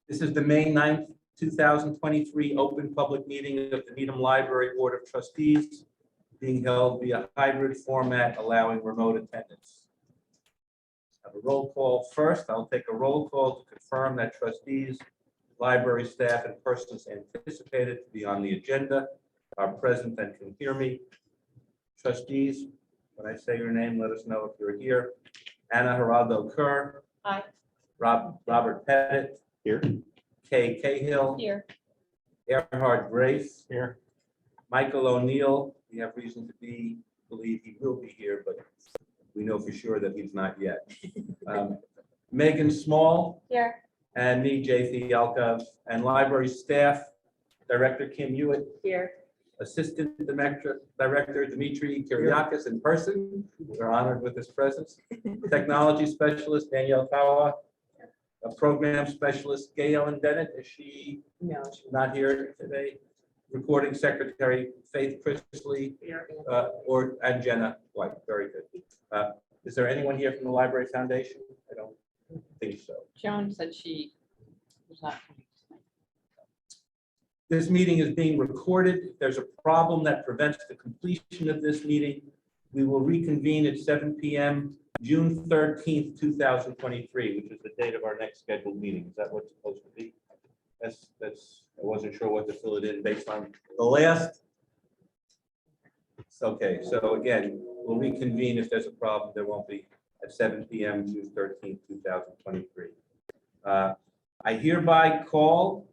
This is the May 9th, 2023 open public meeting of the Needham Library Board of Trustees, being held via hybrid format allowing remote attendance. Have a roll call first. I'll take a roll call to confirm that trustees, library staff, and persons anticipated to be on the agenda are present and can hear me. Trustees, when I say your name, let us know if you're here. Anna Geraldo Kerr. Aye. Robert Pettit. Here. Kay Cahill. Here. Erhard Grace. Here. Michael O'Neill. We have reason to believe he will be here, but we know for sure that he's not yet. Megan Small. Here. And me, Jay Fialkov, and library staff, Director Kim Hewitt, Here. Assistant Director Dimitri Kyriakis in person. We're honored with his presence. Technology Specialist Danielle Kawa. A Program Specialist Gail Bennett. Is she No. not here today? Recording Secretary Faith Chrisley, and Jenna White. Very good. Is there anyone here from the Library Foundation? I don't think so. Joan said she was not. This meeting is being recorded. If there's a problem that prevents the completion of this meeting, we will reconvene at 7 p.m. June 13th, 2023, which is the date of our next scheduled meeting. Is that what's supposed to be? I wasn't sure what to fill it in based on the last. Okay, so again, we'll reconvene if there's a problem. There won't be at 7 p.m. June 13th, 2023. I hereby call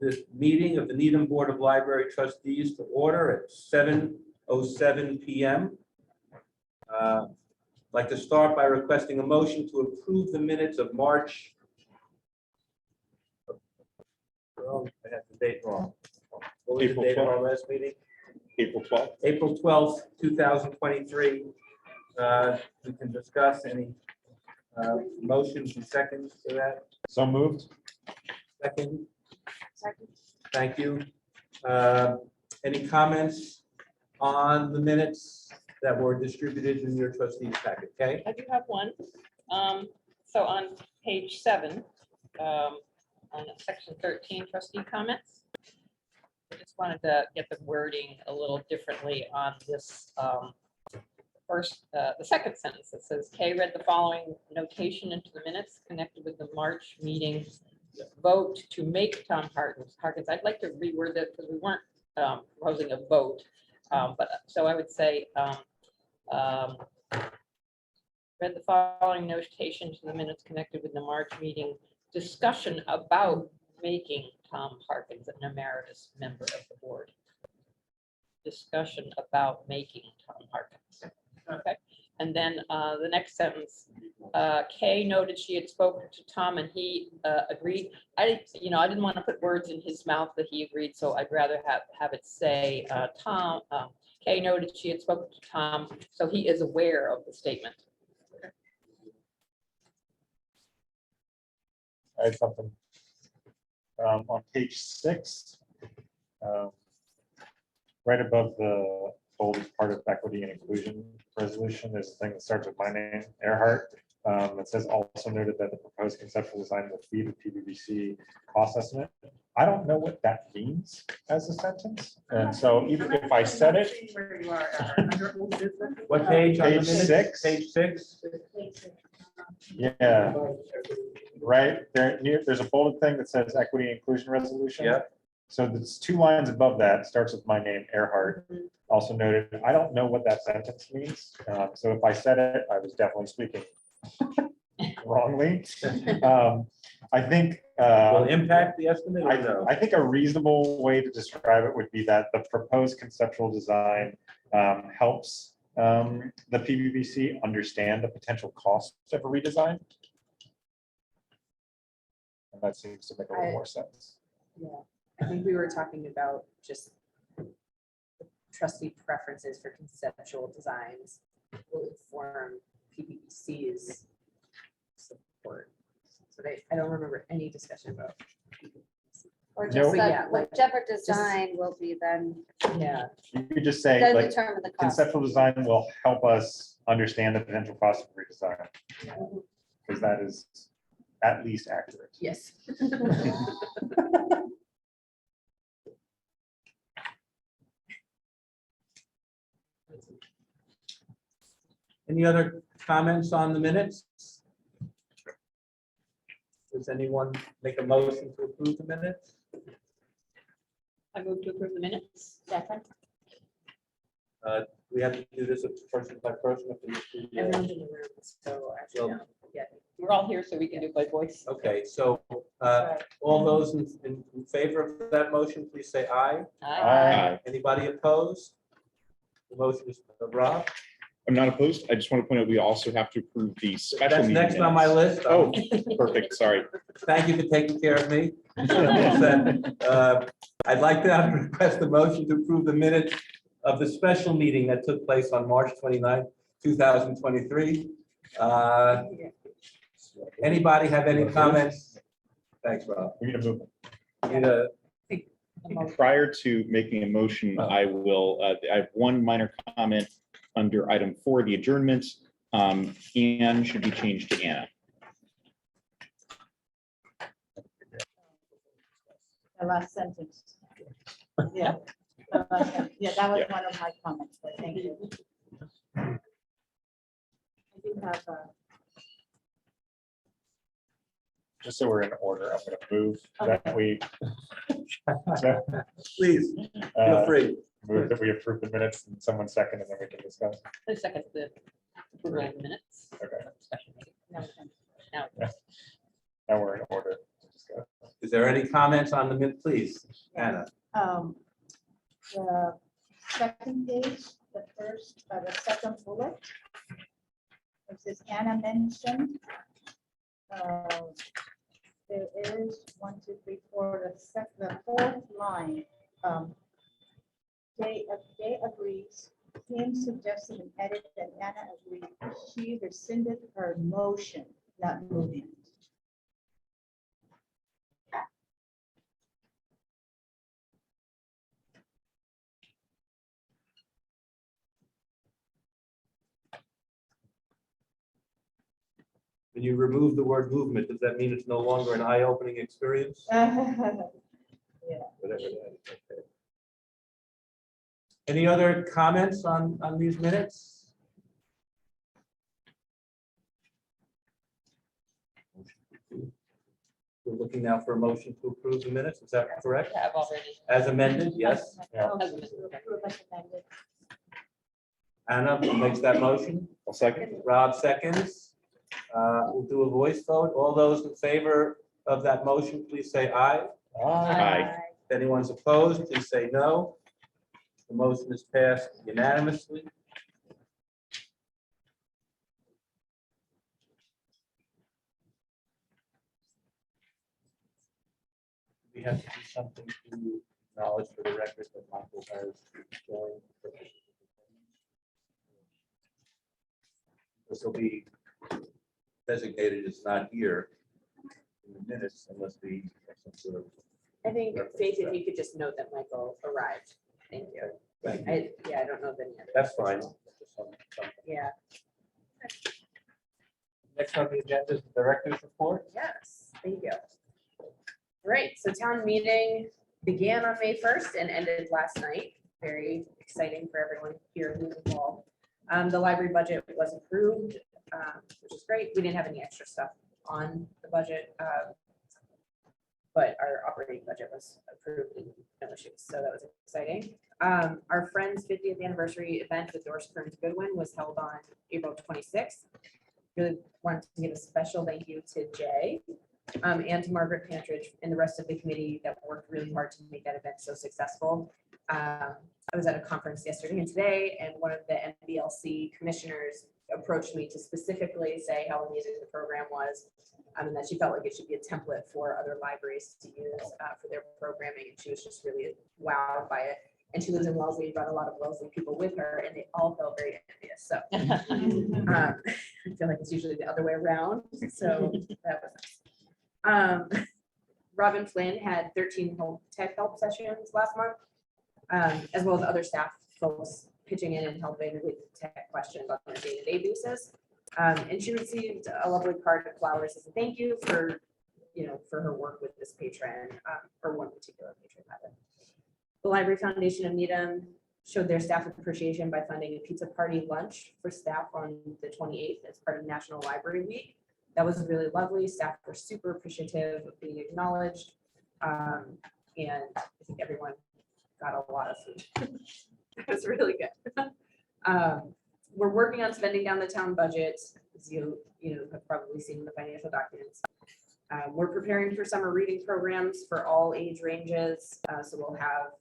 this meeting of the Needham Board of Library Trustees to order at 7:07 p.m. I'd like to start by requesting a motion to approve the minutes of March. Oh, I have the date wrong. What was April the date of 12th. our last meeting? April 12th. April 12th, 2023. We can discuss any motions and seconds to that. So moved. Second, Second. thank you. Any comments on the minutes that were distributed in your trustees packet? Okay. I do have one. So on page 7, on section 13, trustee comments. I just wanted to get the wording a little differently on this the second sentence that says Kay read the following notation into the minutes connected with the March meeting vote to make Tom Harkins. I'd like to reword that because we weren't proposing a vote, but so I would say read the following notation to the minutes connected with the March meeting discussion about making Tom Harkins an emeritus member of the board. Discussion about making Tom Harkins. Okay. And then the next sentence, Kay noted she had spoken to Tom and he agreed. I didn't want to put words in his mouth that he agreed, so I'd rather have it say Kay noted she had spoken to Tom, so he is aware of the statement. I had something on page 6, right above the bolded part of equity and inclusion resolution. There's a thing that starts with my name, Earhart. It says also noted that the proposed conceptual design will feed the PBBC cost estimate. I don't know what that means as a sentence, and so even if I said it, What page? on the Page minutes? 6. Page 6. yeah, right there, there's a bolded thing that says equity and inclusion resolution. Yeah. So there's 2 lines above that, starts with my name, Earhart. Also noted, I don't know what that sentence means. So if I said it, I was definitely speaking wrongly. I think Will impact the estimate or no? I think a reasonable way to describe it would be that the proposed conceptual design helps the PBBC understand the potential cost of a redesign. And that seems to make a little more sense. Yeah, I think we were talking about just trustee preferences for conceptual designs will inform PBBC's support. So I don't remember any discussion about. Or Nope. just But that yeah, like, whichever design will be then, Yeah, You could just say, then like, determine the cost. conceptual design will help us understand the potential cost of redesign. because that is at least accurate. Yes. Any other comments on the minutes? Does anyone make a motion to approve the minutes? I move to approve the minutes. Second. We have to do this person by person. if we just do the- Everyone's in the room, so actually, no, yeah. We're all here, so we can do by voice. Okay, so all those in favor of that motion, please say aye. Aye. Anybody opposed? The motion is Rob. I'm not opposed. I just want to point out, we also have to approve the special. That's meeting next on my minutes. list. Oh, perfect. Sorry. Thank you for taking care of me. I'd like to request a motion to approve the minutes of the special meeting that took place on March 29, 2023. Anybody have any comments? Thanks, Rob. We need to move. Need a- Prior to making a motion, I will, I have one minor comment under item 4, the adjournments. Anne should be changed to Anna. The last sentence. Yeah. Yeah, that was one of my comments, but thank you. I do have Just so we're in order, I'm going to move that we Please, feel free. move that we approve the minutes and someone second, and then we can discuss. I second the approval of the minutes. Okay. Special meeting. no, Now, Now we're in order to discuss. Is there any comments on the minute, please? Anna. the second page, the second bullet. It says Anna mentioned. There is 1, 2, 3, 4, the fourth line. They agrees. Tim suggested an edit and Anna agreed. She rescinded her motion, not moving. When you remove the word movement, does that mean it's no longer an eye-opening experience? Whatever that is, okay. Any other comments on these minutes? We're looking now for a motion to approve the minutes, is that correct? have already. As amended, yes. Yeah. Anna makes that motion. I'll second. Rob seconds. We'll do a voice vote. All those in favor of that motion, please say aye. Aye. If anyone's opposed, please say no. The motion is passed unanimously. We have to do something to acknowledge for the record that Michael has joined. This will be designated as not here in the minutes unless we have some sort of. I think, Faith, if you could just note that Michael arrived. Thank you. Thank you. I don't know the. That's fine. Yeah, Next on the agenda is the director's report. yes, thank you. Right, so town meeting began on May 1st and ended last night. Very exciting for everyone here who's involved. The library budget was approved, which is great. We didn't have any extra stuff on the budget. But our operating budget was approved and no issues, so that was exciting. Our Friends 50th anniversary event with Doris Kearns Goodwin was held on April 26th. Really wanted to give a special thank you to Jay and to Margaret Pantridge and the rest of the committee that worked really hard to make that event so successful. I was at a conference yesterday and today, and one of the NBLC commissioners approached me to specifically say how amazing the program was. And that she felt like it should be a template for other libraries to use for their programming. And she was just really wowed by it. And she lives in Wellesley and brought a lot of Wellesley people with her, and they all felt very envious. So I feel like it's usually the other way around. So that was nice. Robin Flynn had 13 tech help sessions last month, as well as other staff folks pitching in and helping with tech questions on a day-to-day basis. And she received a lovely card of flowers as a thank you for, for her work with this patron, or one particular patron rather. The Library Foundation of Needham showed their staff appreciation by funding a pizza party lunch for staff on the 28th as part of National Library Week. That was really lovely. Staff were super appreciative of being acknowledged. And I think everyone got a lot of food. It was really good. We're working on spending down the town budget, as you have probably seen in the financial documents. We're preparing for summer reading programs for all age ranges. So we'll have,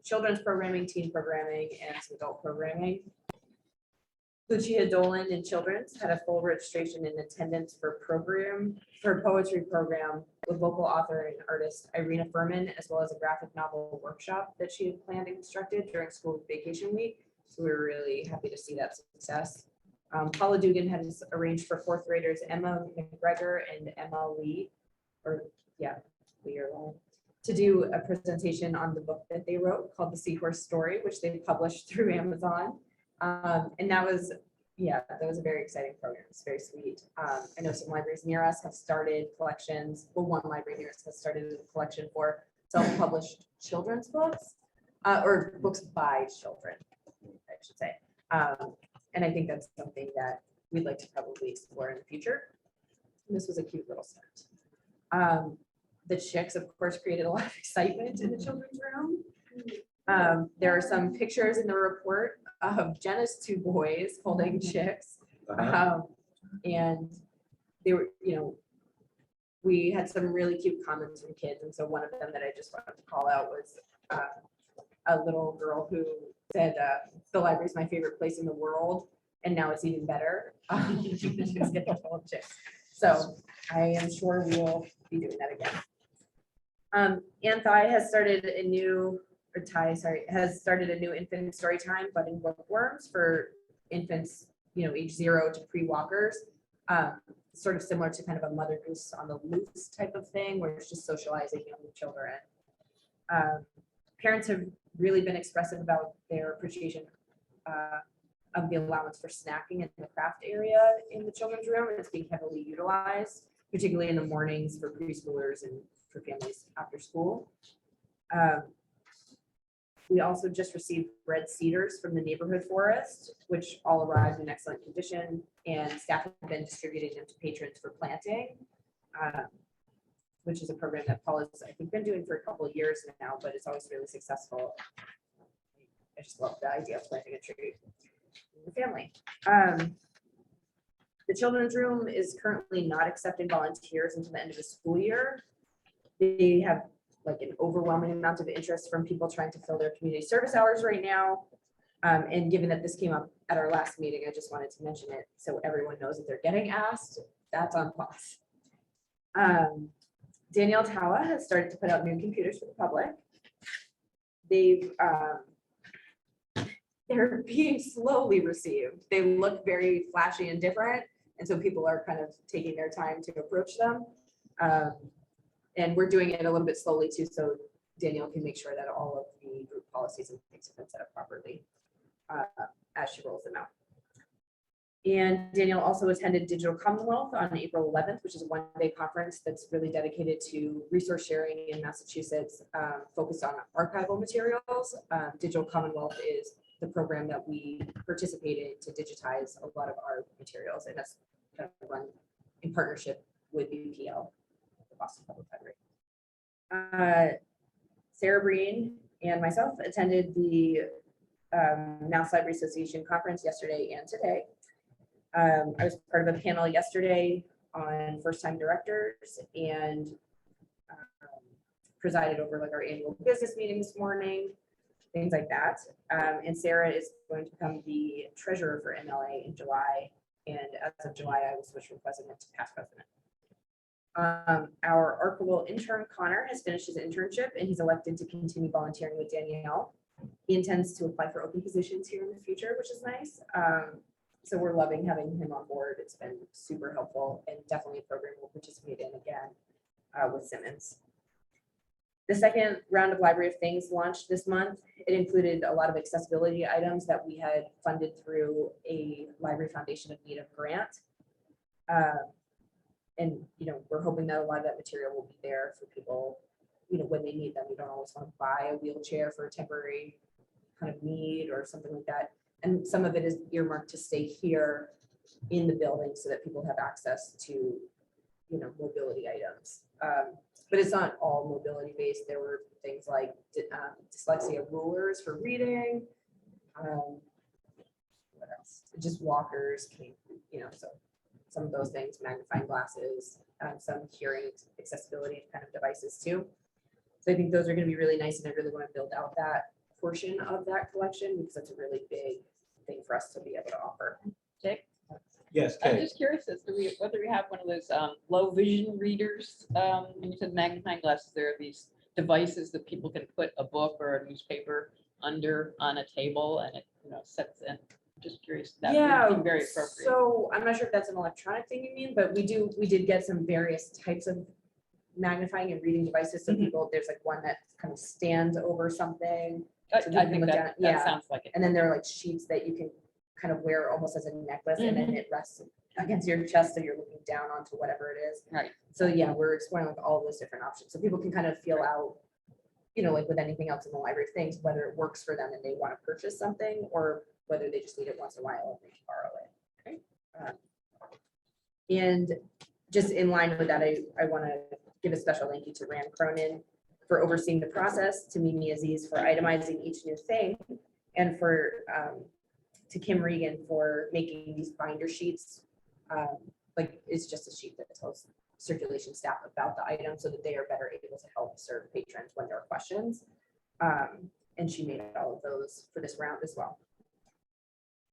children's programming, teen programming, and some adult programming. Lucia Dolan in children's had a full registration in attendance for poetry program with local author and artist Irina Furman, as well as a graphic novel workshop that she had planned and constructed during school vacation week. So we were really happy to see that success. Paula Dugan has arranged for fourth graders Emma McGregor and Emma Lee, to do a presentation on the book that they wrote called The Seahorse Story, which they published through Amazon. And that was a very exciting program. It's very sweet. I know some libraries near us have started collections. Well, one library near us has started a collection for self-published children's books, or books by children, I should say. And I think that's something that we'd like to probably explore in the future. And this was a cute little start. The chicks, of course, created a lot of excitement in the children's room. There are some pictures in the report of Jenna's two boys holding chicks. And they were, we had some really cute comments from kids. And so one of them that I just wanted to call out was a little girl who said, the library is my favorite place in the world. And now it's even better. She was getting full of chicks. So I am sure we will be doing that again. Ann Thai has started a new, has started a new infant story time, Budding Bookworms, for infants, age 0 to pre-walkers. Sort of similar to kind of a Mother Goose on the Loose type of thing, where it's just socializing young children. Parents have really been expressive about their appreciation of the allowance for snacking in the craft area in the children's room. It's being heavily utilized, particularly in the mornings for preschoolers and for families after school. We also just received red cedars from the neighborhood forest, which all arrived in excellent condition, and staff have been distributing them to patrons for planting, which is a program that Paul has, I think, been doing for a couple of years now, but it's always really successful. I just love the idea of planting a tree in the family. The children's room is currently not accepting volunteers until the end of the school year. They have like an overwhelming amount of interest from people trying to fill their community service hours right now. And given that this came up at our last meeting, I just wanted to mention it so everyone knows that they're getting asked. That's on pause. Danielle Tawa has started to put out new computers for the public. They're being slowly received. They look very flashy and different. And so people are kind of taking their time to approach them. And we're doing it a little bit slowly too, so Danielle can make sure that all of the group policies and things have been set up properly as she rolls them out. And Danielle also attended Digital Commonwealth on April 11th, which is a one-day conference that's really dedicated to resource sharing in Massachusetts, focused on archival materials. Digital Commonwealth is the program that we participated to digitize a lot of our materials, and that's kind of run in partnership with NFPL. Boston Public Library. Sarah Breen and myself attended the Mass Library Association conference yesterday and today. I was part of a panel yesterday on first-time directors and presided over like our annual business meeting this morning, things like that. And Sarah is going to become the treasurer for MLA in July. And as of July, I will switch from president to past president. Our archival intern Connor has finished his internship and he's elected to continue volunteering with Danielle. He intends to apply for open positions here in the future, which is nice. So we're loving having him on board. It's been super helpful and definitely a program we'll participate in again with Simmons. The second round of Library of Things launched this month. It included a lot of accessibility items that we had funded through a Library Foundation of Need grant. And, we're hoping that a lot of that material will be there for people, when they need them. You don't always want to buy a wheelchair for a temporary kind of need or something like that. And some of it is earmarked to stay here in the building so that people have access to, mobility items. But it's not all mobility based. There were things like dyslexia rulers for reading. What else? Just walkers, so some of those things, magnifying glasses, some hearing accessibility kind of devices too. So I think those are going to be really nice, and I really want to build out that portion of that collection because that's a really big thing for us to be able to offer. Dick? Yes, I'm Kate. just curious as to whether we have one of those low vision readers. When you said magnifying glasses, there are these devices that people can put a book or a newspaper under on a table, and it sets in. Just curious. That would be very appropriate. So I'm not sure if that's an electronic thing you mean, but we did get some various types of magnifying and reading devices. So Mhm. people, there's like one that kind of stands over something. I so people can think look that down- yeah. sounds like it. And then there are like sheets that you can kind of wear almost as a necklace, and Mm-hmm. then it rests against your chest, so you're looking down onto whatever it is. Right. So yeah, we're exploring like all those different options, so people can kind of feel Right. out, like with anything else in the library of things, whether it works for them and they want to purchase something, or whether they just need it once in a while and they can borrow it. And just in line with that, I want to give a special thank you to Rand Cronin for overseeing the process, to Mimi Aziz for itemizing each new thing, and to Kim Regan for making these binder sheets. Like it's just a sheet that tells circulation staff about the item so that they are better able to help serve patrons when there are questions. And she made all of those for this round as well.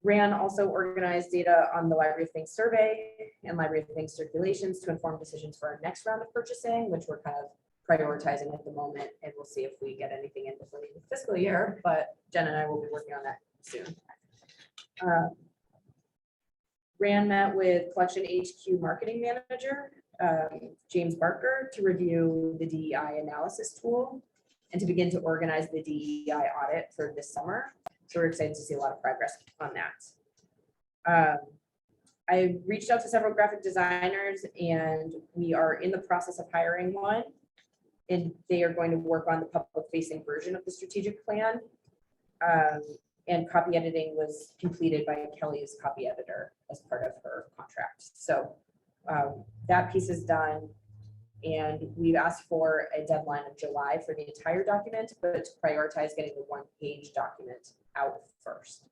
Rand also organized data on the Library of Things survey and Library of Things circulations to inform decisions for our next round of purchasing, which we're kind of prioritizing at the moment, and we'll see if we get anything in before the end of the fiscal year, but Jen and I will be working on that soon. Rand met with Collection HQ Marketing Manager, James Barker, to review the DEI analysis tool and to begin to organize the DEI audit for this summer. So we're excited to see a lot of progress on that. I reached out to several graphic designers, and we are in the process of hiring one. And they are going to work on the public-facing version of the strategic plan. And copy editing was completed by Kelly's copy editor as part of her contract. So that piece is done. And we've asked for a deadline of July for the entire document, but to prioritize getting the one-page document out first.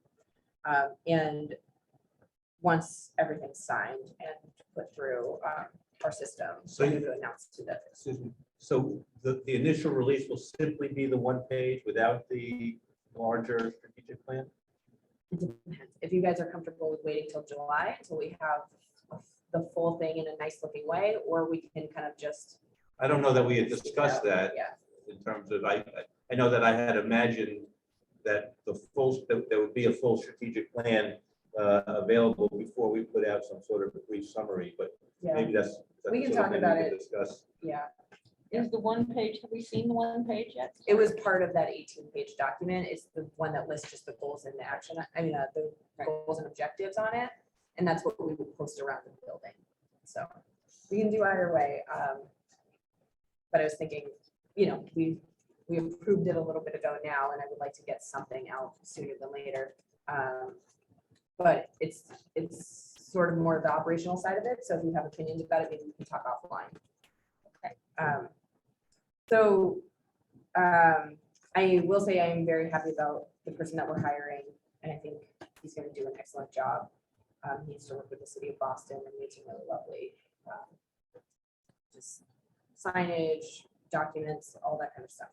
And once everything's signed and put through our system, So I'm going to announce to the. Excuse me. So the initial release will simply be the one page without the larger strategic plan? It depends. If you guys are comfortable with waiting till July until we have the full thing in a nice looking way, or we can kind of just. I don't know that we had discussed that Yeah. in terms of, I know that I had imagined that there would be a full strategic plan available before we put out some sort of a brief summary, but Yeah. maybe that's. We can something talk about can it. Discuss. Yeah. Is the one page, have we seen the one page yet? It was part of that 18-page document. It's the one that lists just the goals and the action. The goals and objectives on it. And that's what we will post around the building. So we can do either way. But I was thinking, we approved it a little bit ago now, and I would like to get something out sooner than later. But it's sort of more of the operational side of it. So if you have opinions about it, maybe we can talk offline. Okay. I will say I am very happy about the person that we're hiring, and I think he's going to do an excellent job. He needs to work with the city of Boston and made some really lovely just signage, documents, all that kind of stuff.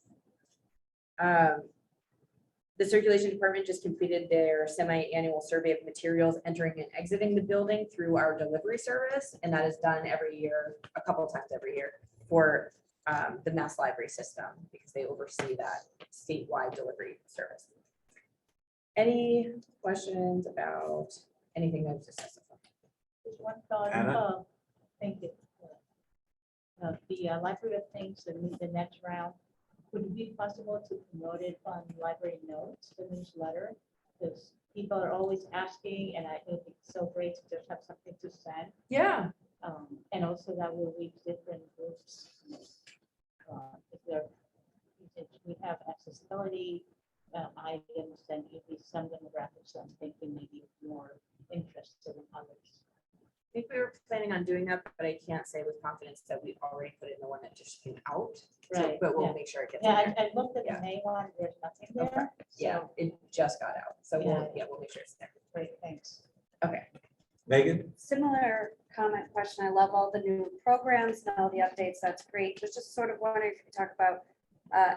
The circulation department just completed their semi-annual survey of materials entering and exiting the building through our delivery service, and that is done every year, a couple of times every year for the Mass Library system, because they oversee that statewide delivery service. Any questions about anything that was discussed? There's one thought. Anna? Thank you. The Library of Things that meet the next round, would it be possible to promote it on library notes, the newsletter? Because people are always asking, and I think it's so great to just have something to send. Yeah. And also that will reach different groups. If there, if we have accessibility items, then if we some demographics, I'm thinking maybe more interested in others. I think we were planning on doing that, but I can't say with confidence that we already put in the one that just came out. So- Right, But we'll yeah. make sure it gets in Yeah, there. I looked at Yeah. the May one, there's nothing Okay. there. Yeah, So, it just got out. So we'll, Yeah. we'll make sure it's there. great, thanks. Okay. Megan? Similar comment question. I love all the new programs and all the updates. That's great. Was just sort of wondering if you could talk about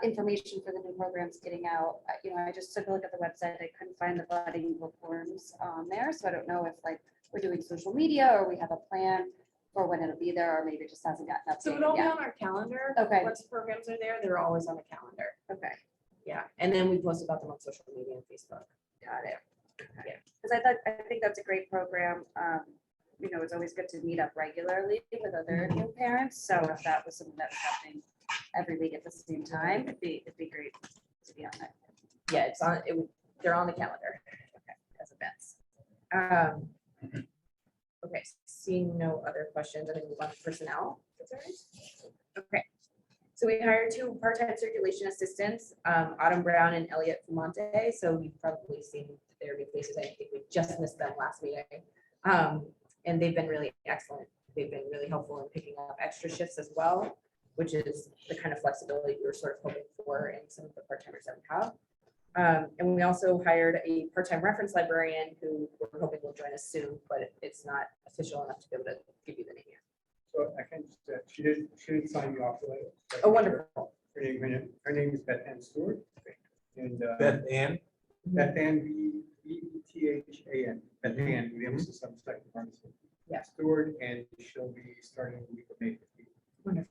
information for the new programs getting out. You know, I just took a look at the website. I couldn't find the budding bookworms on there. So I don't know if like we're doing social media or we have a plan for when it'll be there, or maybe it just hasn't gotten So updated it'll be yet. on our calendar. Okay. Once the programs are there, they're always on the calendar. Okay, Yeah. And then we post about them on social media and Facebook. got it. Yeah. Because I think that's a great program. You know, it's always good to meet up regularly with other new parents. So if that was something that's happening every week at the same time, it'd be great to be on it. Yeah, it's on, they're on the calendar. Okay, as events. Okay, seeing no other questions, I'm gonna move on to personnel. Is that right? Okay, so we hired 2 part-time circulation assistants, Autumn Brown and Elliot Fumonte. So you've probably seen their new faces. I think we just missed them last meeting. And they've been really excellent. They've been really helpful in picking up extra shifts as well, which is the kind of flexibility we were sort of hoping for in some of the part-timers that we have. And we also hired a part-time reference librarian who we're hoping will join us soon, but it's not official enough to be able to give you the name yet. So I can, she did sign you off the letter. Oh, wonderful. Her name is Beth Ann Stewart. And Beth Ann? Beth Ann, Bethan, Beth Ann, we have some second pharmacy. Yeah. Stewart, and she'll be starting the week of May 15th.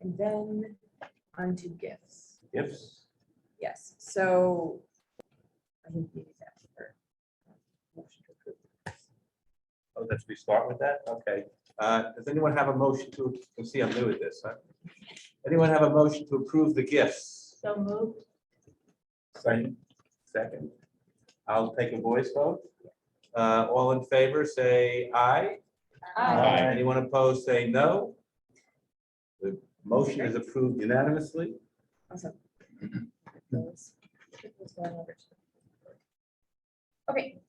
And then on to gifts. Gifts? Yes, so I think we need to ask for motion to approve. Oh, that's, we start with that? Okay. Does anyone have a motion to, you see, I'm new at this, huh? Anyone have a motion to approve the gifts? So moved. Second. I'll take a voice vote. All in favor, say aye. Aye. Anyone opposed, say no. The motion is approved unanimously. Awesome. Okay,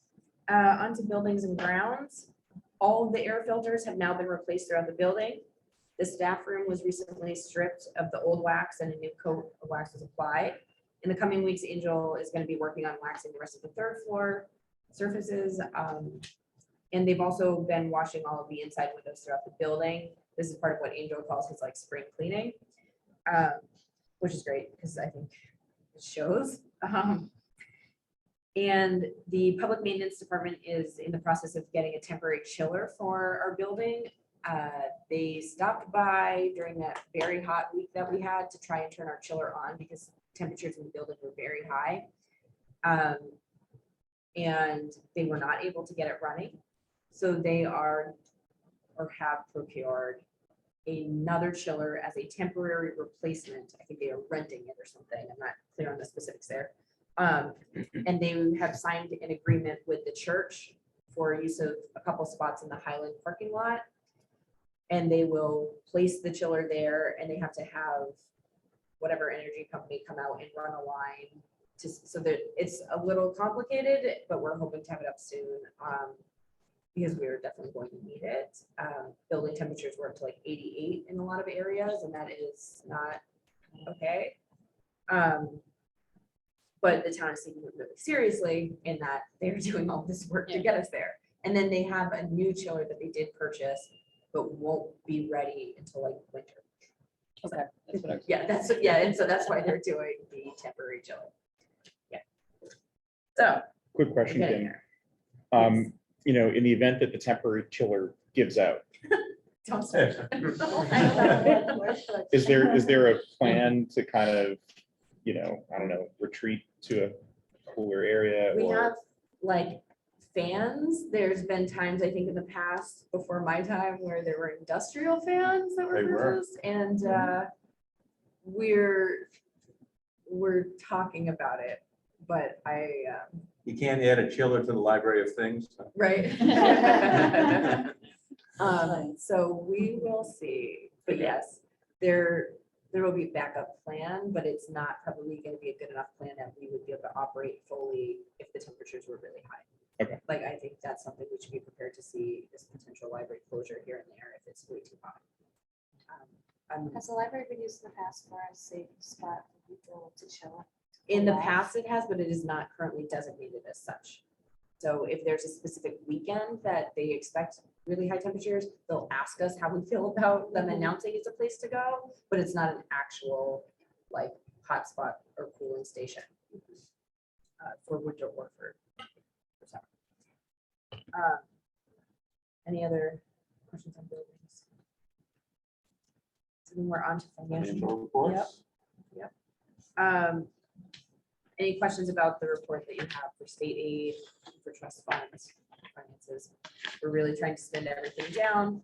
on to buildings and grounds. All of the air filters have now been replaced throughout the building. The staff room was recently stripped of the old wax and a new coat of wax was applied. In the coming weeks, Angel is going to be working on waxing the rest of the 3rd floor surfaces. And they've also been washing all of the inside windows throughout the building. This is part of what Angel calls his like spring cleaning, which is great because I think it shows. And the public maintenance department is in the process of getting a temporary chiller for our building. They stopped by during that very hot week that we had to try and turn our chiller on because temperatures in the building were very high. And they were not able to get it running. So they are or have procured another chiller as a temporary replacement. I think they are renting it or something. I'm not clear on the specifics there. And they have signed an agreement with the church for use of a couple spots in the Highland parking lot. And they will place the chiller there and they have to have whatever energy company come out and run a line to, so that it's a little complicated, but we're hoping to have it up soon. Because we are definitely going to need it. Building temperatures were up to like 88 in a lot of areas, and that is not okay. But the town is taking it really seriously in that they're doing all this work to get us there. And then they have a new chiller that they did purchase, but won't be ready until like winter. Okay. That's what I was- Yeah, and so that's why they're doing the temporary chiller. Yeah. So. Quick we're question, getting Kim. there. You know, in the event that the temporary chiller gives out, Don't start. is there a plan to kind of, you know, I don't know, retreat to a cooler area? We or have like fans. There's been times, I think, in the past, before my time, where there were industrial fans that were They were. purchased, and we're talking about it, but You can't add a chiller to the library of things. right. So we will see, but yes, there will be a backup plan, but it's not probably gonna be a good enough plan that we would be able to operate fully if the temperatures were really high. Okay. Like, I think that's something we should be prepared to see, this potential library closure here and there if it's way too hot. Has the library been used in the past for a safe spot for people to chill? In the Wow. past, it has, but it is not currently designated as such. So if there's a specific weekend that they expect really high temperatures, they'll ask us how we feel about them announcing it's a place to go, but it's not an actual like hotspot or cooling station for winter or for summer. Any other questions on buildings? So then we're on to financial. Financial reports. Any questions about the report that you have for state aid, for trust funds, finances? We're really trying to spend everything down.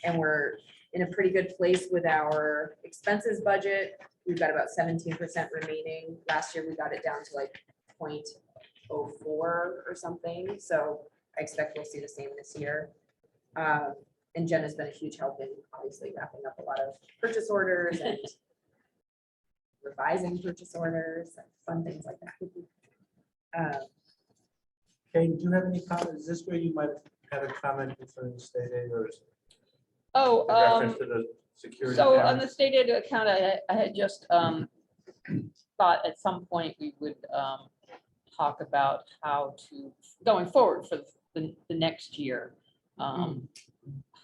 And we're in a pretty good place with our expenses budget. We've got about 17% remaining. Last year, we got it down to like 0.04 or something. So I expect we'll see the same this year. And Jen has been a huge help in obviously wrapping up a lot of purchase orders and revising purchase orders and fun things like that. Kate, do you have any comments? Is this where you might have a comment concerning the state aid or is Oh, it reference to the security? so on camera? the state aid account, I had just thought at some point we would talk about how to, going forward for the next year.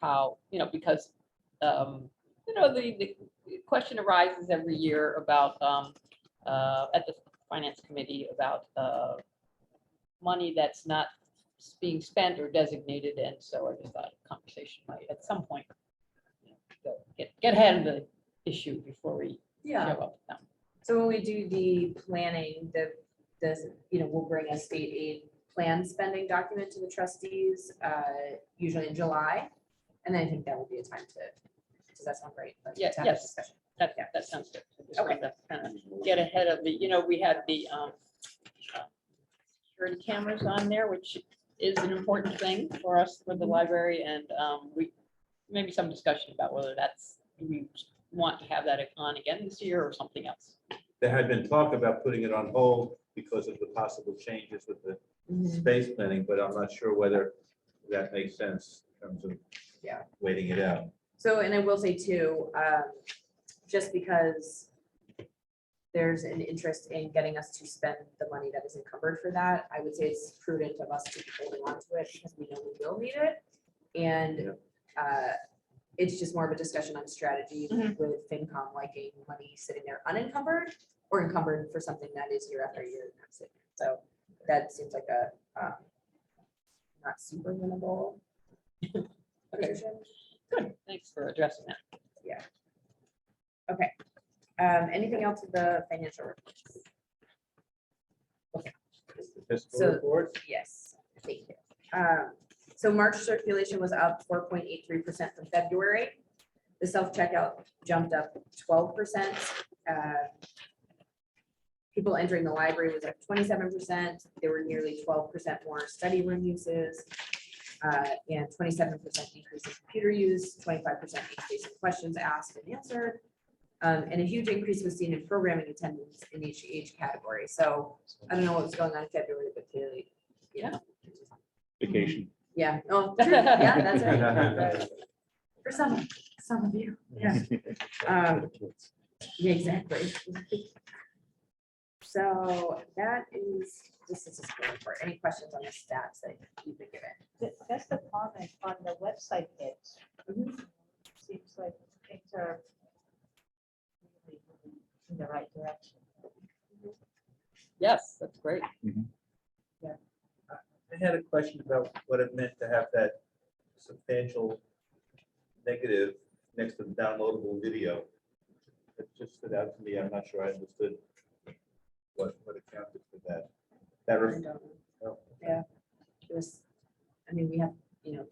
How, because, the question arises every year about, at the finance committee about money that's not being spent or designated. And so I just thought a conversation might at some point get ahead of the issue before we show up. with them. So when we do the planning, we'll bring a state aid plan spending document to the trustees, usually in July. And then I think that would be a time does that sound great? Like, Yeah, to have a yes. discussion? That sounds good. I just Okay. wanted to kind of get ahead of the, we had the security cameras on there, which is an important thing for us for the library, and maybe some discussion about whether do we want to have that on again this year or something else. There had been talk about putting it on hold because of the possible changes with the space planning, but I'm not sure whether that makes sense in terms of waiting it out. So, and I will say too, just because there's an interest in getting us to spend the money that is encumbered for that, I would say it's prudent of us to be holding on to it because we know we will need it. And it's just more of a discussion on strategy with FinCom liking money sitting there unencumbered or encumbered for something that is year after year. So that seems like a not super winnable position. Good, thanks for addressing that. Okay. Anything else with the financial reports? Fiscal So- report? Yes, thank you. So March circulation was up 4.83% from February. The self-checkout jumped up 12%. People entering the library was up 27%. There were nearly 12% more study room uses. And 27% increase in computer use, 25% increase in questions asked and answered. And a huge increase was seen in programming attendance in each age category. So I don't know what was going on in February, but clearly, Vacation. yeah, oh, true. Yeah, that's right. For some of you, yeah. Yeah, exactly. So this is a good report. Any questions on the stats that you've been given? Just a comment on the website hits. Seems like things are really moving in the right direction. Yes, that's great. I had a question about what it meant to have that substantial negative next to the downloadable video. It just stood out to me. I'm not sure I understood what accounted for that. mean, we have,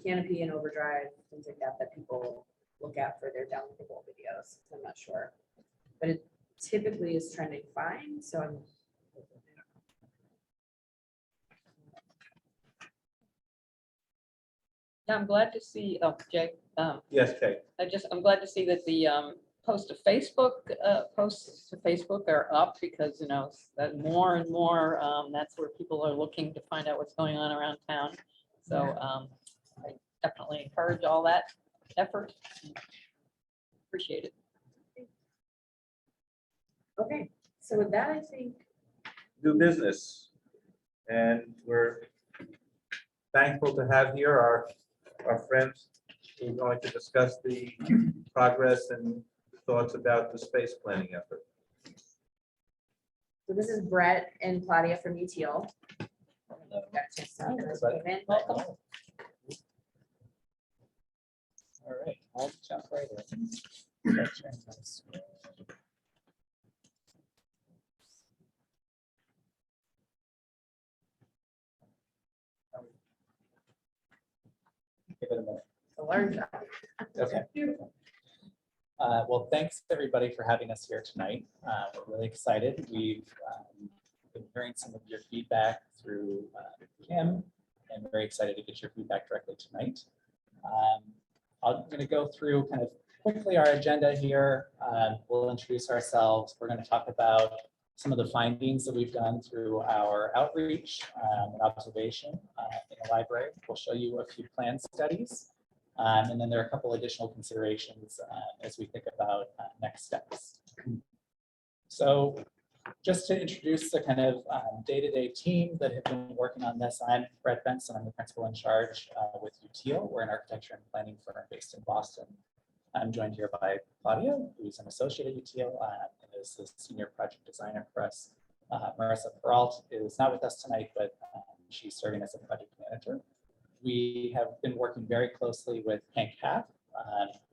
Canopy and Overdrive, things like that, that people look at for their downloadable videos. I'm not sure. But it typically is trending fine, so I'm. Yeah, I'm glad to see, oh, Jay, Yes, Kate. I'm glad to see that the posts to Facebook are up because, that more and more, that's where people are looking to find out what's going on around town. So I definitely encourage all that effort. Appreciate it. Okay, so with that, I think, New business. And we're thankful to have here our friends who are going to discuss the progress and thoughts about the space planning effort. so this is Brett and Claudia from UTL. Welcome. All right, I'll jump right in. Give it a minute. The large. Okay. Well, thanks everybody for having us here tonight. We're really excited. We've been hearing some of your feedback through Kim, and very excited to get your feedback directly tonight. I'm going to go through kind of quickly our agenda here. We'll introduce ourselves. We're going to talk about some of the findings that we've done through our outreach and observation in the library. We'll show you a few plan studies. And then there are a couple additional considerations as we think about next steps. So just to introduce the kind of day-to-day team that have been working on this, I'm Brett Benson. I'm the principal in charge with UTL. We're an architecture and planning firm based in Boston. I'm joined here by Claudia, who's an associate at UTL and is the senior project designer for us. Marissa Peralt is not with us tonight, but she's serving as a project manager. We have been working very closely with Hank Haff,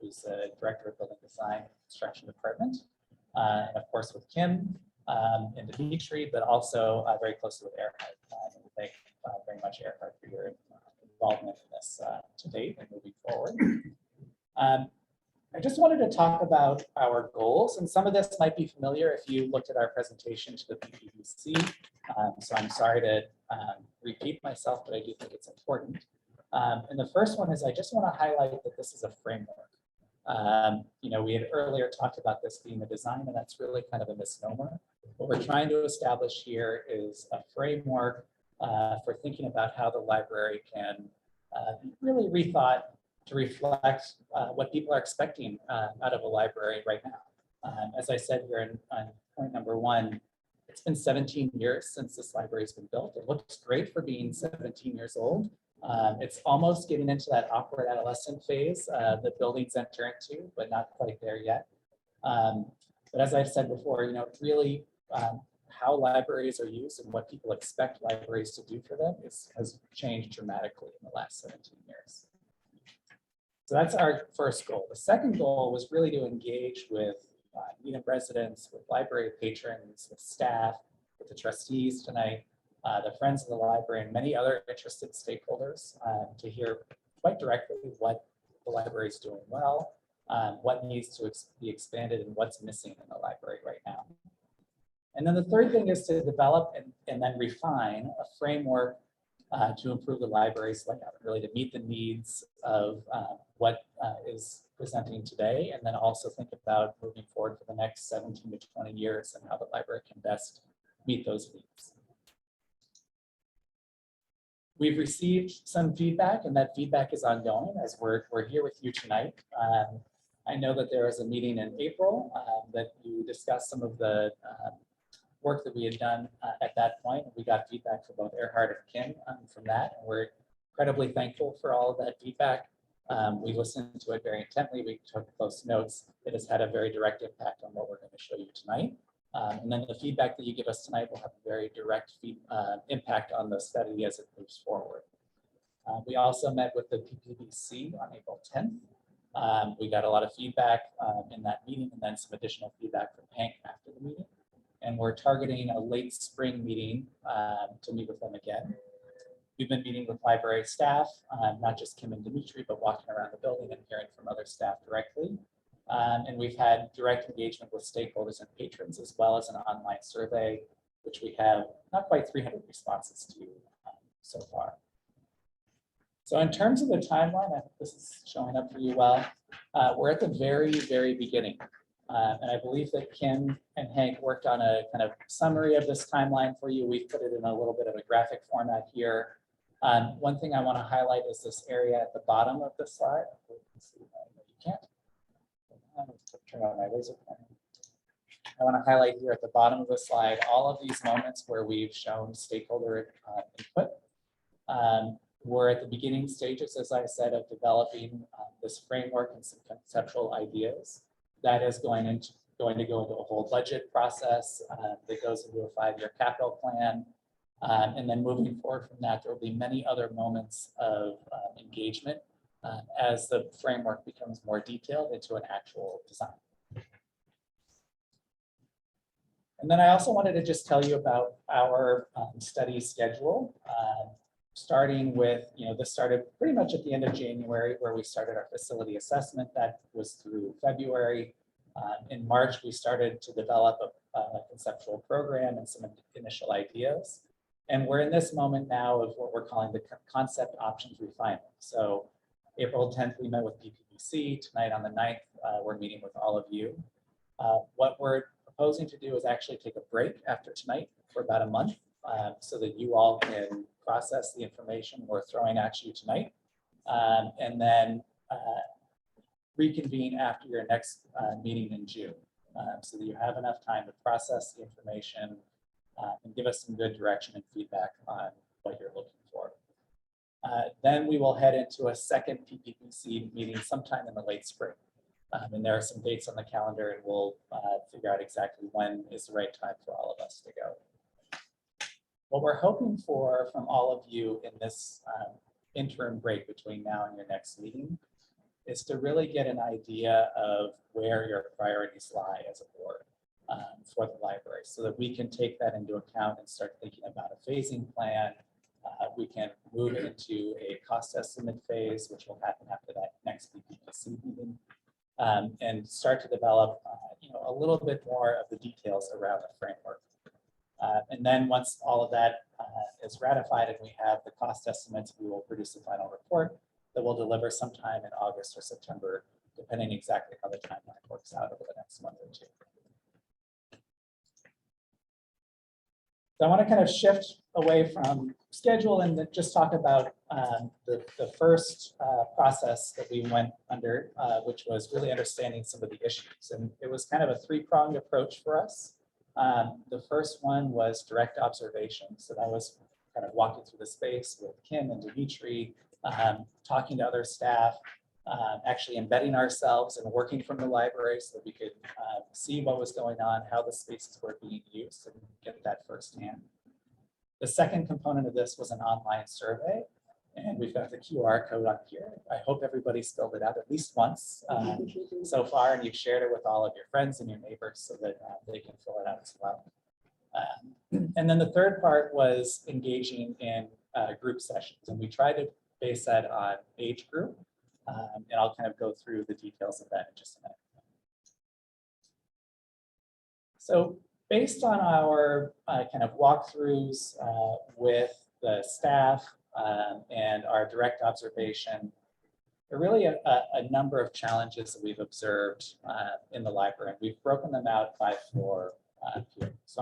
who's the director of building design and construction department, and of course with Kim and Dimitri, but also very closely with Earhart. And thank very much Earhart for your involvement in this to date and moving forward. I just wanted to talk about our goals, and some of this might be familiar if you looked at our presentation to the PPBC. So I'm sorry to repeat myself, but I do think it's important. And the first one is I just want to highlight that this is a framework. We had earlier talked about this being a design, and that's really kind of a misnomer. What we're trying to establish here is a framework for thinking about how the library can really rethought to reflect what people are expecting out of a library right now. As I said here on point number one, it's been 17 years since this library has been built. It looks great for being 17 years old. It's almost getting into that awkward adolescent phase that buildings enter into, but not quite there yet. But as I've said before, really how libraries are used and what people expect libraries to do for them has changed dramatically in the last 17 years. So that's our first goal. The second goal was really to engage with Needham residents, with library patrons, with staff, with the trustees tonight, the friends of the library, and many other interested stakeholders to hear quite directly what the library is doing well, what needs to be expanded, and what's missing in the library right now. And then the third thing is to develop and then refine a framework to improve the library's layout, really to meet the needs of what is presenting today, and then also think about moving forward for the next 17 to 20 years and how the library can best meet those needs. We've received some feedback, and that feedback is ongoing as we're here with you tonight. I know that there was a meeting in April that you discussed some of the work that we had done at that point. We got feedback from both Earhart and Kim from that, and we're incredibly thankful for all of that feedback. We listened to it very intently. We took close notes. It has had a very direct impact on what we're going to show you tonight. And then the feedback that you give us tonight will have a very direct impact on the study as it moves forward. We also met with the PPBC on April 10th. We got a lot of feedback in that meeting, and then some additional feedback from Hank after the meeting. And we're targeting a late spring meeting to meet with them again. We've been meeting with library staff, not just Kim and Dimitri, but walking around the building and hearing from other staff directly. And we've had direct engagement with stakeholders and patrons, as well as an online survey, which we have not quite 300 responses to so far. So in terms of the timeline, I think this is showing up for you well. We're at the very, very beginning. And I believe that Kim and Hank worked on a kind of summary of this timeline for you. We've put it in a little bit of a graphic format here. One thing I want to highlight is this area at the bottom of the slide. You can't. Turn on my laser pointer. I want to highlight here at the bottom of the slide all of these moments where we've shown stakeholder input. We're at the beginning stages, as I said, of developing this framework and some conceptual ideas. That is going to go into a whole budget process that goes into a 5-year capital plan. And then moving forward from that, there will be many other moments of engagement as the framework becomes more detailed into an actual design. And then I also wanted to just tell you about our study schedule. Starting with, this started pretty much at the end of January, where we started our facility assessment. That was through February. In March, we started to develop a conceptual program and some initial ideas. And we're in this moment now of what we're calling the concept options refinement. So April 10th, we met with PPPC. Tonight on the 9th, we're meeting with all of you. What we're proposing to do is actually take a break after tonight for about a month so that you all can process the information we're throwing at you tonight. And then reconvene after your next meeting in June so that you have enough time to process the information and give us some good direction and feedback on what you're looking for. Then we will head into a second PPPC meeting sometime in the late spring. And there are some dates on the calendar, and we'll figure out exactly when is the right time for all of us to go. What we're hoping for from all of you in this interim break between now and your next meeting is to really get an idea of where your priorities lie as a board for the library, so that we can take that into account and start thinking about a phasing plan. We can move into a cost estimate phase, which will happen after that next PPPC meeting, and start to develop a little bit more of the details around the framework. And then once all of that is ratified and we have the cost estimates, we will produce a final report that we'll deliver sometime in August or September, depending exactly how the timeline works out over the next month or two. So I want to kind of shift away from schedule and just talk about the first process that we went under, which was really understanding some of the issues. And it was kind of a three-pronged approach for us. The first one was direct observation. So that was kind of walking through the space with Kim and Dimitri, talking to other staff, actually embedding ourselves and working from the library so that we could see what was going on, how the spaces were being used, and get that firsthand. The second component of this was an online survey, and we've got the QR code up here. I hope everybody's filled it out at least once so far, and you've shared it with all of your friends and your neighbors so that they can fill it out as well. And then the third part was engaging in group sessions, and we tried to base that on age group, and I'll kind of go through the details of that in just a minute. So based on our kind of walkthroughs with the staff and our direct observation, there are really a number of challenges that we've observed in the library. We've broken them out by floor here. So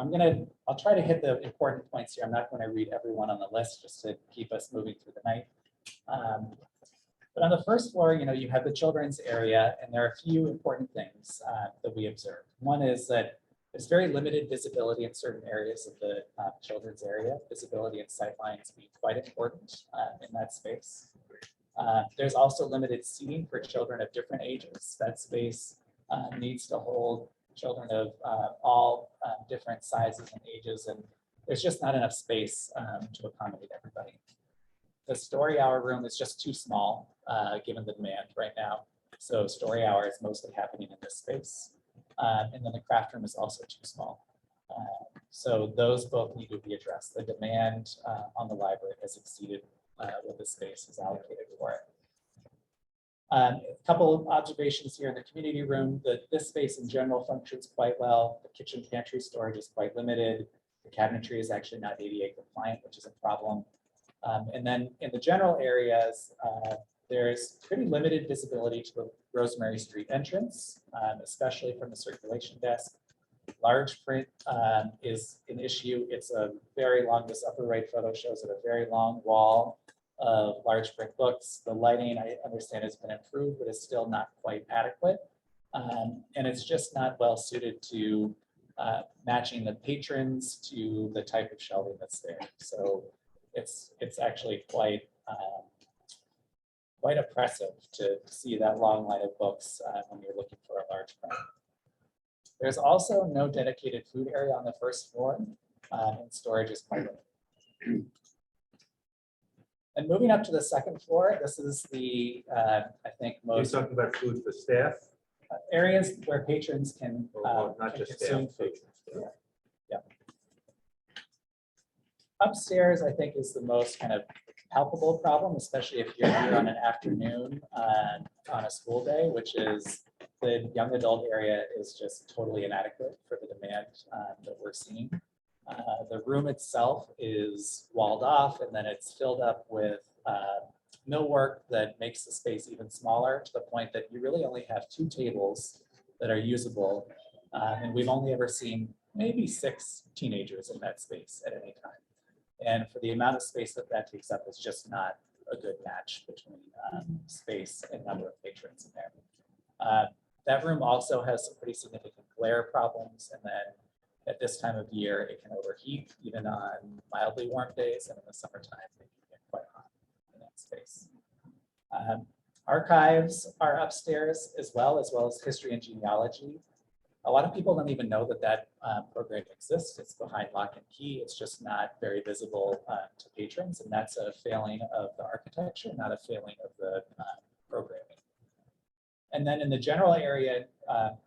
I'll try to hit the important points here. I'm not going to read everyone on the list just to keep us moving through the night. But on the first floor, you have the children's area, and there are a few important things that we observed. One is that there's very limited visibility in certain areas of the children's area. Visibility and sight lines being quite important in that space. There's also limited seating for children of different ages. That space needs to hold children of all different sizes and ages, and there's just not enough space to accommodate everybody. The story hour room is just too small given the demand right now. So story hour is mostly happening in this space. And then the craft room is also too small. So those both need to be addressed. The demand on the library has exceeded what the space is allocated for it. A couple of observations here in the community room, that this space in general functions quite well. The kitchen pantry storage is quite limited. The cabinetry is actually not ADA compliant, which is a problem. And then in the general areas, there's pretty limited visibility to the Rosemary Street entrance, especially from the circulation desk. Large print is an issue. It's a very long, this upper right photo shows it, a very long wall of large print books. The lighting, I understand, has been improved, but is still not quite adequate. And it's just not well suited to matching the patrons to the type of shelving that's there. So it's actually quite oppressive to see that long line of books when you're looking for a large print. There's also no dedicated food area on the first floor, and storage is quite limited. And moving up to the second floor, this is the, I think, You're most talking about food for staff, areas where patrons can or not can just consume staff? food. patrons? Upstairs, I think, is the most kind of palpable problem, especially if you're here on an afternoon on a school day, which is the young adult area is just totally inadequate for the demand that we're seeing. The room itself is walled off, and then it's filled up with millwork that makes the space even smaller, to the point that you really only have 2 tables that are usable. And we've only ever seen maybe 6 teenagers in that space at any time. And for the amount of space that that takes up, it's just not a good match between space and number of patrons in there. That room also has some pretty significant glare problems. And then at this time of year, it can overheat even on mildly warm days. And in the summertime, it can get quite hot in that space. Archives are upstairs as well as history and genealogy. A lot of people don't even know that that program exists. It's behind lock and key. It's just not very visible to patrons. And that's a failing of the architecture, not a failing of the programming. And then in the general area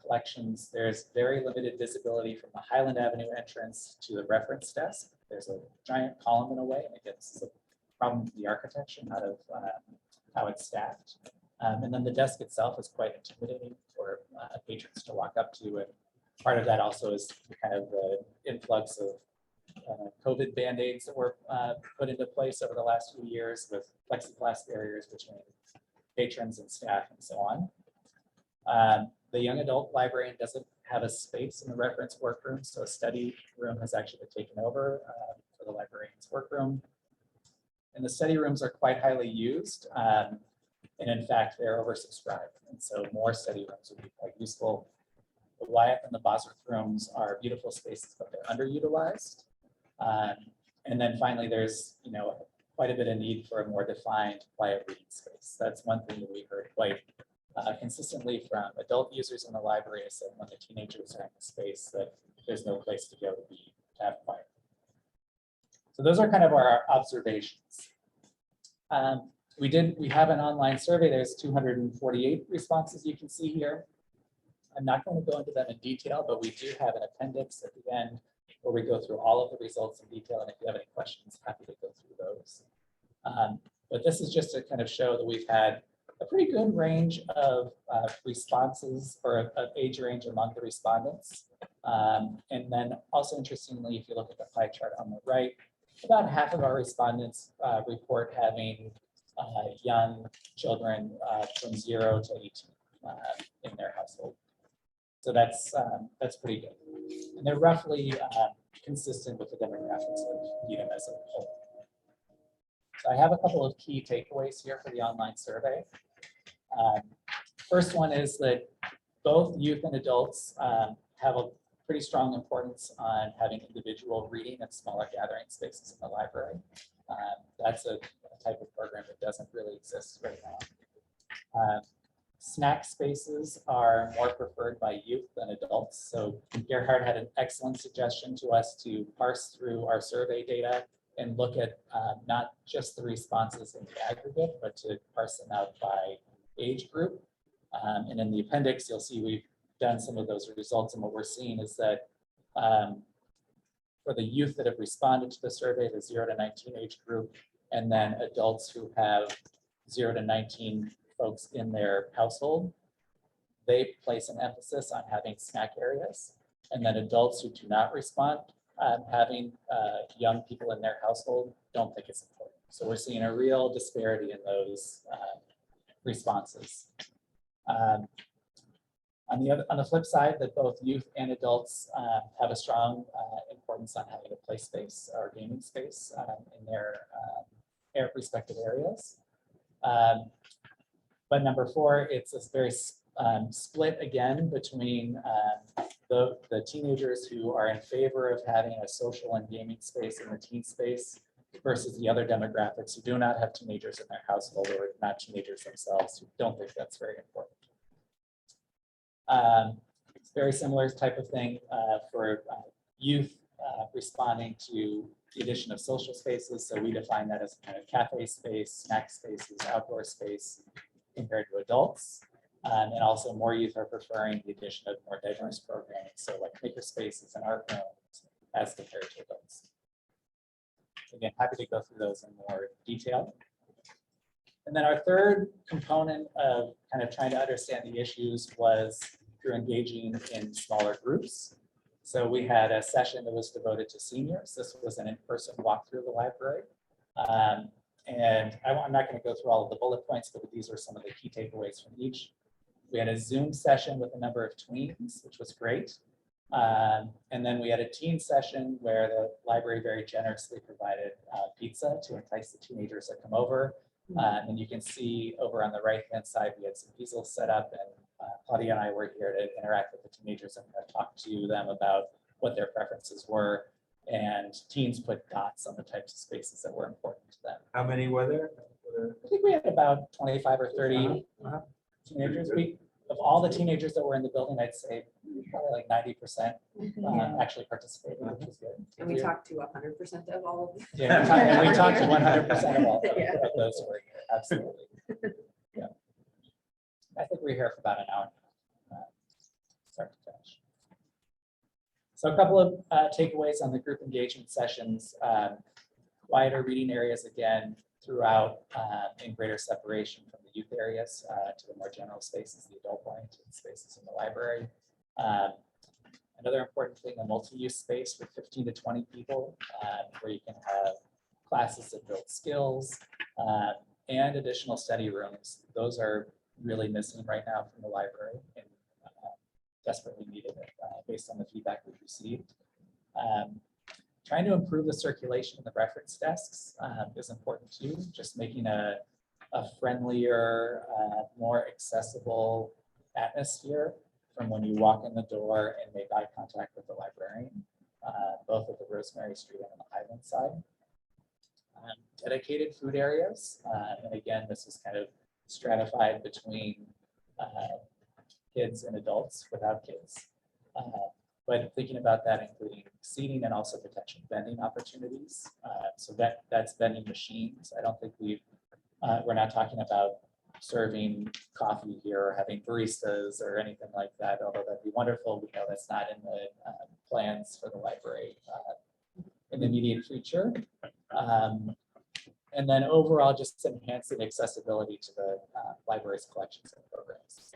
collections, there's very limited visibility from the Highland Avenue entrance to the reference desk. There's a giant column in a way, and again, this is a problem with the architecture, not of how it's staffed. And then the desk itself is quite intimidating for patrons to walk up to. And part of that also is kind of the influx of COVID Band-Aids that were put into place over the last few years, with plexiglass barriers between patrons and staff and so on. The young adult librarian doesn't have a space in the reference workroom, so a study room has actually been taken over for the librarian's workroom. And the study rooms are quite highly used. And in fact, they're oversubscribed. And so more study rooms would be quite useful. The Wyatt and the Bosworth rooms are beautiful spaces, but they're underutilized. And then finally, there's quite a bit of need for a more defined quiet reading space. That's one thing that we heard quite consistently from adult users in the library, is that when the teenagers are in the space, that there's no place to go to have quiet. So those are kind of our observations. We have an online survey. There's 248 responses you can see here. I'm not going to go into them in detail, but we do have an appendix at the end where we go through all of the results in detail. And if you have any questions, happy to go through those. But this is just to kind of show that we've had a pretty good range of responses, or of age range among the respondents. And then also interestingly, if you look at the pie chart on the right, about half of our respondents report having young children from 0 to 18 in their household. So that's pretty good. And they're roughly consistent with the demographics of Needham as a whole. So I have a couple of key takeaways here for the online survey. First one is that both youth and adults have a pretty strong importance on having individual reading at smaller gathering spaces in the library. That's a type of program that doesn't really exist right now. Snack spaces are more preferred by youth than adults. So Gerhard had an excellent suggestion to us to parse through our survey data and look at not just the responses in the aggregate, but to parse them out by age group. And in the appendix, you'll see we've done some of those results. And what we're seeing is that for the youth that have responded to the survey, the 0 to 19 age group, and then adults who have 0 to 19 folks in their household, they place an emphasis on having snack areas. And then adults who do not respond, having young people in their household, don't think it's important. So we're seeing a real disparity in those responses. On the flip side, that both youth and adults have a strong importance on having a play space or gaming space in their respective areas. But number 4, it's a very split again between the teenagers who are in favor of having a social and gaming space in the teen space versus the other demographics who do not have teenagers in their household or not teenagers themselves who don't think that's very important. It's very similar type of thing for youth responding to the addition of social spaces. So we define that as kind of cafe space, snack spaces, outdoor space compared to adults. And also more youth are preferring the addition of more diverse programming. So like maker spaces and art rooms as compared to adults. Again, happy to go through those in more detail. And then our third component of kind of trying to understand the issues was through engaging in smaller groups. So we had a session that was devoted to seniors. This was an in-person walk through the library. And I'm not going to go through all of the bullet points, but these are some of the key takeaways from each. We had a Zoom session with a number of tweens, which was great. And then we had a teen session where the library very generously provided pizza to entice the teenagers that come over. And you can see over on the right-hand side, we had some easels set up, and Claudia and I were here to interact with the teenagers and kind of talk to them about what their preferences were. And teens put dots on the types of spaces that were important to them. How many were there? I think we had about 25 or 30 teenagers. Of all the teenagers that were in the building, I'd say probably like 90% actually participated, which was good. And we talked to 100% of all of them. Yeah, we talked to 100% of all Yeah. of those who were here. Absolutely. Yeah. I think we were here for about an hour, start to finish. So a couple of takeaways on the group engagement sessions. Quieter reading areas again throughout in greater separation from the youth areas to the more general spaces, the adult-oriented spaces in the library. Another important thing, a multi-use space with 15 to 20 people where you can have classes that build skills and additional study rooms. Those are really missing right now from the library and desperately needed based on the feedback we've received. Trying to improve the circulation in the reference desks is important too, just making a friendlier, more accessible atmosphere from when you walk in the door and make eye contact with the librarian, both at the Rosemary Street and on the Highland side. Dedicated food areas, and again, this is kind of stratified between kids and adults without kids. But thinking about that, including seating and also potential vending opportunities. So that's vending machines. I don't think we're not talking about serving coffee here or having baristas or anything like that, although that'd be wonderful. We know that's not in the plans for the library in the immediate future. And then overall, just enhancing accessibility to the library's collections and programs.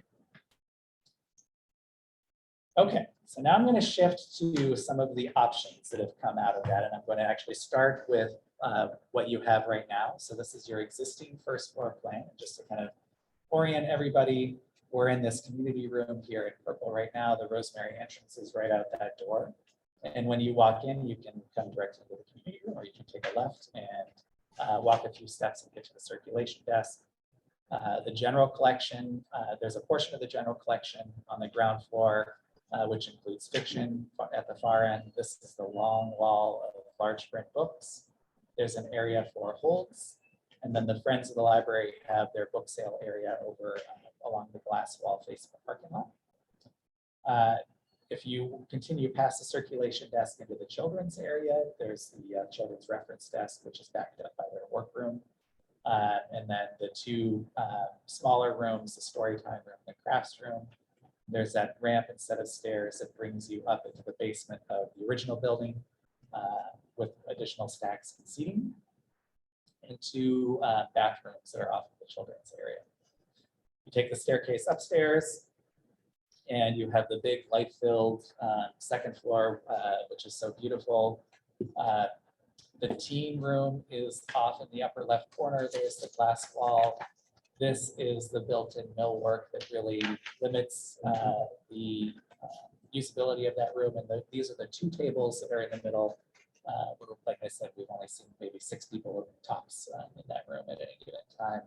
Okay, so now I'm going to shift to some of the options that have come out of that, and I'm going to actually start with what you have right now. So this is your existing first floor plan, just to kind of orient everybody. We're in this community room here in purple right now. The Rosemary entrance is right out that door. And when you walk in, you can come directly to the community room, or you can take a left and walk a few steps and get to the circulation desk. The general collection, there's a portion of the general collection on the ground floor, which includes fiction at the far end. This is the long wall of large print books. There's an area for holds. And then the Friends of the Library have their book sale area over along the glass wall facing the parking lot. If you continue past the circulation desk into the children's area, there's the children's reference desk, which is backed up by their workroom. And then the two smaller rooms, the story time room and the crafts room. There's that ramp instead of stairs that brings you up into the basement of the original building. with additional stacks and seating, and 2 bathrooms that are off of the children's area. You take the staircase upstairs, and you have the big light-filled second floor, which is so beautiful. The teen room is off in the upper left corner. There's the glass wall. This is the built-in millwork that really limits the usability of that room. And these are the 2 tables that are in the middle. Like I said, we've only seen maybe 6 people tops in that room at any given time.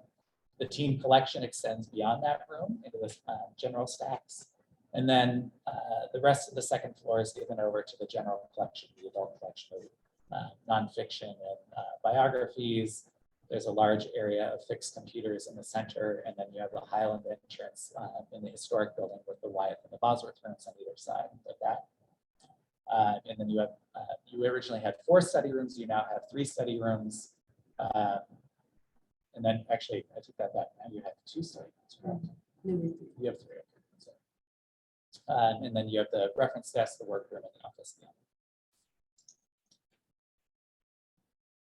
The teen collection extends beyond that room into the general stacks. And then the rest of the second floor is given over to the general collection, the adult collection of nonfiction and biographies. There's a large area of fixed computers in the center, and then you have the Highland entrance in the historic building with the Wyeth and the Bosworth rooms on either side of that. And then you have, you originally had 4 study rooms, you now have 3 study rooms. And then actually, I took that back, now you have 2 study rooms, correct? You have 3. Okay. So, and then you have the reference desk, the workroom, and the office.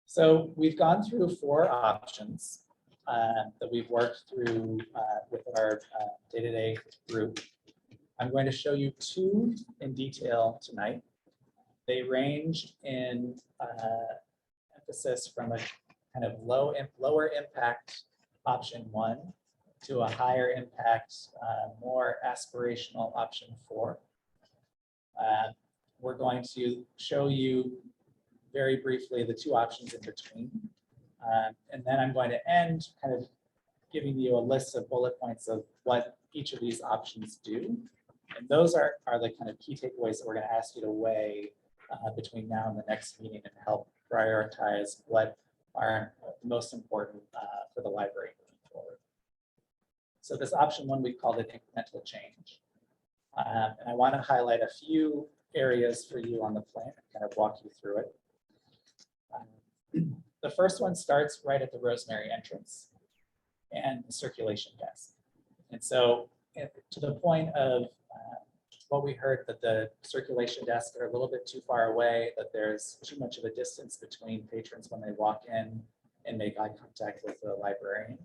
So we've gone through 4 options that we've worked through with our day-to-day group. I'm going to show you 2 in detail tonight. They range in emphasis from a kind of lower impact option 1 to a higher impact, more aspirational option 4. We're going to show you very briefly the 2 options in between. And then I'm going to end kind of giving you a list of bullet points of what each of these options do. And those are the kind of key takeaways that we're going to ask you to weigh between now and the next meeting and help prioritize what are most important for the library moving forward. So this option 1, we called it incremental change. And I want to highlight a few areas for you on the plan and kind of walk you through it. The first one starts right at the Rosemary entrance and the circulation desk. And so to the point of what we heard, that the circulation desks are a little bit too far away, that there's too much of a distance between patrons when they walk in and make eye contact with the librarian.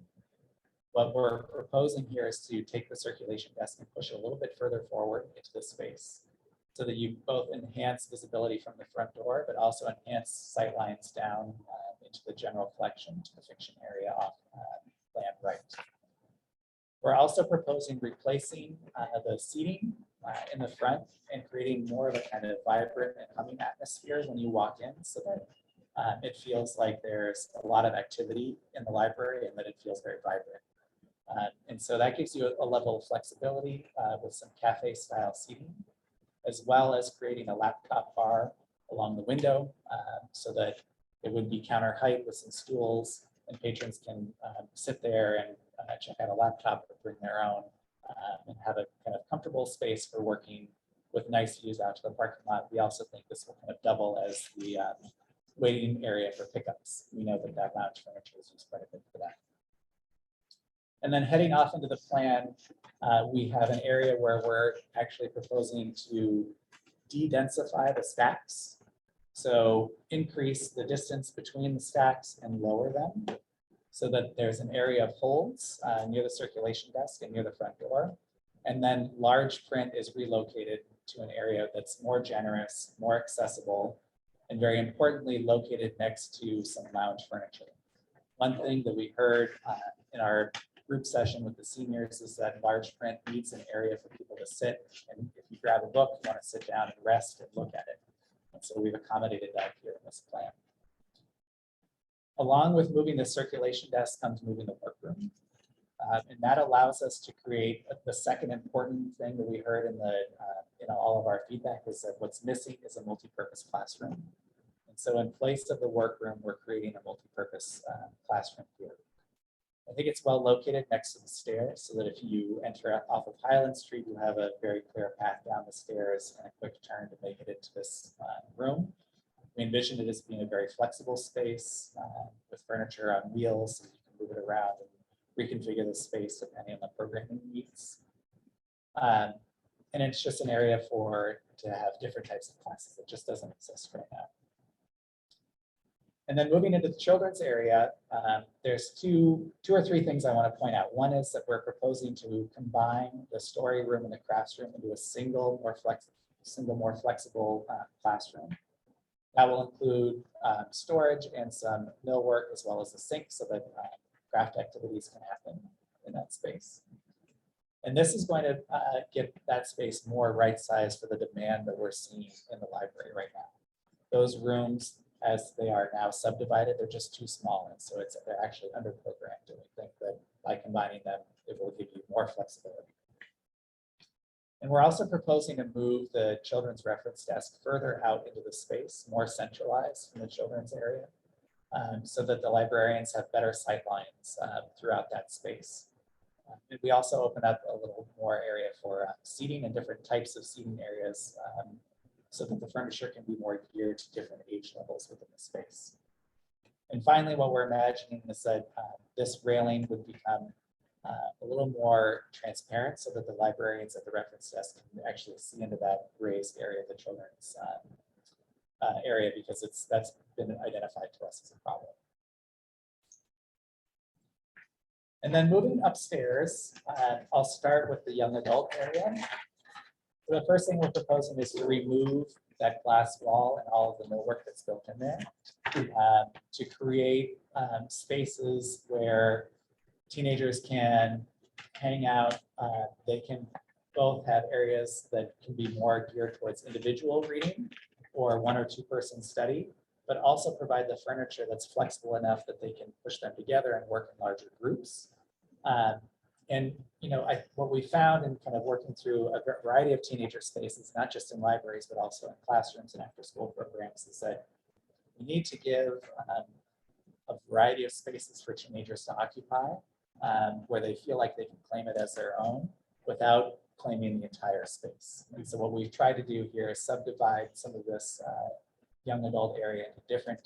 What we're proposing here is to take the circulation desk and push it a little bit further forward into the space, so that you both enhance visibility from the front door, but also enhance sight lines down into the general collection, to the fiction area off land right. We're also proposing replacing the seating in the front and creating more of a kind of vibrant and humming atmosphere when you walk in, so that it feels like there's a lot of activity in the library and that it feels very vibrant. And so that gives you a level of flexibility with some cafe style seating, as well as creating a laptop bar along the window so that it would be counter height with some stools, and patrons can sit there and check out a laptop or bring their own and have a kind of comfortable space for working with nice views out to the parking lot. We also think this will kind of double as the waiting area for pickups. We know that that lounge furniture is used quite a bit for that. And then heading off into the plan, we have an area where we're actually proposing to de-densify the stacks. So increase the distance between the stacks and lower them, so that there's an area of holds near the circulation desk and near the front door. And then large print is relocated to an area that's more generous, more accessible, and very importantly, located next to some lounge furniture. One thing that we heard in our group session with the seniors is that large print needs an area for people to sit. And if you grab a book, you want to sit down and rest and look at it. And so we've accommodated that here in this plan. Along with moving the circulation desk comes moving the workroom. And that allows us to create the second important thing that we heard in the all of our feedback is that what's missing is a multi-purpose classroom. And so in place of the workroom, we're creating a multi-purpose classroom here. I think it's well located next to the stairs, so that if you enter off of Highland Street, you have a very clear path down the stairs and a quick turn to make it into this room. We envision it as being a very flexible space with furniture on wheels, so you can move it around and reconfigure the space depending on the programming needs. And it's just an area to have different types of classes that just doesn't exist right now. And then moving into the children's area, there's two or three things I want to point out. One is that we're proposing to combine the story room and the crafts room into a single, more flexible classroom. That will include storage and some millwork as well as a sink so that craft activities can happen in that space. And this is going to get that space more right-sized for the demand that we're seeing in the library right now. Those rooms, as they are now subdivided, they're just too small, and so they're actually under-programmed. And we think that by combining them, it will give you more flexibility. And we're also proposing to move the children's reference desk further out into the space, more centralized in the children's area, so that the librarians have better sight lines throughout that space. And we also open up a little more area for seating and different types of seating areas so that the furniture can be more geared to different age levels within the space. And finally, what we're imagining is that this railing would become a little more transparent so that the librarians at the reference desk can actually see into that raised area of the children's area, because that's been identified to us as a problem. And then moving upstairs, I'll start with the young adult area. So the first thing we're proposing is to remove that glass wall and all of the millwork that's built in there to create spaces where teenagers can hang out. They can both have areas that can be more geared towards individual reading or one or two person study, but also provide the furniture that's flexible enough that they can push them together and work in larger groups. And what we found in kind of working through a variety of teenager spaces, not just in libraries, but also in classrooms and after-school programs, is that we need to give a variety of spaces for teenagers to occupy, where they feel like they can claim it as their own without claiming the entire space. And so what we've tried to do here is subdivide some of this young adult area into different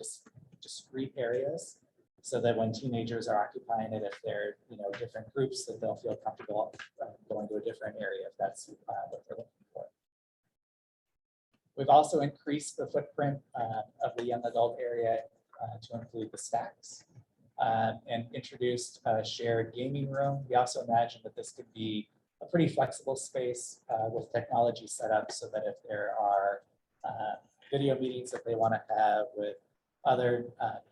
discrete areas, so that when teenagers are occupying it, if they're different groups, that they'll feel comfortable going to a different area if that's what they're looking for. We've also increased the footprint of the young adult area to include the stacks and introduced a shared gaming room. We also imagine that this could be a pretty flexible space with technology set up so that if there are video meetings that they want to have with other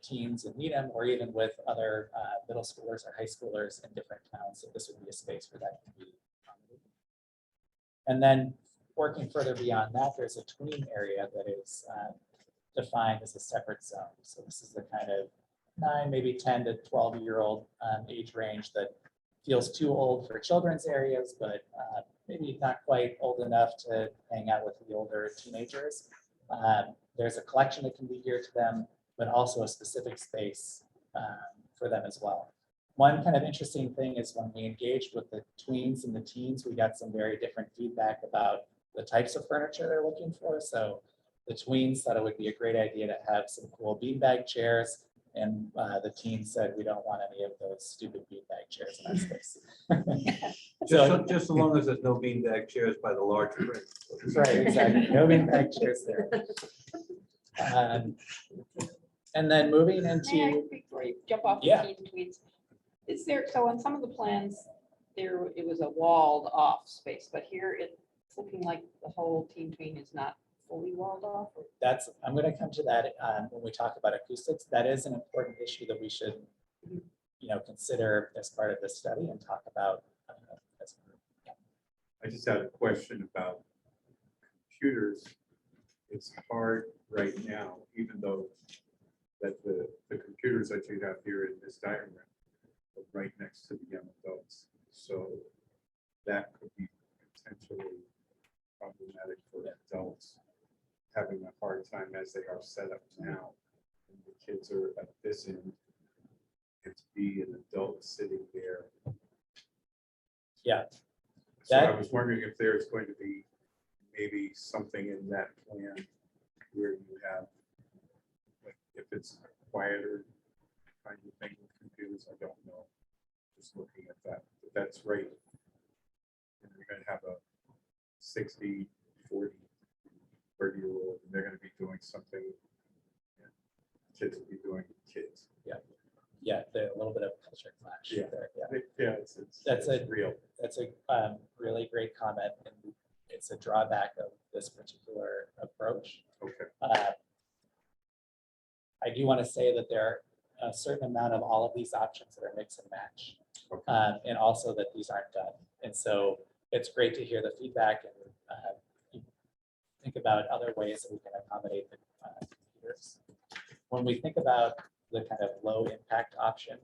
teens in Needham, or even with other middle schoolers or high schoolers in different towns, that this would be a space where that can be accommodated. And then working further beyond that, there's a tween area that is defined as a separate zone. So this is the kind of 9, maybe 10 to 12-year-old age range that feels too old for children's areas, but maybe not quite old enough to hang out with the older teenagers. There's a collection that can be geared to them, but also a specific space for them as well. One kind of interesting thing is when we engaged with the tweens and the teens, we got some very different feedback about the types of furniture they're looking for. So the tweens thought it would be a great idea to have some cool beanbag chairs, and the teens said, we don't want any of those stupid beanbag chairs in our space. Just so long as there's no beanbag chairs by the large print. Right, exactly. No beanbag chairs there. And then moving May I, into, before you jump off the Yeah. teen tweets, is there, so on some of the plans, it was a walled off space, but here it's looking like the whole teen tween is not fully walled off? Or- I'm going to come to that when we talk about acoustics. That is an important issue that we should, consider as part of this study and talk about as a group. Yeah. I just had a question about computers. It's hard right now, even though that the computers that you have here in this diagram are right next to the young adults. So that could be potentially problematic for adults having a hard time as they are set up now. And the kids are at this end, and to be an adult sitting there. Yeah. So I was wondering if there's going to be maybe something in that plan where you have, like, if it's quieter kind of thing with computers, I don't know. Just looking at that, but that's right. And you're going to have a 60, 40, 30-year-old, and they're going to be doing something. kids will be doing with kids. Yeah, a little bit of culture clash Yeah. there. Yeah. Yeah, That's it's real. That's a really great comment, and it's a drawback of this particular approach. Okay. I do want to say that there are a certain amount of all of these options that are mix and match, Okay. and also that these aren't done. And so it's great to hear the feedback and think about other ways that we can accommodate the computers. When we think about the kind of low impact option,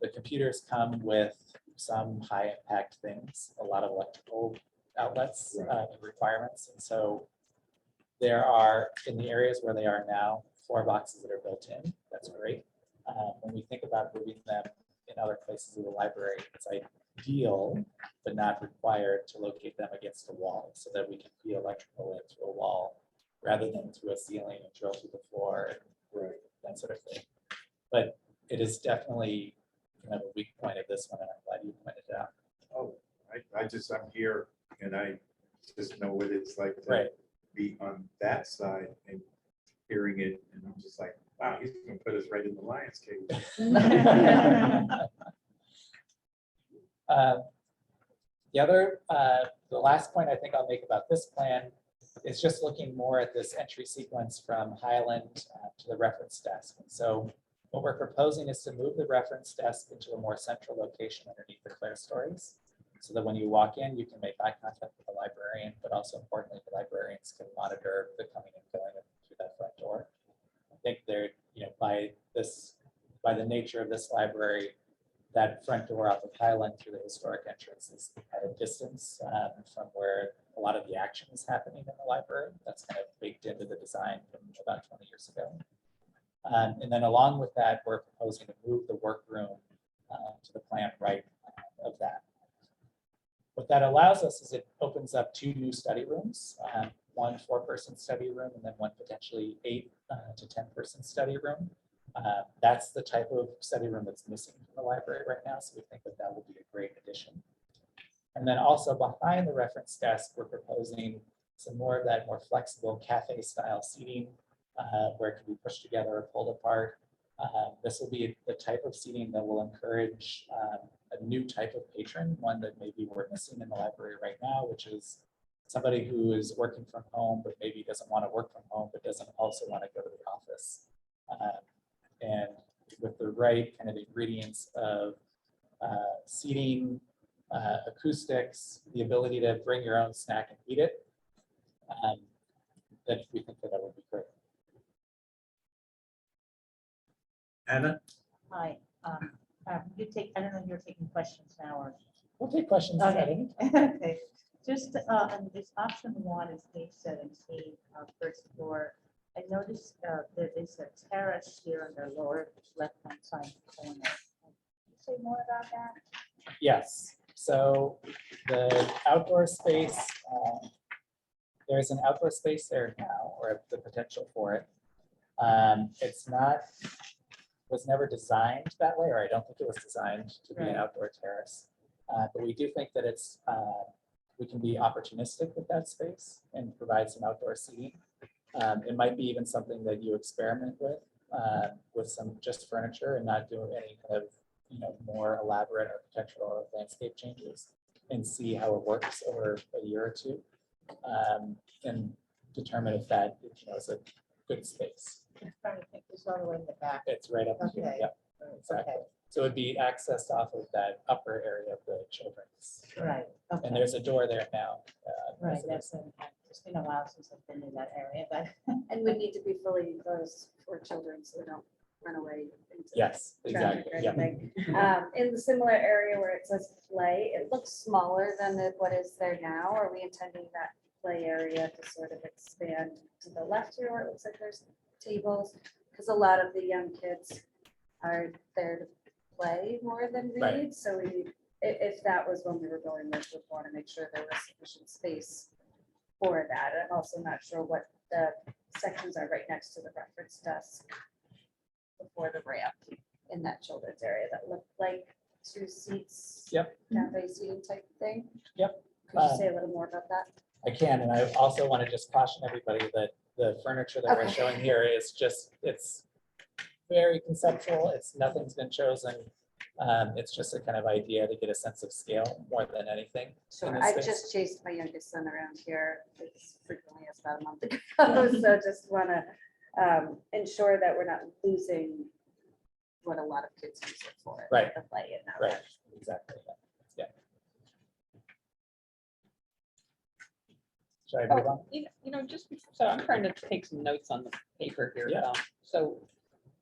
the computers come with some high impact things, a lot of electrical outlets and requirements. And so there are, in the areas where they are now, 4 boxes that are built in. That's great. When we think about moving them in other places of the library, it's ideal, but not required, to locate them against a wall so that we can feed electrical in through a wall rather than through a ceiling and drill through the floor, that sort of thing. But it is definitely kind of a weak point of this one, and I'm glad you pointed it out. Oh, I'm here and I just know what it's like to Right. be on that side and hearing it, and I'm just like, wow, he's gonna put us right in the lion's cage. The last point I think I'll make about this plan is just looking more at this entry sequence from Highland to the reference desk. And so what we're proposing is to move the reference desk into a more central location underneath the Claire stories, so that when you walk in, you can make eye contact with the librarian, but also importantly, the librarians can monitor the coming and going through that front door. I think they're, by the nature of this library, that front door off of Highland through the historic entrance is at a distance from where a lot of the action is happening in the library. That's kind of baked into the design from about 20 years ago. And then along with that, we're proposing to move the workroom to the plan right of that. What that allows us is it opens up 2 new study rooms, one 4-person study room, and then one potentially 8 to 10-person study room. That's the type of study room that's missing from the library right now, so we think that that will be a great addition. And then also behind the reference desk, we're proposing some more of that more flexible cafe style seating where it can be pushed together or pulled apart. This will be the type of seating that will encourage a new type of patron, one that maybe we're missing in the library right now, which is somebody who is working from home, but maybe doesn't want to work from home, but doesn't also want to go to the office. And with the right kind of ingredients of seating, acoustics, the ability to bring your own snack and eat it, then we think that that would be great. Anna? Hi, you take, I don't know if you're taking questions now or. We'll take questions. Okay. Okay, just on this option 1 is page 17, first floor. I noticed there is a terrace here on the lower left-hand side corner. Can you say more about that? Yes, so the outdoor space, there's an outdoor space there now, or the potential for it. It's not, was never designed that way, or I don't think it was designed to be an outdoor terrace. But we do think that it's, we can be opportunistic with that space and provide some outdoor seating. It might be even something that you experiment with some just furniture and not do any kind of, more elaborate architectural or landscape changes, and see how it works over a year or 2, and determine if that, is a good space. I'm trying to think this all the way in the back. It's right up here. Okay. Yep, exactly. Okay. So it'd be accessed off of that upper area of the children's. Right, okay. And there's a door there now. Right, as it that's, is. it's been a while since I've been in that area, but. And would need to be fully enclosed for children so they don't run away into Yes, traffic exactly. or Yeah. anything. In the similar area where it says play, it looks smaller than what is there now. Are we intending that play area to sort of expand to the left here where it looks like there's tables? Because a lot of the young kids are there to play more than Right. read. So if that was when we were going with, we'd want to make sure there was sufficient space for that. I'm also not sure what the sections are right next to the reference desk before the ramp in that children's area that look like 2 seats. Yep. Cafe seating type thing. Yep. Could you say a little more about that? I can, and I also want to just caution everybody that the furniture that we're Okay. showing here is just, it's very conceptual. Nothing's been chosen. It's just a kind of idea to get a sense of scale more than anything. in Sure, this I space. just chased my youngest son around here as frequently as about a month ago, so just want to ensure that we're not losing what a lot of kids use it for. Right. The play and Right, exactly. Yeah. Should I move on? Oh, just, so I'm trying to take some notes on the paper here. Yeah. So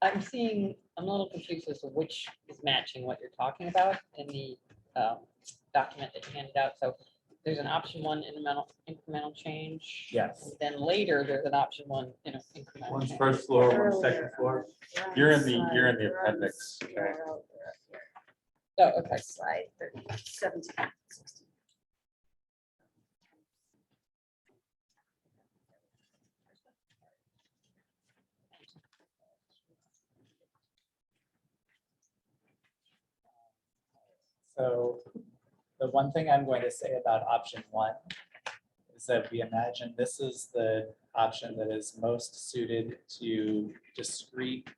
I'm a little confused as to which is matching what you're talking about in the document that you handed out. So there's an option one incremental change. Yes. And then later, there's an option one incremental One's change. first floor, one's second floor. You're in the appendix, okay. Oh, okay. Slide 17, 16. So the one thing I'm going to say about option one is that we imagine this is the option that is most suited to discrete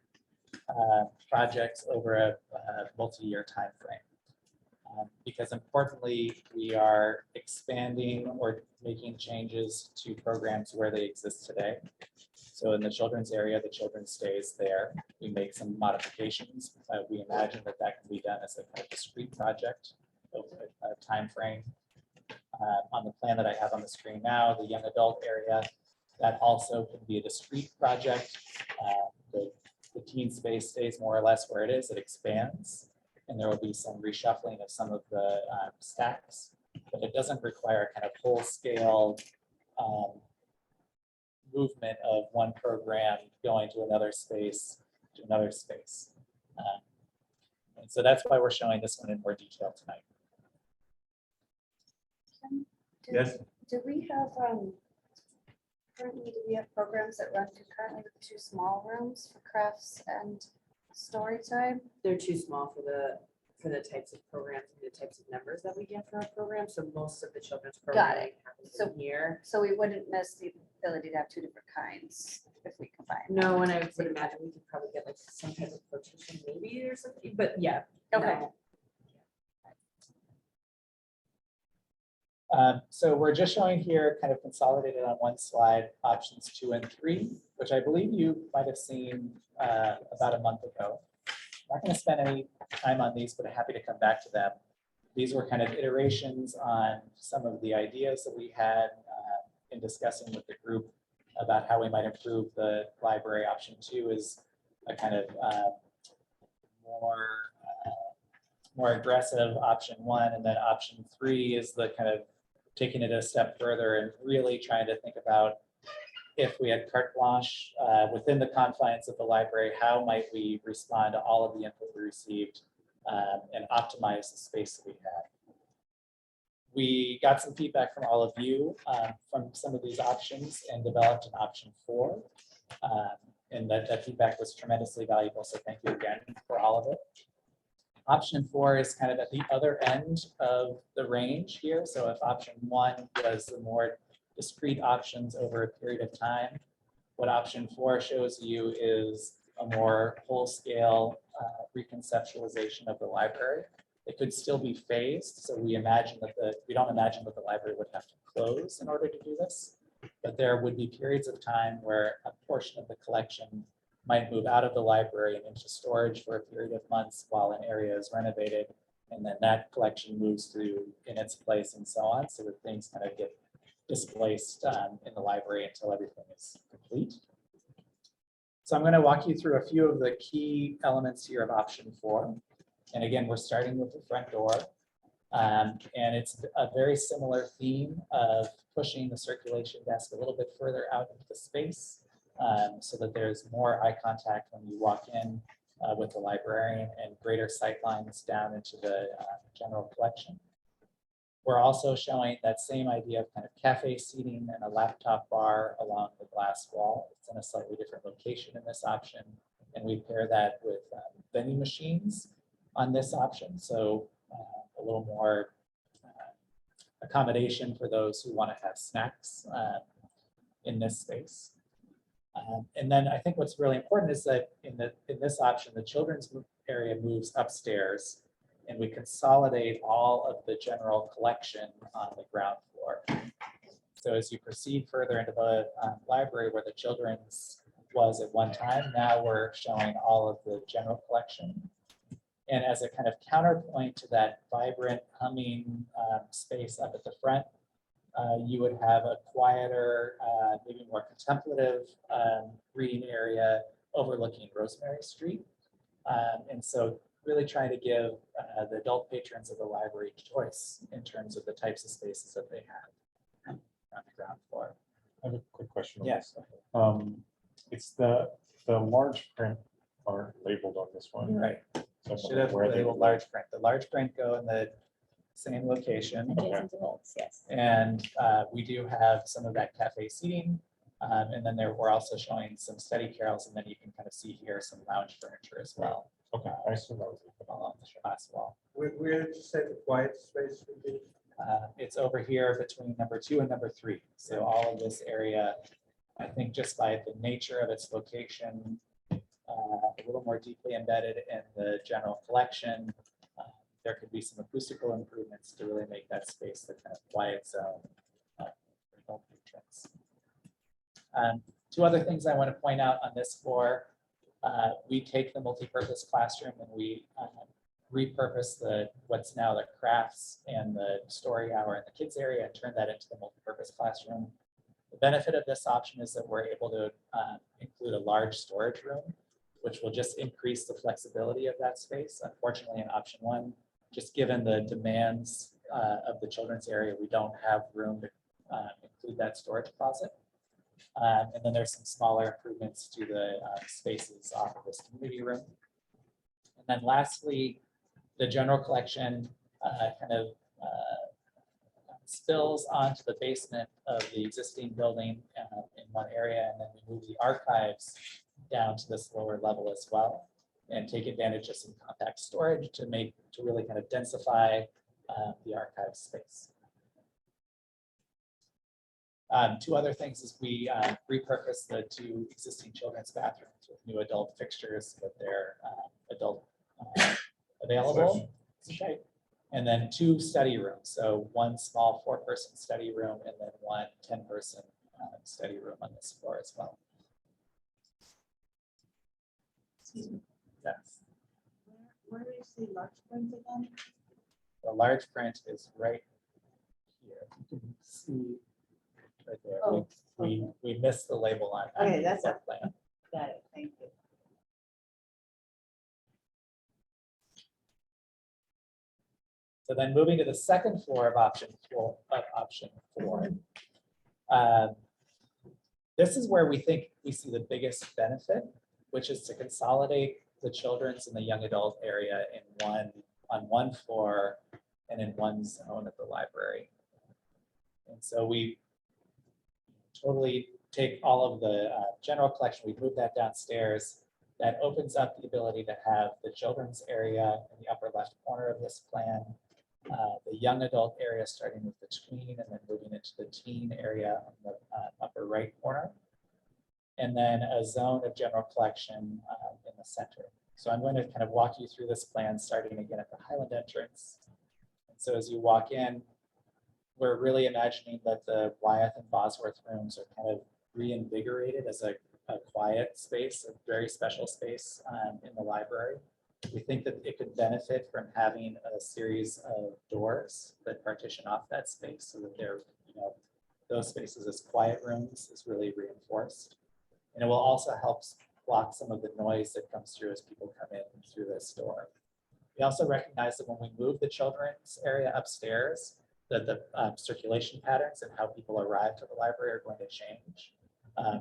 projects over a multi-year timeframe. Because importantly, we are expanding or making changes to programs where they exist today. So in the children's area, the children stays there. We make some modifications. We imagine that that can be done as a kind of discrete project over a timeframe. On the plan that I have on the screen now, the young adult area, that also can be a discrete project. The teen space stays more or less where it is. It expands, and there will be some reshuffling of some of the stacks, but it doesn't require kind of whole scale movement of one program going to another space to another space. And so that's why we're showing this one in more detail tonight. Yes. Do we have, currently, do we have programs that run concurrently with 2 small rooms for crafts and story time? They're too small for the types of programs and the types of numbers that we get for our program. So most of the children's Got programming it. happens So- in here. So we wouldn't miss the ability to have 2 different kinds if we combine. No, and I would imagine we could probably get like some type of rotation maybe or something, but yeah. Okay. no. So we're just showing here kind of consolidated on one slide, options 2 and 3, which I believe you might have seen about a month ago. I'm not going to spend any time on these, but I'm happy to come back to them. These were kind of iterations on some of the ideas that we had in discussing with the group about how we might improve the library. Option 2 is a kind of more aggressive option 1, and then option 3 is the kind of taking it a step further and really trying to think about, if we had carte blanche within the confines of the library, how might we respond to all of the input we received and optimize the space that we had. We got some feedback from all of you from some of these options and developed an option 4. And that feedback was tremendously valuable. So thank you again for all of it. Option 4 is kind of at the other end of the range here. So if option 1 was the more discrete options over a period of time, what option 4 shows you is a more whole-scale reconceptualization of the library. It could still be phased. So we imagine that we don't imagine that the library would have to close in order to do this, but there would be periods of time where a portion of the collection might move out of the library and into storage for a period of months while an area is renovated. And then that collection moves through in its place and so on, so that things kind of get displaced in the library until everything is complete. So I'm going to walk you through a few of the key elements here of option 4. And again, we're starting with the front door. And it's a very similar theme of pushing the circulation desk a little bit further out into the space so that there's more eye contact when you walk in with the librarian and greater sight lines down into the general collection. We're also showing that same idea of kind of cafe seating and a laptop bar along the glass wall. It's in a slightly different location in this option. And we pair that with vending machines on this option. So a little more accommodation for those who want to have snacks in this space. And then I think what's really important is that in this option, the children's area moves upstairs and we consolidate all of the general collection on the ground floor. So as you proceed further into the library where the children's was at one time, now we're showing all of the general collection. And as a kind of counterpoint to that vibrant humming space up at the front, you would have a quieter, maybe more contemplative reading area overlooking Rosemary Street. And so really trying to give the adult patrons of the library choice in terms of the types of spaces that they have on the ground floor. I have a quick question. on Yes. this. It's the large print aren't labeled on this one. Right. So I'm Should have wondering where they labeled would large print. The large print go in the same location. Adjacent to Holt's, yes. And we do have some of that cafe seating. And then we're also showing some study carols, and then you can kind of see here some lounge furniture as well. Okay, I assume that was. Along the glass wall. Where did you say the quiet space would be? It's over here between number 2 and number 3. So all of this area, I think just by the nature of its location, a little more deeply embedded in the general collection, there could be some acoustical improvements to really make that space the kind of quiet zone for adult patrons. Two other things I want to point out on this floor. We take the multi-purpose classroom and we repurpose what's now the crafts and the story hour in the kids area and turn that into the multi-purpose classroom. The benefit of this option is that we're able to include a large storage room, which will just increase the flexibility of that space. Unfortunately, in option 1, just given the demands of the children's area, we don't have room to include that storage closet. And then there's some smaller improvements to the spaces off of this community room. And then lastly, the general collection kind of spills onto the basement of the existing building in one area, and then we move the archives down to this lower level as well, and take advantage of some compact storage to really kind of densify the archive space. Two other things is we repurpose the 2 existing children's bathrooms with new adult fixtures with their adult available. Okay. And then 2 study rooms. So 1 small 4-person study room and then 1 10-person study room on this floor as well. Yes. Where do you see large print again? The large print is right here. You can see right there. Oh, We missed the label on. Okay, that's that plan. Got it, thank you. So then moving to the second floor of option 4. This is where we think we see the biggest benefit, which is to consolidate the children's and the young adult area on one floor and in one zone at the library. And so we totally take all of the general collection, we move that downstairs. That opens up the ability to have the children's area in the upper left corner of this plan, the young adult area starting with the tween and then moving into the teen area on the upper right corner, and then a zone of general collection in the center. So I'm going to kind of walk you through this plan starting again at the Highland entrance. And so as you walk in, we're really imagining that the Wyeth and Bosworth rooms are kind of reinvigorated as a quiet space, a very special space in the library. We think that it could benefit from having a series of doors that partition off that space so that they're, those spaces as quiet rooms is really reinforced. And it will also help block some of the noise that comes through as people come in through this door. We also recognize that when we move the children's area upstairs, that the circulation patterns and how people arrive to the library are going to change.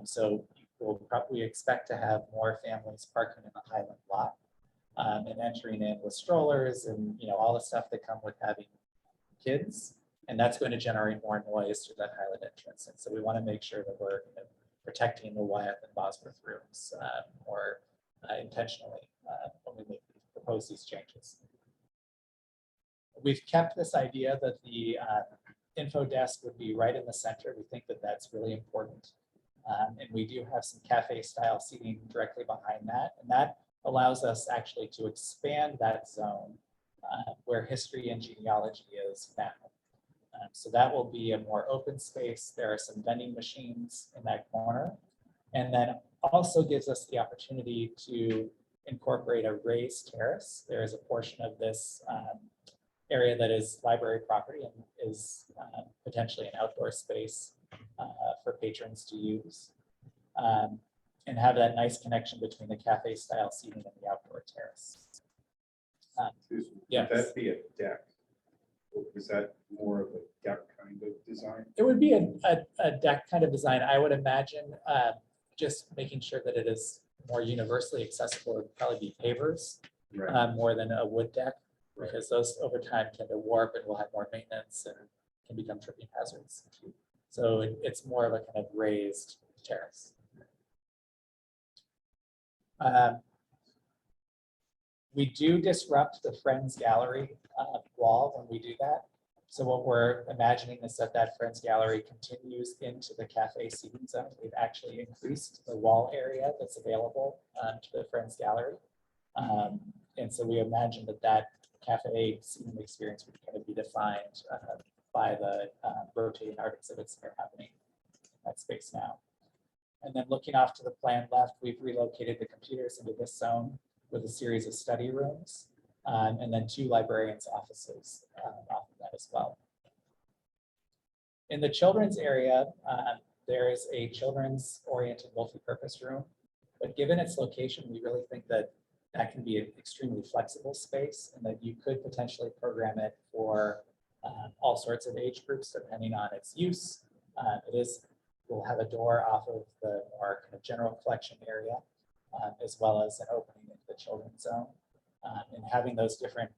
So we'll probably expect to have more families parking in the Highland lot and entering in with strollers and all the stuff that come with having kids. And that's going to generate more noise through that Highland entrance. And so we want to make sure that we're protecting the Wyeth and Bosworth rooms more intentionally when we propose these changes. We've kept this idea that the info desk would be right in the center. We think that that's really important And we do have some cafe style seating directly behind that. And that allows us actually to expand that zone where history and genealogy is now. So that will be a more open space. There are some vending machines in that corner. And then also gives us the opportunity to incorporate a raised terrace. There is a portion of this area that is library property and is potentially an outdoor space for patrons to use. And have that nice connection between the cafe style seating and the outdoor terrace. Would Yes. that be a deck? Or is that more of a deck kind of design? It would be a deck kind of design. I would imagine just making sure that it is more universally accessible would probably be pavers more than a wood deck, because those over time tend to warp and will have more maintenance and can become tripping hazards. So it's more of a kind of raised terrace. We do disrupt the Friends Gallery wall when we do that. So what we're imagining is that that Friends Gallery continues into the cafe seating zone. We've actually increased the wall area that's available to the Friends Gallery. And so we imagine that that cafe seating experience would kind of be defined by the rotating art exhibits that are happening in that space now. And then looking off to the plan left, we've relocated the computers into this zone with a series of study rooms, and then 2 librarians' offices off of that as well. In the children's area, there is a children's oriented multipurpose room, but given its location, we really think that that can be an extremely flexible space and that you could potentially program it for all sorts of age groups depending on its use. We'll have a door off of the more kind of general collection area, as well as an opening into the children's zone. And having those different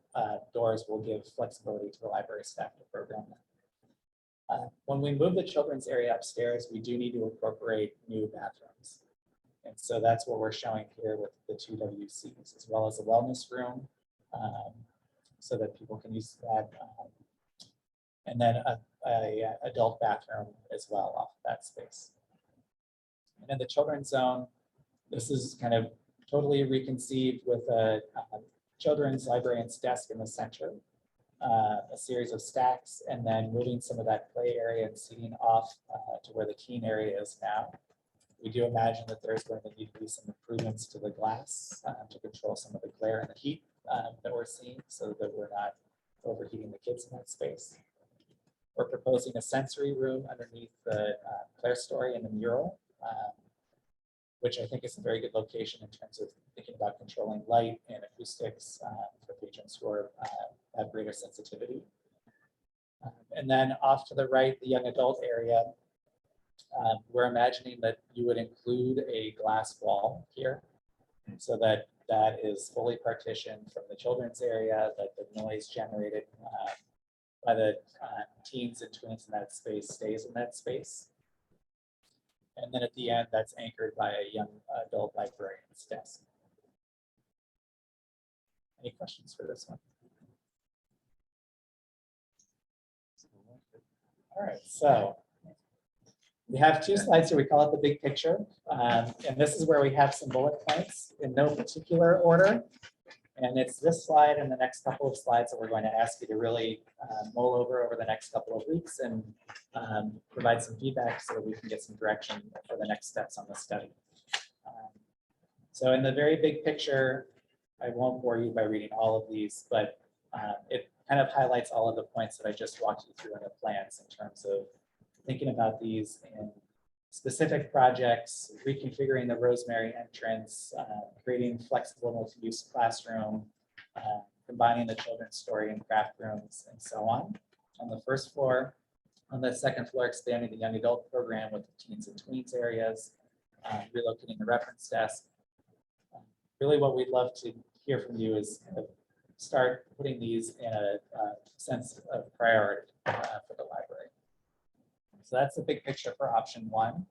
doors will give flexibility to the library staff to program them. When we move the children's area upstairs, we do need to incorporate new bathrooms. And so that's what we're showing here with the 2 WCs, as well as a wellness room, so that people can use that. And then a adult bathroom as well off of that space. And in the children's zone, this is kind of totally reconceived with a children's librarian's desk in the center, a series of stacks, and then moving some of that play area and seating off to where the teen area is now. We do imagine that there's going to need to be some improvements to the glass to control some of the glare and the heat that we're seeing so that we're not overheating the kids in that space. We're proposing a sensory room underneath the clerestory and the mural, which I think is a very good location in terms of thinking about controlling light and acoustics for patrons who are, have greater sensitivity. And then off to the right, the young adult area, we're imagining that you would include a glass wall here so that that is fully partitioned from the children's area, that the noise generated by the teens and tweens in that space stays in that space. And then at the end, that's anchored by a young adult librarian's desk. Any questions for this one? All right, so we have 2 slides here. We call it the big picture. And this is where we have some bullet points in no particular order. And it's this slide and the next couple of slides that we're going to ask you to really mull over the next couple of weeks and provide some feedback so that we can get some direction for the next steps on the study. So in the very big picture, I won't bore you by reading all of these, but it kind of highlights all of the points that I just walked you through in the plans in terms of thinking about these in specific projects, reconfiguring the Rosemary entrance, creating flexible multi-use classroom, combining the children's story and craft rooms, and so on the first floor. On the second floor, expanding the young adult program with the teens and tweens areas, relocating the reference desk. Really what we'd love to hear from you is kind of start putting these in a sense of priority for the library. So that's the big picture for option 1.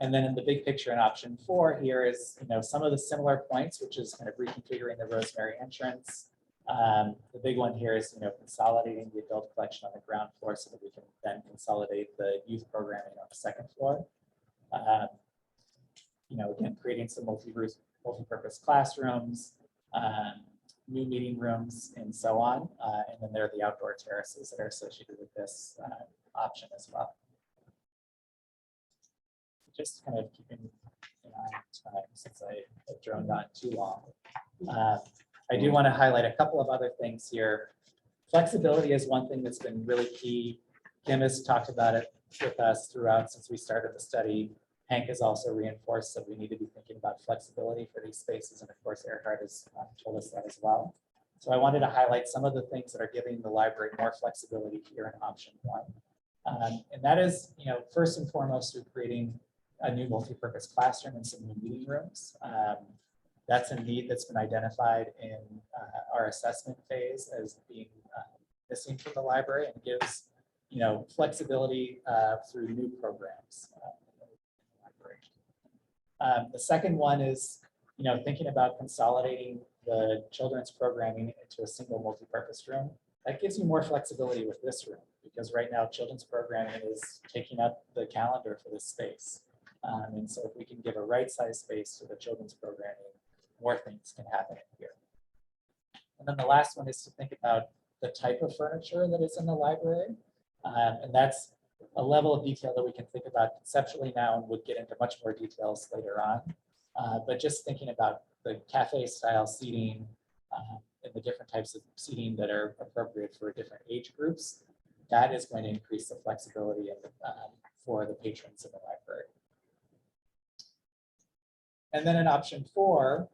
And then in the big picture in option 4 here is, some of the similar points, which is kind of reconfiguring the Rosemary entrance. The big one here is, consolidating the adult collection on the ground floor so that we can then consolidate the youth programming on the second floor. Again, creating some multi-purpose classrooms, new meeting rooms, and so on. And then there are the outdoor terraces that are associated with this option as well. Just kind of keeping an eye on time since I have droned on too long. I do want to highlight a couple of other things here. Flexibility is one thing that's been really key. Kim has talked about it with us throughout since we started the study. Hank has also reinforced that we need to be thinking about flexibility for these spaces. And of course, Earhart has told us that as well. So I wanted to highlight some of the things that are giving the library more flexibility here in option 1. And that is, first and foremost, through creating a new multi-purpose classroom and some new meeting rooms. That's a need that's been identified in our assessment phase as being missing from the library, and gives flexibility through new programs. The second one is thinking about consolidating the children's programming into a single multi-purpose room. That gives you more flexibility with this room, because right now children's programming is taking up the calendar for this space. And so if we can give a right-sized space to the children's programming, more things can happen in here. And then the last one is to think about the type of furniture that is in the library. And that's a level of detail that we can think about conceptually now, and would get into much more details later on. But just thinking about the cafe style seating and the different types of seating that are appropriate for different age groups, that is going to increase the flexibility for the patrons in the library. And then in option 4,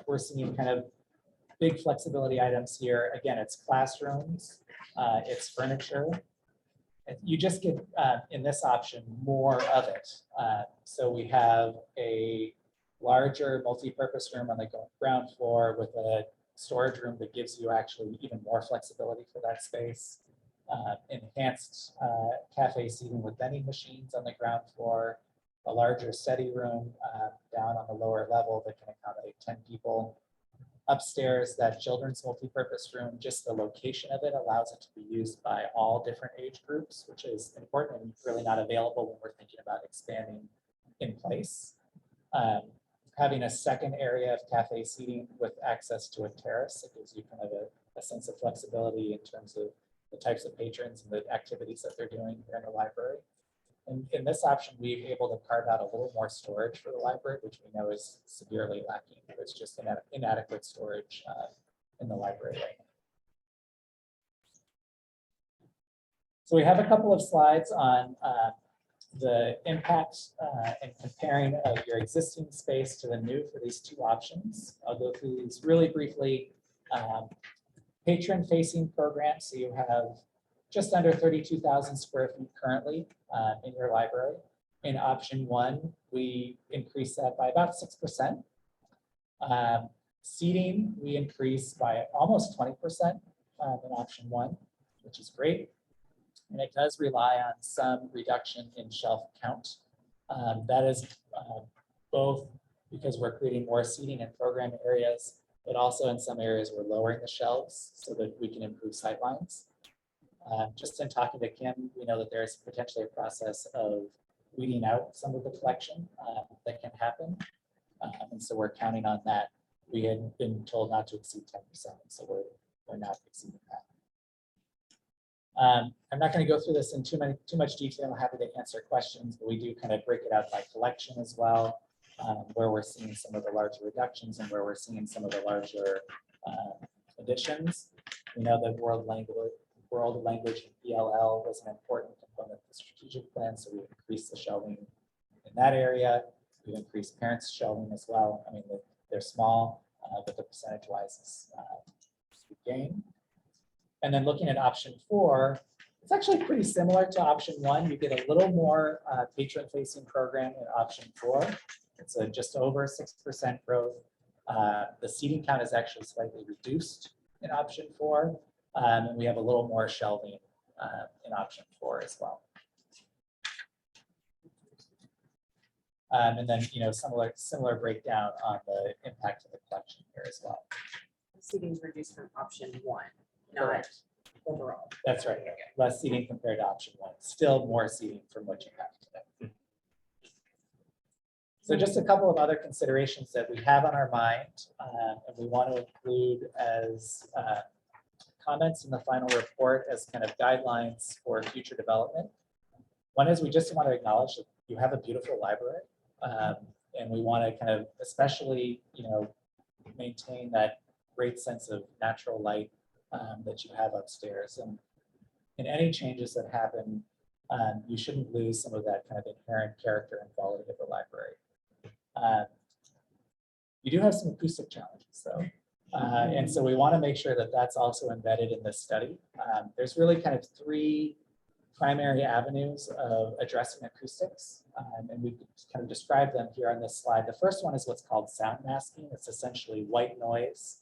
we're seeing kind of big flexibility items here. Again, it's classrooms, it's furniture. You just get, in this option, more of it. So we have a larger multi-purpose room on the ground floor with a storage room that gives you actually even more flexibility for that space. Enhanced cafe seating with vending machines on the ground floor, a larger study room down on the lower level that can accommodate 10 people. Upstairs, that children's multi-purpose room, just the location of it allows it to be used by all different age groups, which is important and really not available when we're thinking about expanding in place. Having a second area of cafe seating with access to a terrace, it gives you kind of a sense of flexibility in terms of the types of patrons and the activities that they're doing here in the library. And in this option, we're able to carve out a little more storage for the library, which we know is severely lacking. There's just inadequate storage in the library right now. So we have a couple of slides on the impact and comparing your existing space to the new for these two options. I'll go through these really briefly. Patron-facing programs, so you have just under 32,000 square feet currently in your library. In option 1, we increase that by about 6%. Seating, we increase by almost 20% in option 1, which is great. And it does rely on some reduction in shelf count. That is both because we're creating more seating and program areas, but also in some areas we're lowering the shelves so that we can improve sightlines. Just in talking to Kim, we know that there's potentially a process of weeding out some of the collection that can happen. And so we're counting on that. We had been told not to exceed 10%, so we're not exceeding that. I'm not going to go through this in too much detail. I'm happy to answer questions, but we do kind of break it out by collection as well, where we're seeing some of the larger reductions and where we're seeing some of the larger additions. We know that world language PLL was an important component of the strategic plan, so we increased the shelving in that area. We've increased parents' shelving as well. I mean, they're small, but the percentage-wise is a gain. And then looking at option 4, it's actually pretty similar to option 1. You get a little more patron-facing program in option 4. It's just over 6% growth. The seating count is actually slightly reduced in option 4. And we have a little more shelving in option 4 as well. And then, similar breakdown on the impact of the collection here as well. Seating is reduced from option 1, not Correct. overall. That's right. Less seating compared to option 1. Still more seating from what you have today. So just a couple of other considerations that we have on our mind, and we want to include as comments in the final report as kind of guidelines for future development. One is we just want to acknowledge that you have a beautiful library, and we want to kind of especially, maintain that great sense of natural light that you have upstairs. And in any changes that happen, you shouldn't lose some of that kind of inherent character and quality of the library. You do have some acoustic challenges though. And so we want to make sure that that's also embedded in this study. There's really kind of three primary avenues of addressing acoustics. And we kind of describe them here on this slide. The first one is what's called sound masking. It's essentially white noise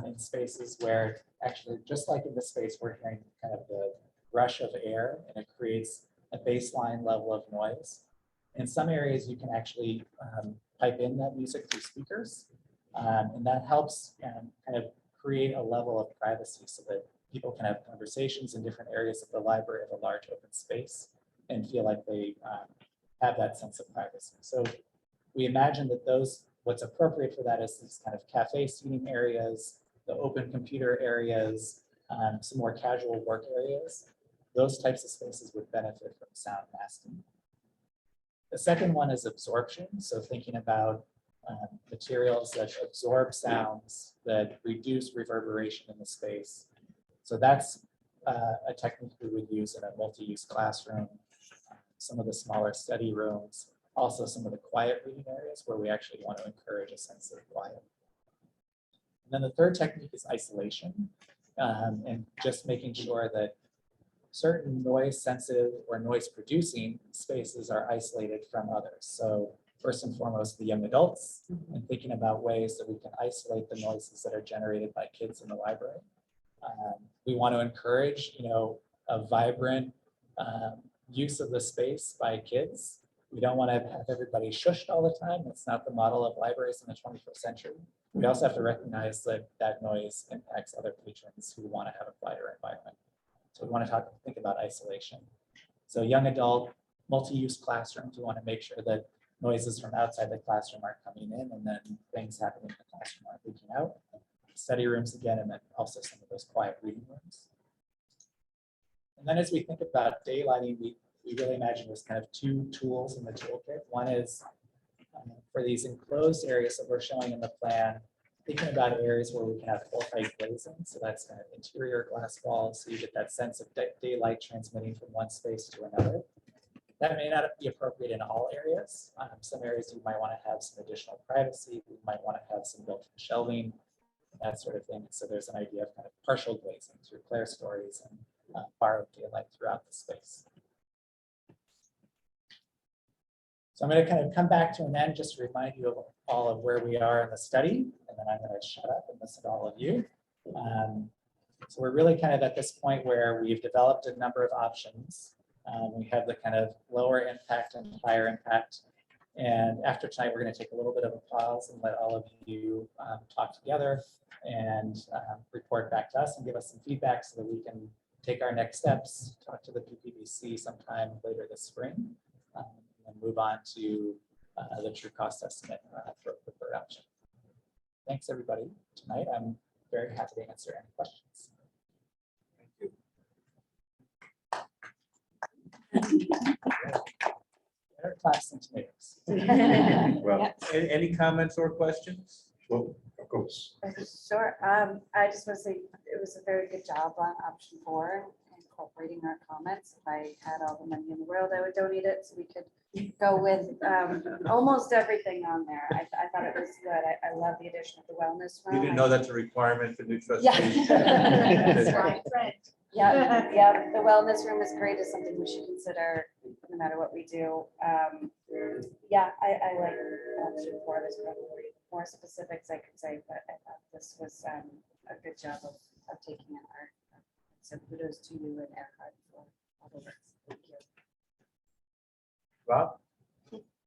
in spaces where actually, just like in this space, we're hearing kind of the rush of air and it creates a baseline level of noise. In some areas, you can actually pipe in that music through speakers. And that helps kind of create a level of privacy so that people can have conversations in different areas of the library of a large open space and feel like they have that sense of privacy. So we imagine that what's appropriate for that is these kind of cafe seating areas, the open computer areas, some more casual work areas. Those types of spaces would benefit from sound masking. The second one is absorption. So thinking about materials that absorb sounds that reduce reverberation in the space. So that's a technique we would use in a multi-use classroom, some of the smaller study rooms, also some of the quiet reading areas where we actually want to encourage a sense of quiet. And then the third technique is isolation, and just making sure that certain noise sensitive or noise producing spaces are isolated from others. So first and foremost, the young adults, and thinking about ways that we can isolate the noises that are generated by kids in the library. We want to encourage, a vibrant use of the space by kids. We don't want to have everybody shushed all the time. That's not the model of libraries in the 21st century. We also have to recognize that that noise impacts other patrons who want to have a quieter environment. So we want to think about isolation. So young adult, multi-use classrooms, we want to make sure that noises from outside the classroom aren't coming in, and then things happening in the classroom aren't leaking out. Study rooms again, and then also some of those quiet reading rooms. And then as we think about daylighting, we really imagine there's kind of two tools in the toolkit. One is for these enclosed areas that we're showing in the plan, thinking about areas where we can have full height glazing. So that's kind of interior glass walls. So you get that sense of daylight transmitting from one space to another. That may not be appropriate in all areas. Some areas you might want to have some additional privacy. You might want to have some built-in shelving, that sort of thing. So there's an idea of kind of partial glazing through clerestories and borrowed daylight throughout the space. So I'm going to kind of come back to an end just to remind you of all of where we are in the study, and then I'm going to shut up and listen to all of you. So we're really kind of at this point where we've developed a number of options. We have the kind of lower impact and higher impact. And after tonight, we're going to take a little bit of a pause and let all of you talk together and report back to us and give us some feedback so that we can take our next steps, talk to the PPBC sometime later this spring, and move on to the true cost estimate for the third option. Thanks, everybody. Tonight, I'm very happy to answer any questions. Better class than tomatoes. Well, any comments or questions? Well, of course. Sure. I just want to say it was a very good job on option 4, incorporating our comments. If I had all the money in the world, I would donate it so we could go with almost everything on there. I thought it was good. I love the addition of the wellness room. You didn't know that's a requirement for new trustees? Yeah. Yeah, the wellness room is great. It's something we should consider no matter what we do. Yeah, I like option 4. There's probably more specifics I could say, but I thought this was a good job of taking it. So kudos to you and Earhart for all the work. Thank you. Rob?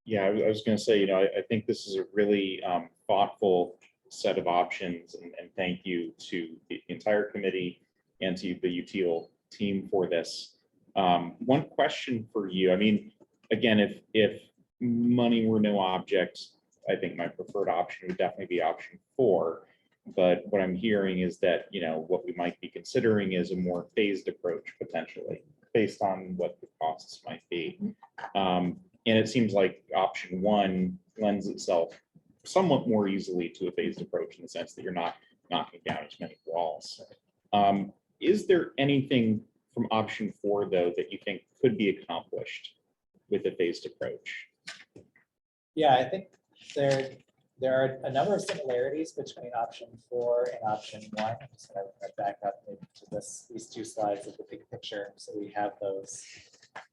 Yeah, I was going to say, I think this is a really thoughtful set of options, and thank you to the entire committee and to the UTL team for this. One question for you. I mean, again, if money were no object, I think my preferred option would definitely be option 4. But what I'm hearing is that, what we might be considering is a more phased approach potentially, based on what the costs might be. And it seems like option 1 lends itself somewhat more easily to a phased approach in the sense that you're not knocking down as many walls. Is there anything from option 4, though, that you think could be accomplished with a phased approach? Yeah, I think there are a number of similarities between option 4 and option 1. I'm just going to back up maybe to these 2 slides of the big picture, so we have those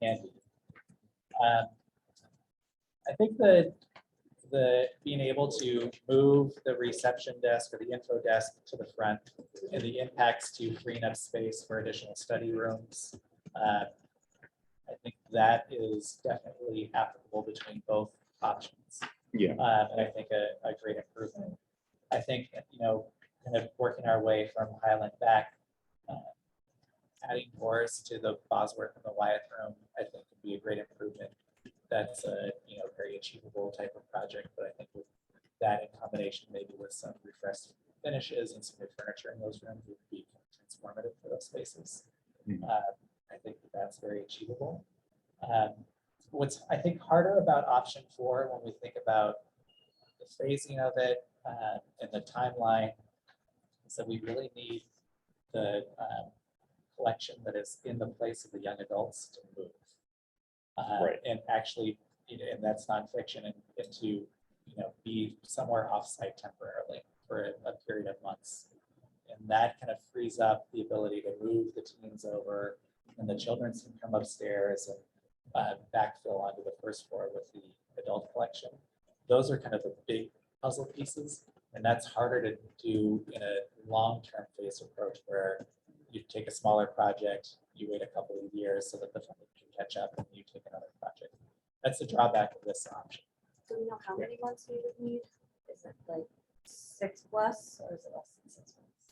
handy. I think that the being able to move the reception desk or the info desk to the front and the impacts to freeing up space for additional study rooms, I think that is definitely applicable between both options. Yeah. And I think a great improvement. I think, kind of working our way from Highland back, adding doors to the Bosworth and the Wyeth room, I think would be a great improvement. That's a very achievable type of project, but I think with that in combination, maybe with some refreshed finishes and some new furniture in those rooms would be transformative for those spaces. I think that's very achievable. What's I think harder about option 4 when we think about the phasing of it and the timeline is that we really need the collection that is in the place of the young adults to move. Right. And actually, and that's nonfiction, and to be somewhere offsite temporarily for a period of months. And that kind of frees up the ability to move the teens over, and the children can come upstairs and backfill onto the first floor with the adult collection. Those are kind of the big puzzle pieces, and that's harder to do in a long-term phased approach where you take a smaller project, you wait a couple of years so that the funding can catch up, and you take another project. That's the drawback of this option. Do we know how many months we would need? Is it like 6+ or is it less than 6 months?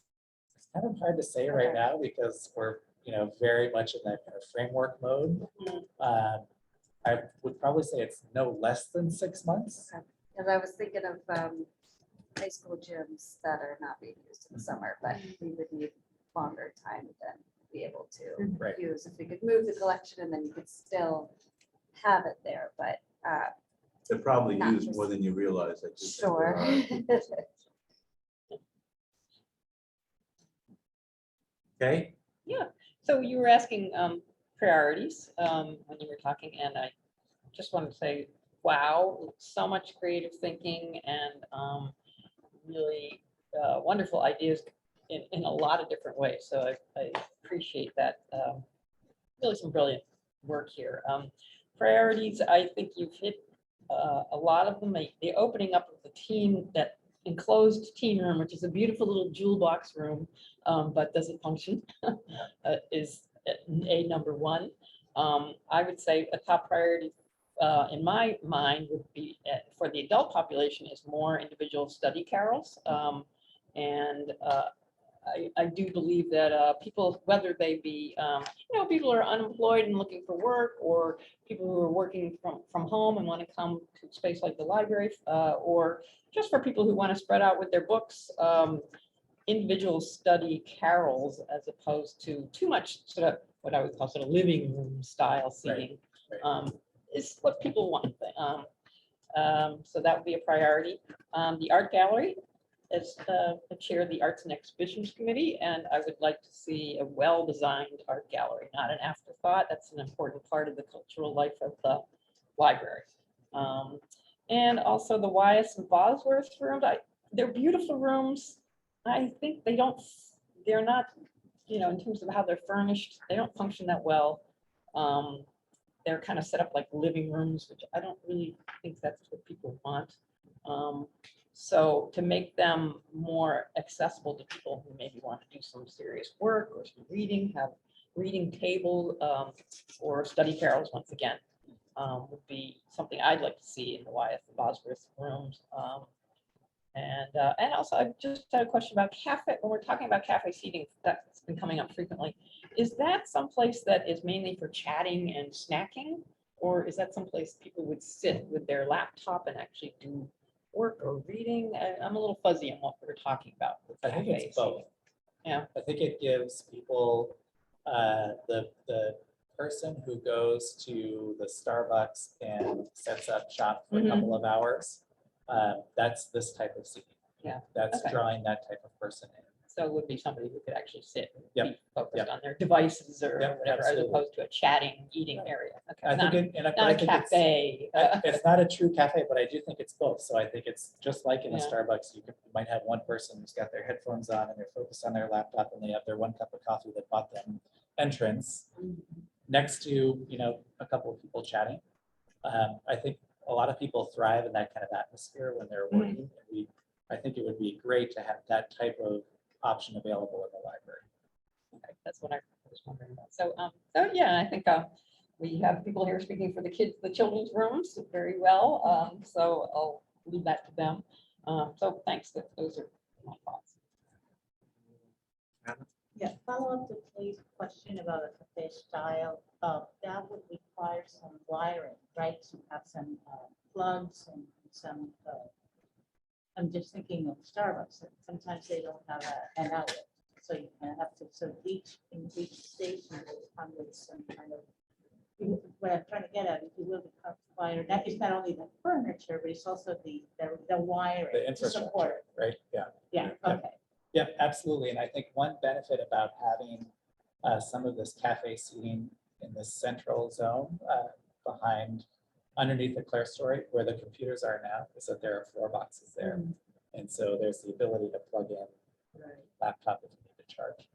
It's kind of hard to say right Okay. now because we're very much in that kind of framework mode. I would probably say it's no less than 6 months. Because I was thinking of high school gyms that are not being used in the summer, but we would need longer time than be able to Right. use. If we could move the collection and then you could still have it there, but They're probably Not used just- more than you realize. I just think sure. there are. Okay, So you were asking priorities when you were talking, and I just want to say, wow, so much creative thinking and really wonderful ideas in a lot of different ways. So I appreciate that. Really some brilliant work here. Priorities, I think you've hit a lot of them. The opening up of that enclosed teen room, which is a beautiful little jewel box room, but doesn't function, is a number 1. I would say a top priority in my mind would be for the adult population is more individual study carrels. And I do believe that people, whether they be, people who are unemployed and looking for work, or people who are working from home and want to come to a space like the library, or just for people who want to spread out with their books, individual study carrels as opposed to too much sort of what I would call sort of living room style seating, is what people want. So that would be a priority. The art gallery, as the chair of the Arts and Exhibitions Committee, and I would like to see a well-designed art gallery, not an afterthought. That's an important part of the cultural life of the library. And also the Wyeth and Bosworth rooms. They're beautiful rooms. I think they're not, in terms of how they're furnished, they don't function that well. They're kind of set up like living rooms, which I don't really think that's what people want. So to make them more accessible to people who maybe want to do some serious work or some reading, have reading table or study carrels once again, would be something I'd like to see in the Wyeth and Bosworth rooms. And also, I just had a question about cafe. When we're talking about cafe seating, that's been coming up frequently. Is that someplace that is mainly for chatting and snacking, Or is that someplace people would sit with their laptop and actually do work or reading? I'm a little fuzzy on what we're talking about. with I think it's cafes. both. Yeah. I think it gives people, the person who goes to the Starbucks and sets up shop for a Mhm. couple of hours, that's this type of seating. Yeah, That's okay. drawing that type of person in. So it would be somebody who could actually sit and Yep, be focused yep. on their devices or Yep, whatever, as absolutely. opposed to a chatting, eating area. Okay, I not, think it, and I- but not I a think it's- cafe. It's not a true cafe, but I do think it's both. So I think it's just like in a Yeah. Starbucks, you might have one person who's got their headphones on and they're focused on their laptop and they have their 1 cup of coffee that bought them entrance next to, a couple of people chatting. I think a lot of people thrive in that kind of atmosphere when they're working. And I think it would be great to have that type of option available in the library. Okay, that's what I was wondering about. So, yeah, I think we have people here speaking for the kids, the children's rooms very well. So I'll leave that to them. So thanks. Those are my thoughts. Yeah, follow up to Clay's question about a cafe style. That would require some wiring, right? To have some plugs and some. I'm just thinking of Starbucks. Sometimes they don't have an outlet, so you kind of have to. So each station will come with some kind of. What I'm trying to get at, if you will, require that is not only the furniture, but it's also the wiring The to support infrastructure, right? Yeah. it. Yeah. Yeah. Okay. Yeah, absolutely. And I think one benefit about having some of this cafe seating in this central zone behind, underneath the clerestory where the computers are now, is that there are floor boxes there. And so there's the ability to plug in laptop if you need to charge.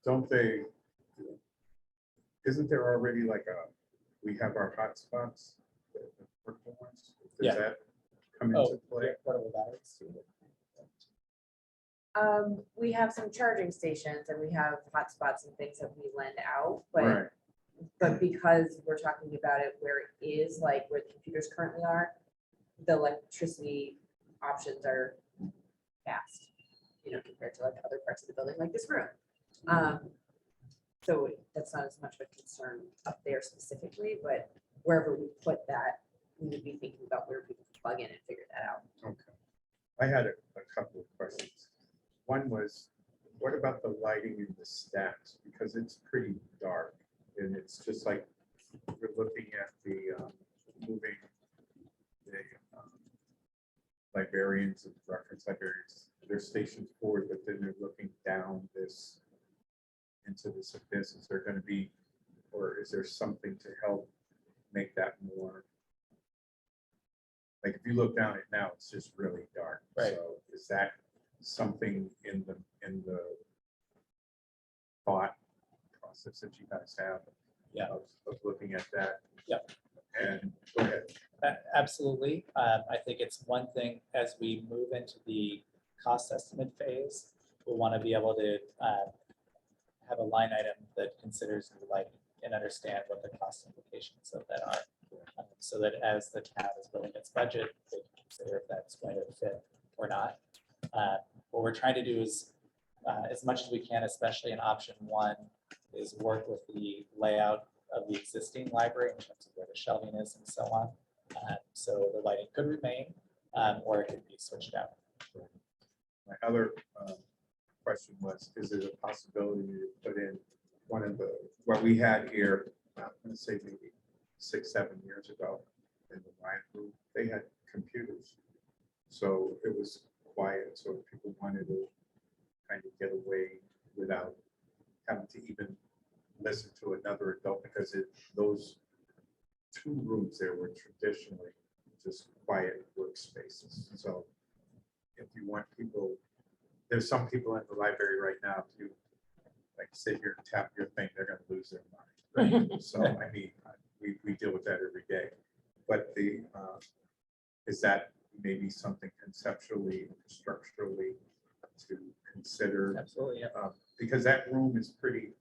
Don't they, isn't there already like we have our hotspots? The portable ones? Yeah. Does that come Oh, into play? portable batteries. We have some charging stations and we have hotspots and things that we lend out, Right. but because we're talking about it where it is, like where the computers currently are, the electricity options are fast, compared to like other parts of the building, like this room. So that's not as much of a concern up there specifically, but wherever we put that, we would be thinking about where people can plug in and figure that out. Okay. I had a couple of questions. One was, what about the lighting in the stacks? Because it's pretty dark and it's just like we're looking at the moving the librarians and reference librarians. They're stationed forward, but then they're looking down this into this abyss. Is there going to be, or is there something to help make that more? Like if you look down it now, it's just really dark. Right. So is that something in the thought process that you guys have? Yeah. Of looking at that. Yep. And go ahead. Absolutely. I think it's one thing as we move into the cost estimate phase, we'll want to be able to have a line item that considers the lighting and understand what the cost implications of that are. So that as the town is building its budget, they can consider if that's going to fit or not. What we're trying to do is, as much as we can, especially in option 1, is work with the layout of the existing library in terms of where the shelving is and so on. So the lighting could remain, or it could be switched out. My other question was, is there a possibility to put in one of the, what we had here, I'm going to say maybe 6-7 years ago in the wine room, they had computers. So it was quiet. So if people wanted to kind of get away without having to even listen to another adult, because those 2 rooms there were traditionally just quiet workspaces. So if you want people, there's some people in the library right now, if you like sit here and tap your thing, they're going to lose their mind. Right? So I mean, we deal with that every day. But the is that maybe something conceptually, structurally to consider? Absolutely. Yeah. Because that room is pretty.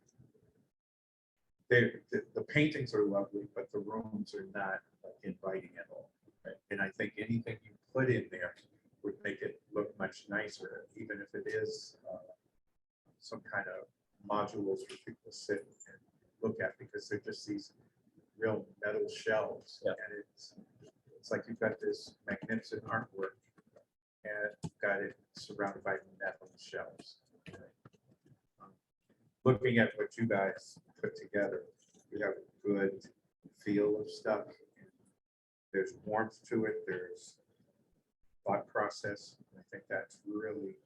The paintings are lovely, but the rooms are not inviting at all. Right? And I think anything you put in there would make it look much nicer, even if it is some kind of modules for people to sit and look at, because they're just these real metal shelves. Yeah. And it's like you've got this magnificent artwork and you've got it surrounded by metal shelves. Looking at what you guys put together, you have a good feel of stuff. There's warmth to it, there's thought process. I think that really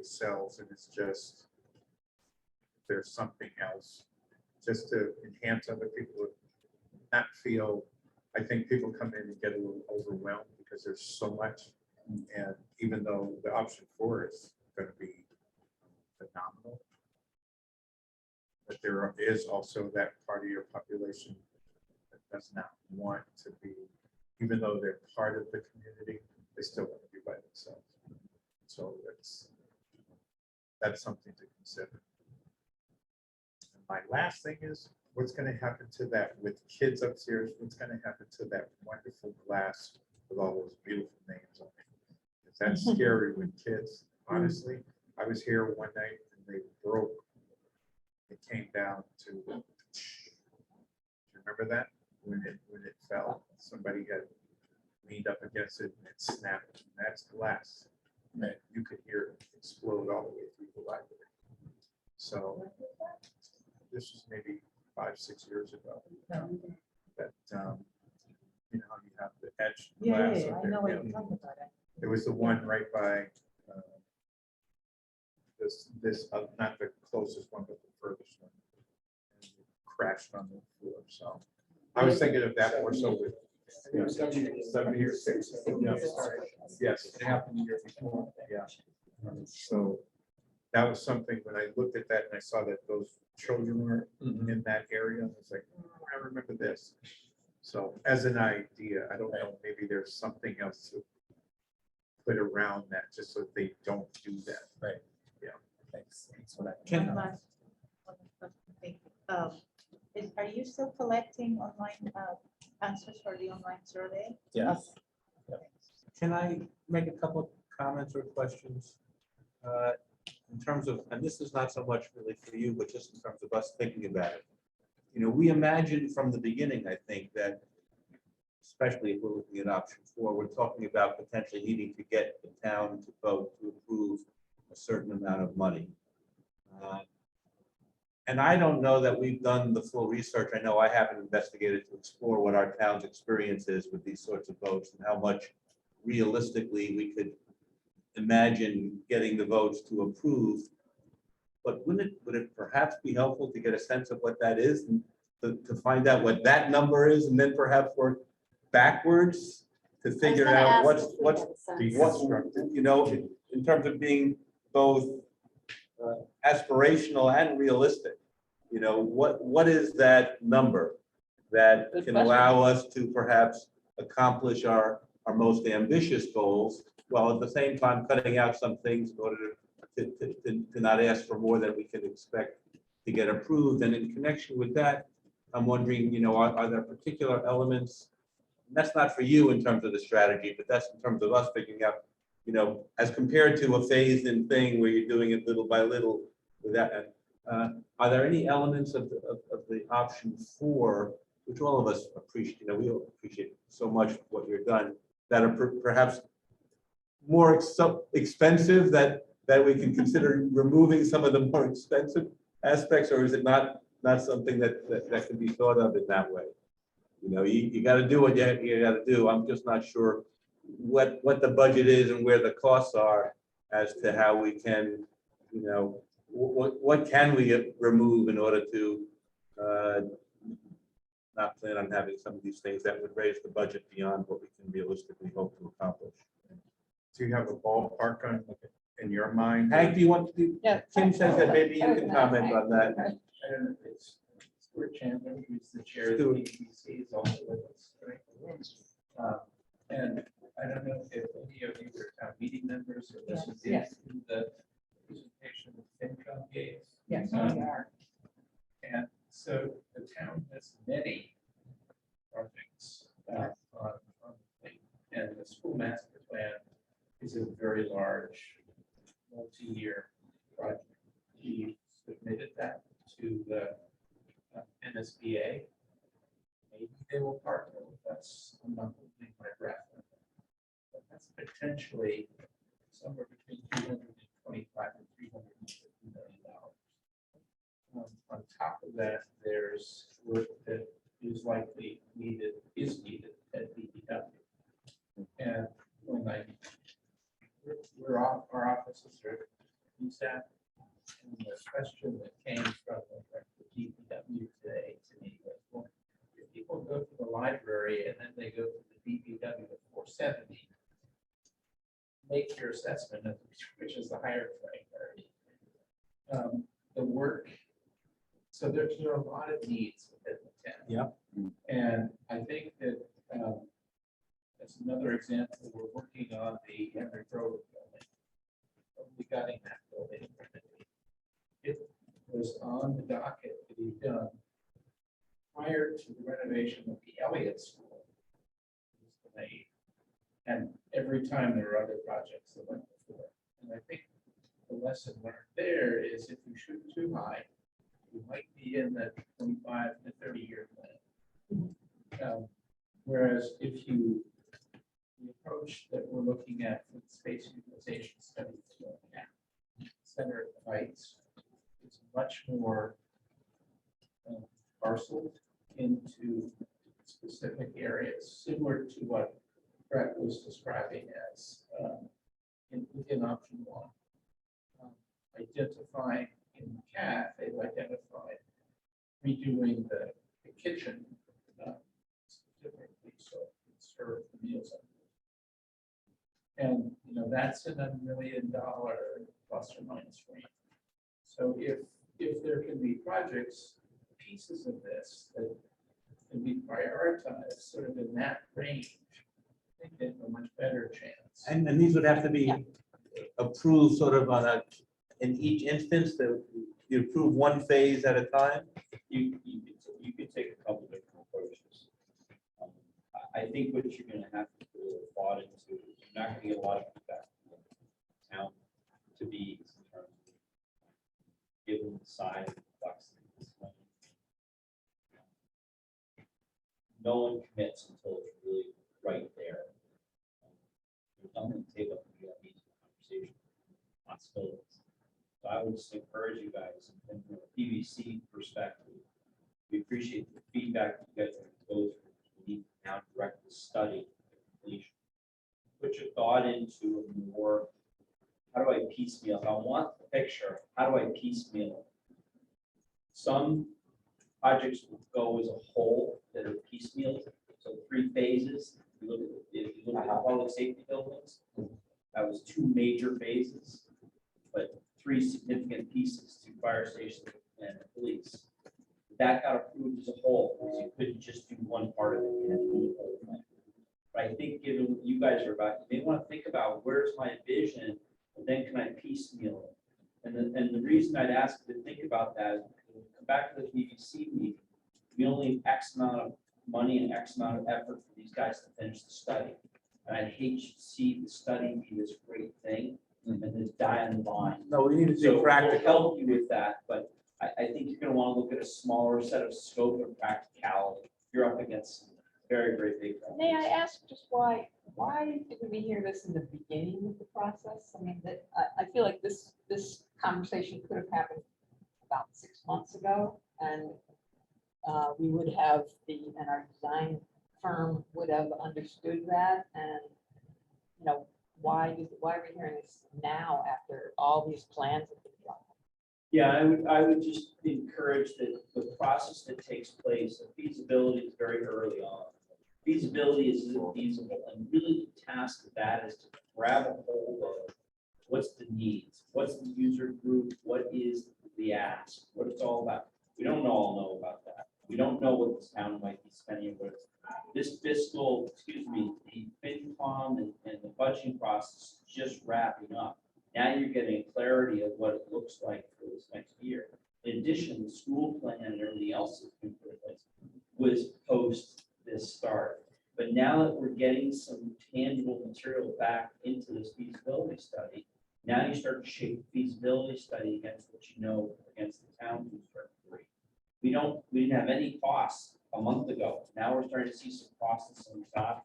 sells, and it's just, there's something else just to enhance other people, not feel, I think people come in and get a little overwhelmed because there's so much. And even though the option 4 is going to be phenomenal, but there is also that part of your population that does not want to be, even though they're part of the community, they still want to be by themselves. So that's something to consider. And my last thing is, what's going to happen to that with kids upstairs? What's going to happen to that wonderful glass with all those beautiful names on it? Is that scary with kids? Honestly, I was here one night and they broke. It came down to, do you remember that? When it fell, somebody had leaned up against it and it snapped. And that's glass. Right. You could hear it explode all the way through the library. So this was maybe 5-6 years ago. That you know, you have the etched glass. up I there. know what you're talking about. It was the one right by not the closest one, but the furthest one. And it crashed on the floor. So I was thinking of that more so with 70 or 6. Yes. It happened the year before. Yeah. So that was something, when I looked at that and I saw that those children were in that area, I was like, oh, I remember this. So as an idea, I don't know, maybe there's something else to put around that just so they don't do that. Right. Yeah. Thanks. Thanks for that. Can- One last question. Thank you. Are you still collecting online answers for the online survey? Yes. Can I make a couple of comments or questions? In terms of, and this is not so much really for you, but just in terms of us thinking about it. You know, we imagined from the beginning, I think, that especially if we're looking at option 4, we're talking about potentially needing to get the town to vote to approve a certain amount of money. And I don't know that we've done the full research. I know I haven't investigated to explore what our town's experience is with these sorts of votes and how much realistically we could imagine getting the votes to approve. But would it perhaps be helpful to get a sense of what that is and to find out what that number is, and then perhaps work backwards to figure out what's Deconstructed. you know, in terms of being both aspirational and realistic. You know, what is that number that Good can question. allow us to perhaps accomplish our most ambitious goals, while at the same time cutting out some things in order to not ask for more than we can expect to get approved. And in connection with that, I'm wondering, you know, are there particular elements? That's not for you in terms of the strategy, but that's in terms of us figuring out, you know, as compared to a phased-in thing where you're doing it little by little with that. Are there any elements of the option 4, which all of us appreciate, you know, we all appreciate so much what you've done, that are perhaps more expensive that we can consider removing some of the more expensive aspects, or is it not something that can be thought of in that way? You know, you got to do what you got to do. I'm just not sure what the budget is and where the costs are as to how we can, you know, what can we remove in order to not plan on having some of these things that would raise the budget beyond what we can realistically hope to accomplish. Do you have a ballpark on in your mind? Hank, do you want to do? Yeah. Tim says that maybe you can comment on that. And it's Stuart Chandler, who's the chair of the PBC, is also with us. Right? And I don't know if any of you are town meeting members or this is Yes. in the presentation that FinCom gave. Yes, Um, we are. And so the town has many projects on and the school master plan is a very large multi-year project. He submitted that to the NSBA maybe they will partner with us. I'm not holding my breath. on that. But that's potentially somewhere between 225 and $350 million. On top of that, there's work that is likely needed, at DPW. And when our offices are USAP, and the question that came from the DPW today to me was, well, if people go to the library and then they go to the DPW at 470, make your assessment of which is the higher priority. The work, so there are a lot of needs within the town. Yep. And I think that as another example, we're working on the Henry Grove building. We got in that building. It was on the docket to be done prior to the renovation of the Elliott School. And every time there are other projects that went before. And I think the lesson learned there is if you shoot too high, you might be in the 25 to 30-year plan. Whereas if you, the approach that we're looking at for the space utilization study Center of the Heights is much more parceled into specific areas, similar to what Brett was describing as within option one. Identifying in the CAF, they've identified redoing the kitchen specifically so it can serve the meals. And that's in $1 million plus or minus range. So if there can be projects, pieces of this that can be prioritized sort of in that range, I think they have a much better chance. And these would have to be approved sort of in each instance, that you approve one phase at a time? You could take a couple different approaches. I think what you're gonna have to do a thought into, you're not gonna get a lot of feedback from the town to be in terms of given the size and complexity of this money. No one commits until it's really right there. There's nothing to take up the conversation, possibilities. So I would just encourage you guys, and from a PVC perspective, we appreciate the feedback you guys are going to go through. We need to now direct the study to completion. Put your thought into a more, how do I piecemeal? If I want the picture, how do I piecemeal? Some projects will go as a whole that are piecemeal. So 3 phases. If you look at the public safety buildings, that was 2 major phases, but 3 significant pieces to fire stations and police. That got approved as a whole, because you couldn't just do one part of it. You had to do the whole thing. But I think given what you guys are about, you may want to think about where's my vision, and then can I piecemeal it? And the reason I'd ask you to think about that is because when we come back to the PVC meeting, we only have X amount of money and X amount of effort for these guys to finish the study. And I'd hate to see the study be this great thing and then die on the vine. No, we need to So be we'll practical. help you with that, but I think you're going to want to look at a smaller set of scope and practicality. You're up against some very, very big. May I ask just why didn't we hear this in the beginning of the process? I mean, that I feel like this conversation could have happened about 6 months ago, and we would have and our design firm would have understood that, and why are we hearing this now after all these plans have been done? Yeah, I would just encourage that the process that takes place, the feasibility is very early on. Feasibility is feasible, and really the task of that is to grab a hold of what's the needs, what's the user group, what is the ask, what it's all about. We don't all know about that. We don't know what this town might be spending with. This fiscal, the FinCom and the budgeting process is just wrapping up. Now you're getting clarity of what it looks like for this next year. In addition, the school plan and everything else that's been put in place was post this start. But now that we're getting some tangible material back into this feasibility study, now you start to shape the feasibility study against what you know against the town. We didn't have any costs a month ago. Now we're starting to see some costs and some stuff.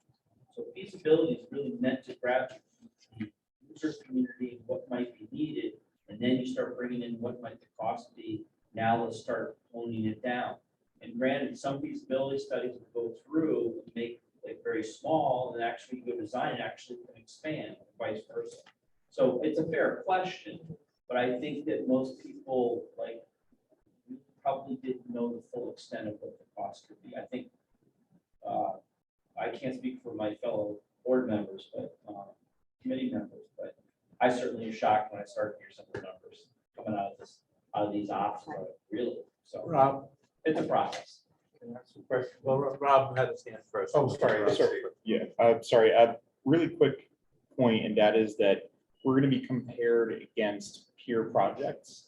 So feasibility is really meant to grab the user community and what might be needed, and then you start bringing in what might the cost be. Now let's start honing it down. And granted, some feasibility studies will go through and make like very small, and actually go design, actually can expand, vice versa. So it's a fair question, but I think that most people like probably didn't know the full extent of what the cost could be. I think I can't speak for my fellow board members, but committee members, but I certainly was shocked when I started to hear some of the numbers coming out of this, out of these options, really. So Rob, it's a process. Can I ask a question? well, Rob had his hand first. Oh, sorry. Yeah, sorry, a really quick point, and that is that we're gonna be compared against peer projects.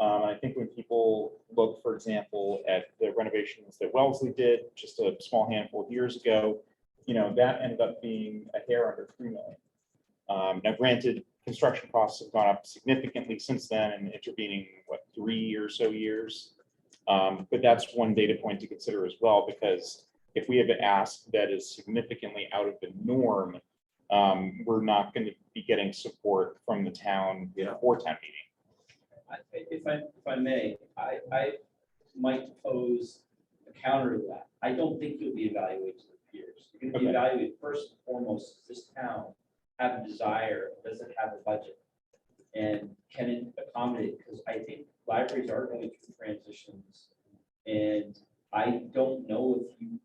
I think when people look, for example, at the renovations that Wellesley did just a small handful of years ago, you know, that ended up being a hair under 3 million. Now granted, construction costs have gone up significantly since then and intervening, what, 3 or so years? But that's one data point to consider as well, because if we have an ask that is significantly out of the norm, we're not going to be getting support from the town or town meeting. If I may, I might pose a counter to that. I don't think you'll be evaluated to the peers. You're going to be Okay. evaluated first and foremost, does this town have a desire, does it have a budget? And can it accommodate, because I think libraries are going through transitions. And I don't know if you,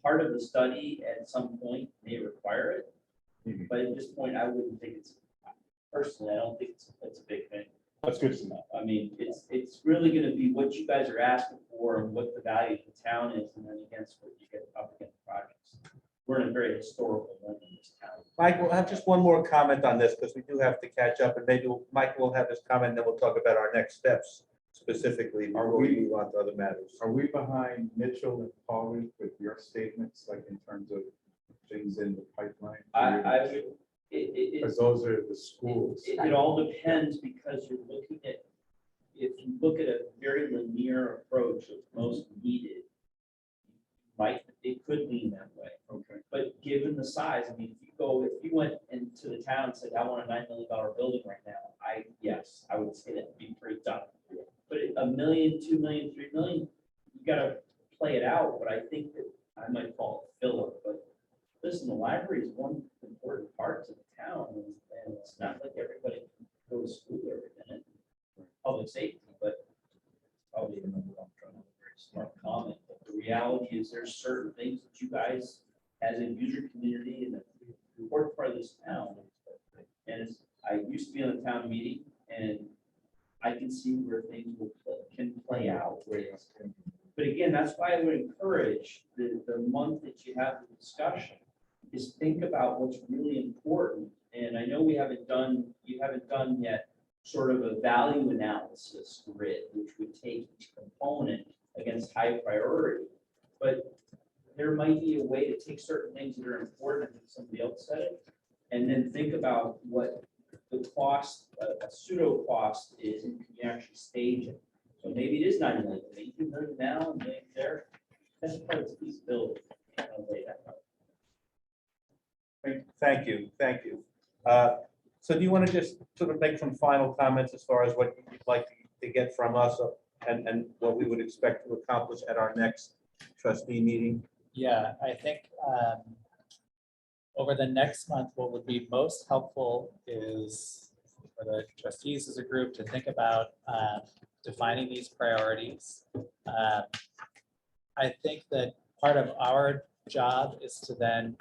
part of the study at some point may require it. Mhm. But at this point, I wouldn't think it's, personally, I don't think it's a big thing. That's good to know. I mean, it's really gonna be what you guys are asking for and what the value of the town is, and then against what you get up against projects. We're in a very historical moment in this town. Mike, we'll have just one more comment on this, because we do have to catch up, and maybe Mike will have his comment, then we'll talk about our next steps specifically before we move on to other matters. Are we behind Mitchell and Pauly with your statements, like in terms of things in the pipeline? I would, Because those are the schools. it all depends, because you're looking at, if you look at a very linear approach of most needed, it could lean that way. Okay. But given the size, I mean, if you went into the town and said, I want a $9 million building right now, yes, I would say that'd be pretty tough. But $1 million, $2 million, $3 million, you gotta play it out, but I think that I might call it filler, but listen, the library is one important part to the town, and it's not like everybody can go to school every minute. Public safety, but probably another one, trying to very smart comment, but the reality is there's certain things that you guys, as a user community and the important part of this town, and I used to be on a town meeting, and I can see where things can play out. But again, that's why I would encourage the month that you have the discussion is think about what's really important. And I know you haven't done yet sort of a value analysis grid, which would take each component against high priority. But there might be a way to take certain things that are important, I think somebody else said it, and then think about what the cost, a pseudo cost is, and can you actually stage it? So maybe it is 90 million, maybe you move now and maybe there. That's part of the feasibility. I'll lay that out. Thank you. So do you want to just sort of make some final comments as far as what you'd like to get from us and what we would expect to accomplish at our next trustee meeting? Yeah, I think over the next month, what would be most helpful is for the trustees as a group to think about defining these priorities. I think that part of our job is to then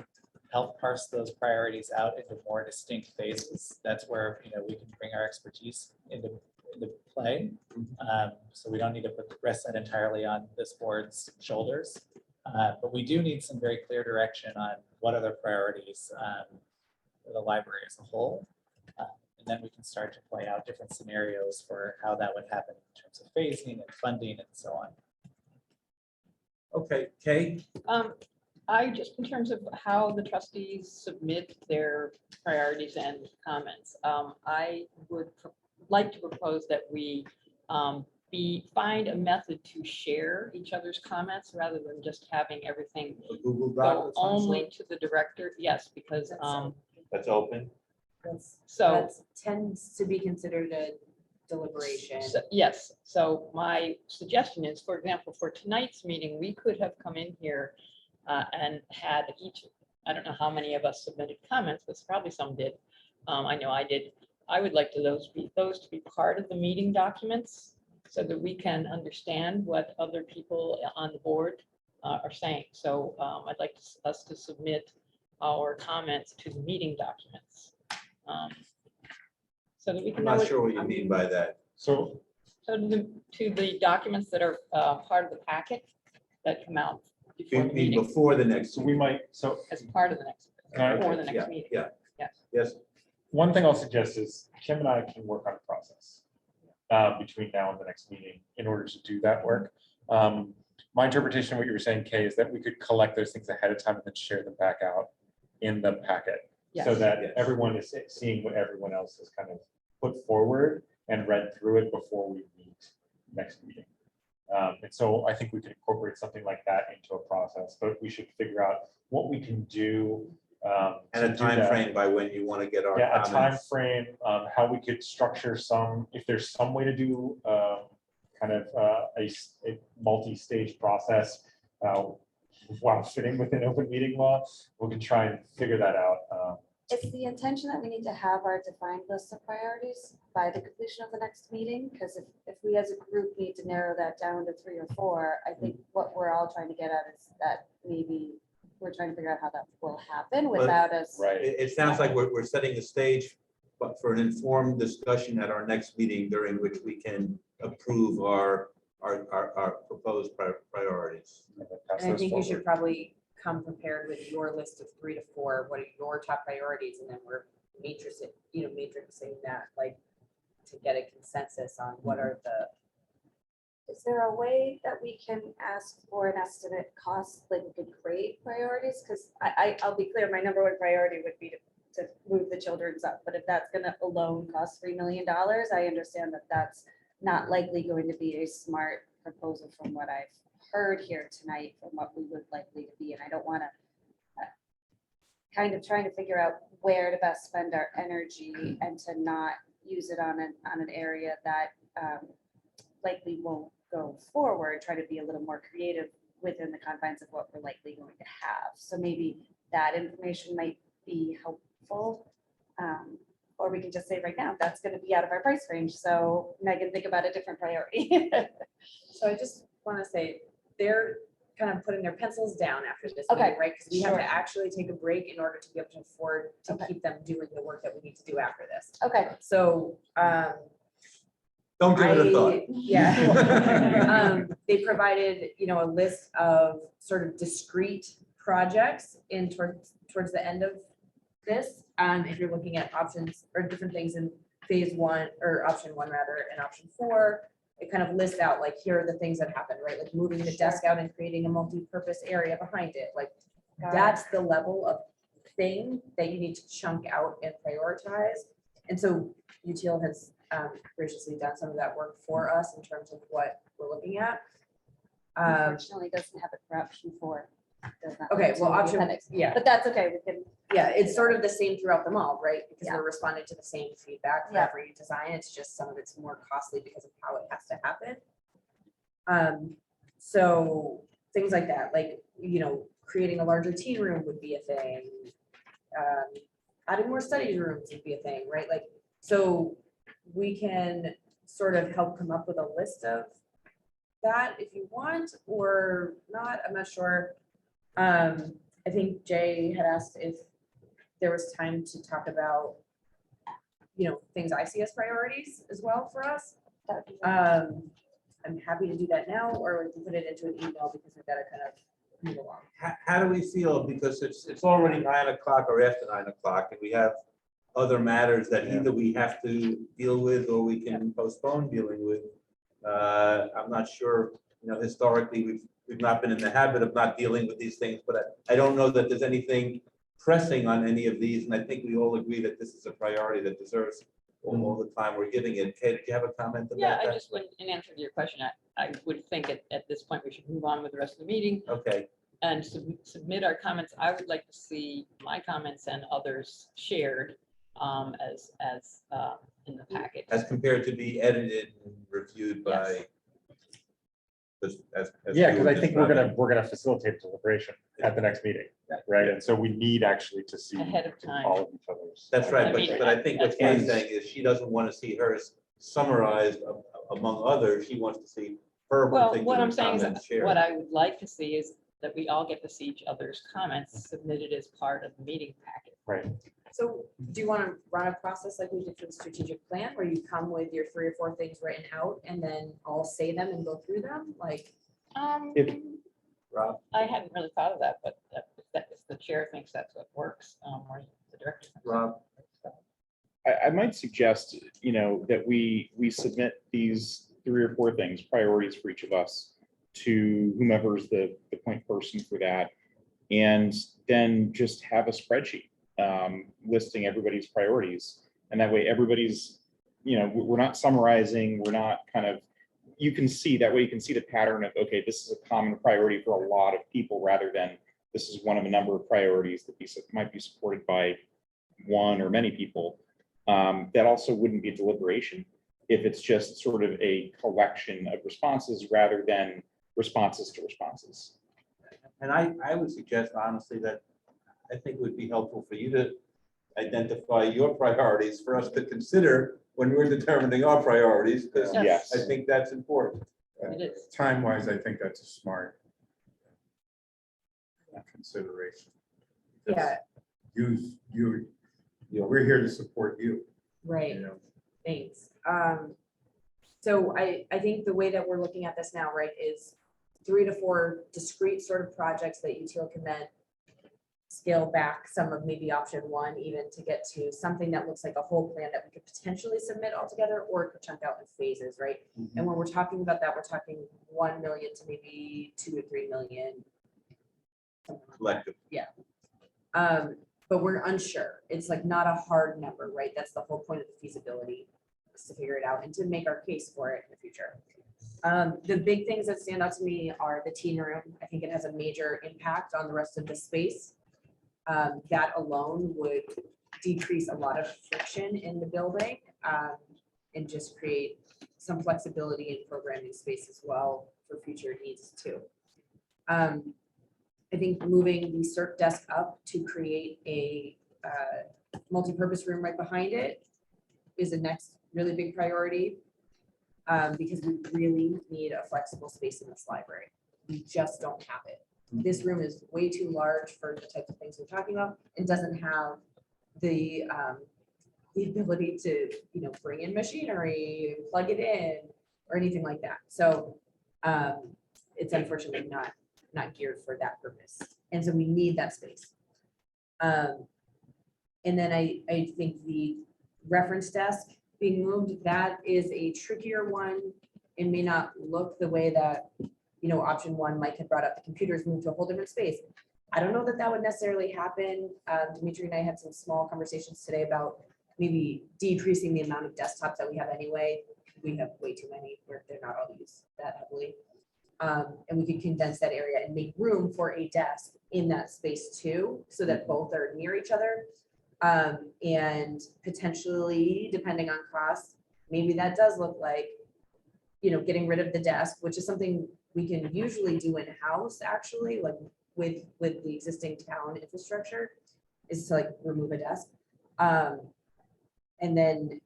help parse those priorities out into more distinct phases. That's where, you know, we can bring our expertise into play. So we don't need to rest that entirely on this board's shoulders. But we do need some very clear direction on what are the priorities for the library as a whole. And then we can start to play out different scenarios for how that would happen in terms of phasing and funding and so on. Okay, Kay? I just, in terms of how the trustees submit their priorities and comments, I would like to propose that we find a method to share each other's comments rather than just having everything A Google Doc go of some only sort to the director. Yes, because, that's open. so. That tends to be considered a deliberation. Yes, so my suggestion is, for example, for tonight's meeting, we could have come in here and had each, I don't know how many of us submitted comments, but probably some did. I know I did. I would like those to be part of the meeting documents so that we can understand what other people on the board are saying. So I'd like us to submit our comments to the meeting documents. So that we I'm can know. not sure what you mean by that. So So to the documents that are part of the packet that come out before You the mean meeting, before the next? we might, so as part of the next, Alright. before the Yeah, next meeting. yeah. Yes. Yes, one thing I'll suggest is Kim and I can work on a process between now and the next meeting in order to do that work. My interpretation of what you were saying, Kay, is that we could collect those things ahead of time and then share them back out in the packet. So Yes. that Yes. everyone is seeing what everyone else has kind of put forward and read through it before we meet next meeting. And so I think we can incorporate something like that into a process, but we should figure out what we can do. and a to do time that. frame by when you want to get our Yeah, a time comments. frame, how we could structure some, if there's some way to do kind of a multi-stage process while fitting within open meeting law, we can try and figure that out. It's the intention that we need to have our defined list of priorities by the completion of the next meeting, because if we as a group need to narrow that down to 3 or 4, I think what we're all trying to get at is that maybe we're trying to figure out how that will happen without us. Right. It sounds like we're setting the stage, but for an informed discussion at our next meeting during which we can approve our proposed priorities. And I think you should probably come prepared with your list of 3 to 4, what are your top priorities, and then we're matrixing that, like, to get a consensus on what are the. Is there a way that we can ask for an estimate cost, like we could grade priorities? Because I'll be clear, my number 1 priority would be to move the children's up, but if that's gonna alone cost $3 million, I understand that that's not likely going to be a smart proposal from what I've heard here tonight, from what we would likely to be, and I don't want to kind of trying to figure out where to best spend our energy and to not use it on an area that likely won't go forward, try to be a little more creative within the confines of what we're likely going to have. So maybe that information might be helpful. Or we can just say right now, that's going to be out of our price range. So Megan, think about a different priority. So I just want to say, they're kind of putting their pencils down after this Okay, meeting, right? Because we have sure. to actually take a break in order to be able to afford to Okay. keep them doing the work that we need to do after this. Okay. So, Don't give it a thought. Yeah. They provided, a list of sort of discrete projects towards the end of this. If you're looking at options or different things in phase 1 or option 1 rather, and option 4, it kind of lists out like, here are the things that happened, right? Like moving the desk out and creating a multi-purpose area behind it. Like that's the level of thing that you need to chunk out and prioritize. And so UTL has graciously done some of that work for us in terms of what we're looking at. Unfortunately, doesn't have it for option 4. Does not Okay, have well, to in the option, appendix. yeah, But that's okay, we can, yeah, it's sort of the same throughout them all, right? Because Yeah. we're responding to the same feedback for Yeah. every design. It's just some of it's more costly because of how it has to happen. So things like that, like, creating a larger teen room would be a thing. Adding more study rooms would be a thing, right? Like, so we can sort of help come up with a list of that if you want or not, I'm not sure. I think Jay had asked if there was time to talk about, things I see as priorities as well for us. that'd be I'm happy to do that now, or we can put it into an email because we've got to kind of move along. How do we feel? Because it's already 9 o'clock or after 9 o'clock, and we have other matters that either we have to deal with or we can postpone dealing with. I'm not sure, historically, we've not been in the habit of not dealing with these things, but I don't know that there's anything pressing on any of these, and I think we all agree that this is a priority that deserves all the time we're giving it. Kate, did you have a comment Yeah, about I that? just wouldn't, in answer to your question, I would think at this point, we should move on with the rest of the meeting Okay, and submit our comments. I would like to see my comments and others shared as in the packet. as compared to be edited and reviewed by. Yeah, because I think we're gonna facilitate deliberation at the next meeting, right? And so we need actually to see Ahead of time. all of each other's. That's right, I mean, but I think what that's Kate's fine. saying is she doesn't want to see hers summarized among others. She wants to see her Well, particular what I'm saying is, comments shared. what I would like to see is that we all get to see each other's comments submitted as part of the meeting packet. Right. So do you want to run a process like we did for the strategic plan, where you come with your 3 or 4 things written out and then I'll say them and go through them? Like, If- Rob? I hadn't really thought of that, but if the chair thinks that's what works, or the director. thinks that Rob? works. I might suggest, that we submit these 3 or 4 things, priorities for each of us, to whomever's the point person for that. And then just have a spreadsheet listing everybody's priorities. And that way everybody's, we're not summarizing, we're not kind of, you can see the pattern of, okay, this is a common priority for a lot of people, rather than this is one of a number of priorities that might be supported by one or many people. That also wouldn't be a deliberation if it's just sort of a collection of responses rather than responses to responses. And I would suggest honestly that I think it would be helpful for you to identify your priorities for us to consider when we're determining our priorities, because Yes. I think that's important. It is. Time-wise, I think that's a smart consideration. yeah, We're here to support you. right. You know, Thanks. So I think the way that we're looking at this now, right, is 3 to 4 discrete sort of projects that UTL can then scale back some of maybe option 1, even to get to something that looks like a whole plan that we could potentially submit all together, or it could chunk out in phases, right? And when we're talking about that, we're talking 1 million to maybe 2 or 3 million. something like that. Collective. But we're unsure. It's like not a hard number, right? That's the whole point of the feasibility, is to figure it out and to make our case for it in the future. The big things that stand out to me are the teen room. I think it has a major impact on the rest of the space. That alone would decrease a lot of friction in the building, and just create some flexibility in programming space as well for future needs too. I think moving the CERT desk up to create a multi-purpose room right behind it is the next really big priority, because we really need a flexible space in this library. We just don't have it. This room is way too large for the types of things we're talking about. It doesn't have the ability to, bring in machinery, plug it in, or anything like that. So it's unfortunately not geared for that purpose. And so we need that space. And then I think the reference desk being moved, that is a trickier one. It may not look the way that, option 1, Mike had brought up, the computers moved to a whole different space. I don't know that that would necessarily happen. Dimitri and I had some small conversations today about maybe decreasing the amount of desktops that we have anyway. We have way too many where they're not all used that heavily. And we could condense that area and make room for a desk in that space too, so that both are near each other. And potentially, depending on cost, maybe that does look like, getting rid of the desk, which is something we can usually do in-house, actually, like with the existing town infrastructure, is to like remove a desk. And then,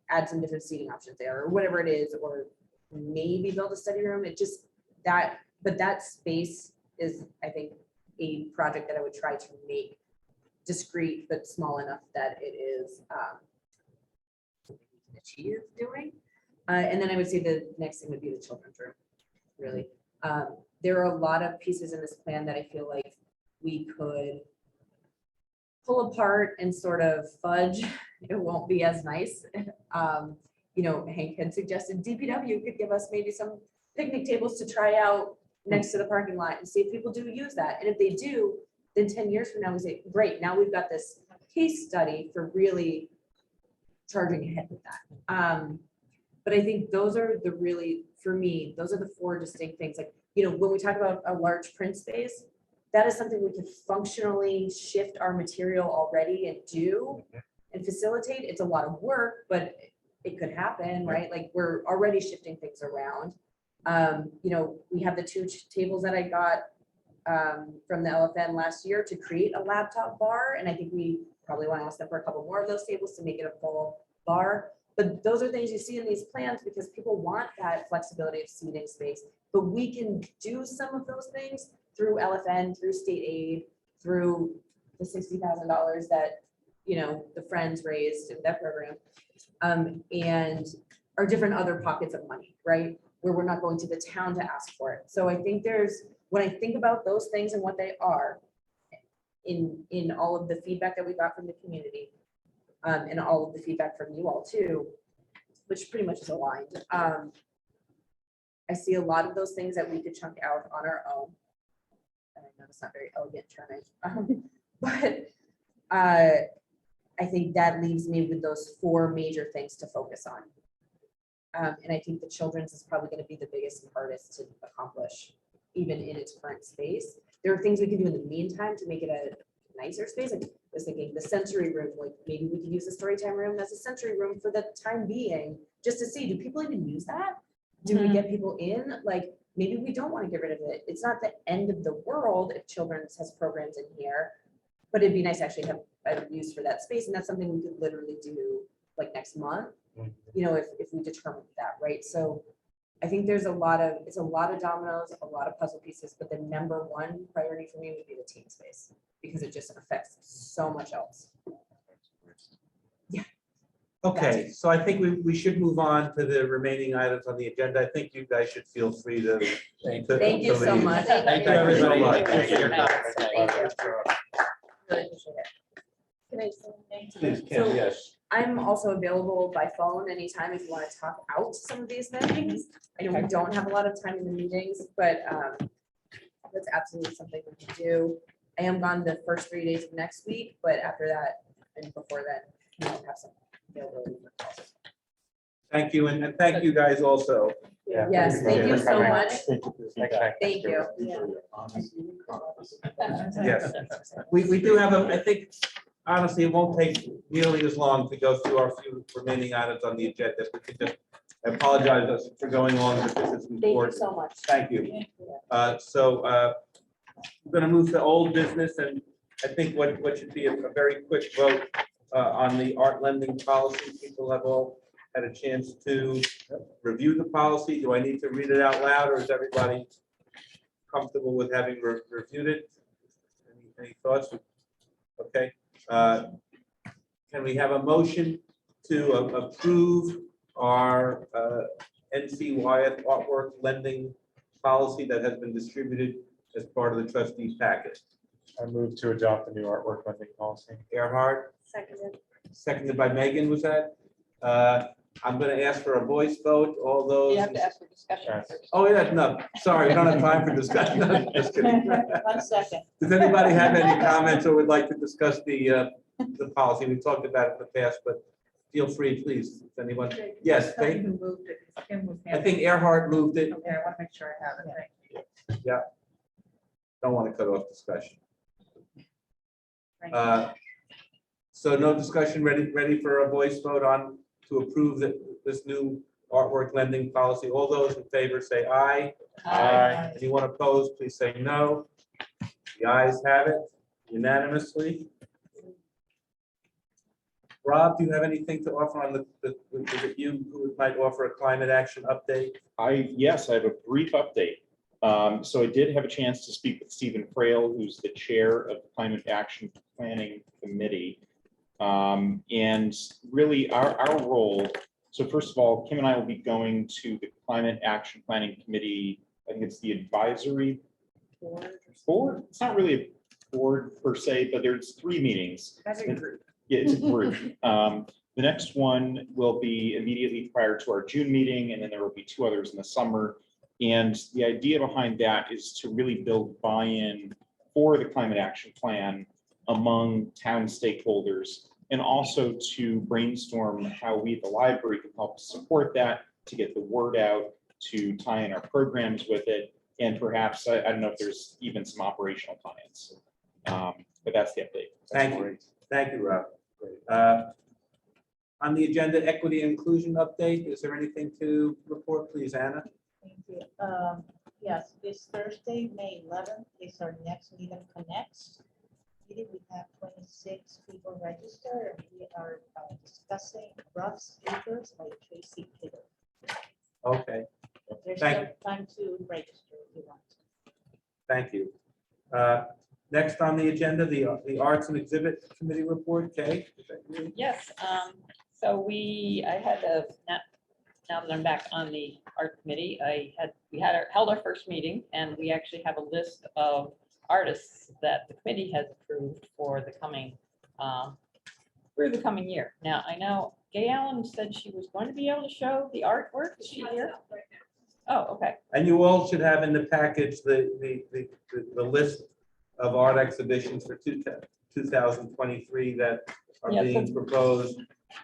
add some different seating options there, or whatever it is, or maybe build a study room. It just, but that space is, I think, a project that I would try to make discrete, but small enough that it is achieve doing. And then I would say the next thing would be the children's room, really. There are a lot of pieces in this plan that I feel like we could pull apart and sort of fudge. It won't be as nice. Hank had suggested DPW could give us maybe some picnic tables to try out next to the parking lot and see if people do use that. And if they do, then 10 years from now, we say, great, now we've got this case study for really charging ahead with that. But I think those are the really, for me, those are the four distinct things. Like, when we talk about a large print space, that is something we could functionally shift our material already and do and facilitate. It's a lot of work, but it could happen, right? Like, we're already shifting things around. We have the two tables that I got from the LFN last year to create a laptop bar. And I think we probably want to ask them for a couple more of those tables to make it a full bar. But those are things you see in these plans because people want that flexibility of seating space. But we can do some of those things through LFN, through state aid, through the $60,000 that, the Friends raised in that program. And our different other pockets of money, right? Where we're not going to the town to ask for it. So I think when I think about those things and what they are in all of the feedback that we got from the community, and all of the feedback from you all too, which pretty much is aligned. I see a lot of those things that we could chunk out on our own. And I know it's not very elegant terming, but I think that leaves me with those four major things to focus on. And I think the children's is probably going to be the biggest and hardest to accomplish, even in its current space. There are things we can do in the meantime to make it a nicer space. I was thinking the sensory room, like maybe we could use the story time room as a sensory room for the time being, just to see, do people even use that? Do we get people in? Like, maybe we don't want to get rid of it. It's not the end of the world if children's has programs in here, but it'd be nice to actually have a use for that space. And that's something we could literally do like next month, if we determine that, right? So I think it's a lot of dominoes, a lot of puzzle pieces, but the number one priority for me would be the teen space because it just affects so much else. Okay, so I think we should move on to the remaining items on the agenda. I think you guys should feel free to. Thank you so leave. much. Thank you, everybody. Thank you. Thank you. Thank you. Really appreciate it. Can I say thank you? Please, Kim, So yes. I'm also available by phone anytime if you want to talk out some of these things. I know we don't have a lot of time in the meetings, but that's absolutely something we can do. I am gone the first 3 days of next week, but after that and before that, we'll have some availability for calls. Thank you, and thank you guys also. Yes, thank you so much. Thank you. Yes, we do have I think, honestly, it won't take nearly as long to go through our few remaining items on the agenda. We could just, I apologize for going on, but this is Thank you important. so much. Thank you. We're going to move to old business, and I think what should be a very quick vote on the art lending policy. People have all had a chance to review the policy. Do I need to read it out loud, or is everybody comfortable with having reviewed it? Any thoughts? Okay. Can we have a motion to approve our NCYF artwork lending policy that has been distributed as part of the trustees package? I move to adopt the new artwork lending policy. Earhart, Seconded. seconded by Megan, was that? I'm going to ask for a voice vote. All those. You have to ask for discussion Yes. first. Oh, yeah, no, sorry, we don't have time for discussion. No, just kidding. 1 second. Does anybody have any comments or would like to discuss the policy? We talked about it in the past, but feel free, please. If anyone, yes, Tell me Kate? who moved it, 'cause Kim was I think Earhart moved it. Okay, I want to make sure I have it. Thank you. Don't want to cut off discussion. Thank you. So no discussion, ready for a voice vote on to approve this new artwork lending policy. All those in favor say aye. Aye. Anyone opposed, please say no. The ayes have it unanimously. Rob, do you have anything to offer on is it you who might offer a climate action update? Yes, I have a brief update. So I did have a chance to speak with Stephen Frail, who's the chair of the Climate Action Planning Committee. And really our role, so first of all, Kim and I will be going to the Climate Action Planning Committee. I think it's the advisory board. It's not really a board per se, but there's 3 meetings. Yeah, it's a group. The next one will be immediately prior to our June meeting, and then there will be 2 others in the summer. And the idea behind that is to really build buy-in for the climate action plan among town stakeholders and also to brainstorm how we at the library can help support that, to get the word out, to tie in our programs with it, and perhaps, I don't know if there's even some operational tie-ins. But that's the update. Thank you, Rob. On the agenda, equity and inclusion update, is there anything to report, please, Anna? Thank you. Yes, this Thursday, May 11th, is our next Needham Connects meeting. We have 26 people registered, and we are discussing rough speakers by Tracy Kidder. Okay, There's Thank still time to register if you want. thank you. Next on the agenda, the Arts and Exhibit Committee report, Kay? is that you? Yes, so I had a, now that I'm back on the art committee, held our first meeting, and we actually have a list of artists that the committee has approved for the coming, through the coming year. Now, I know Gay Allen said she was going to be able to show the artwork. Is she here? Oh, okay. And you all should have in the package the list of art exhibitions for 2023 that are Yeah, being proposed.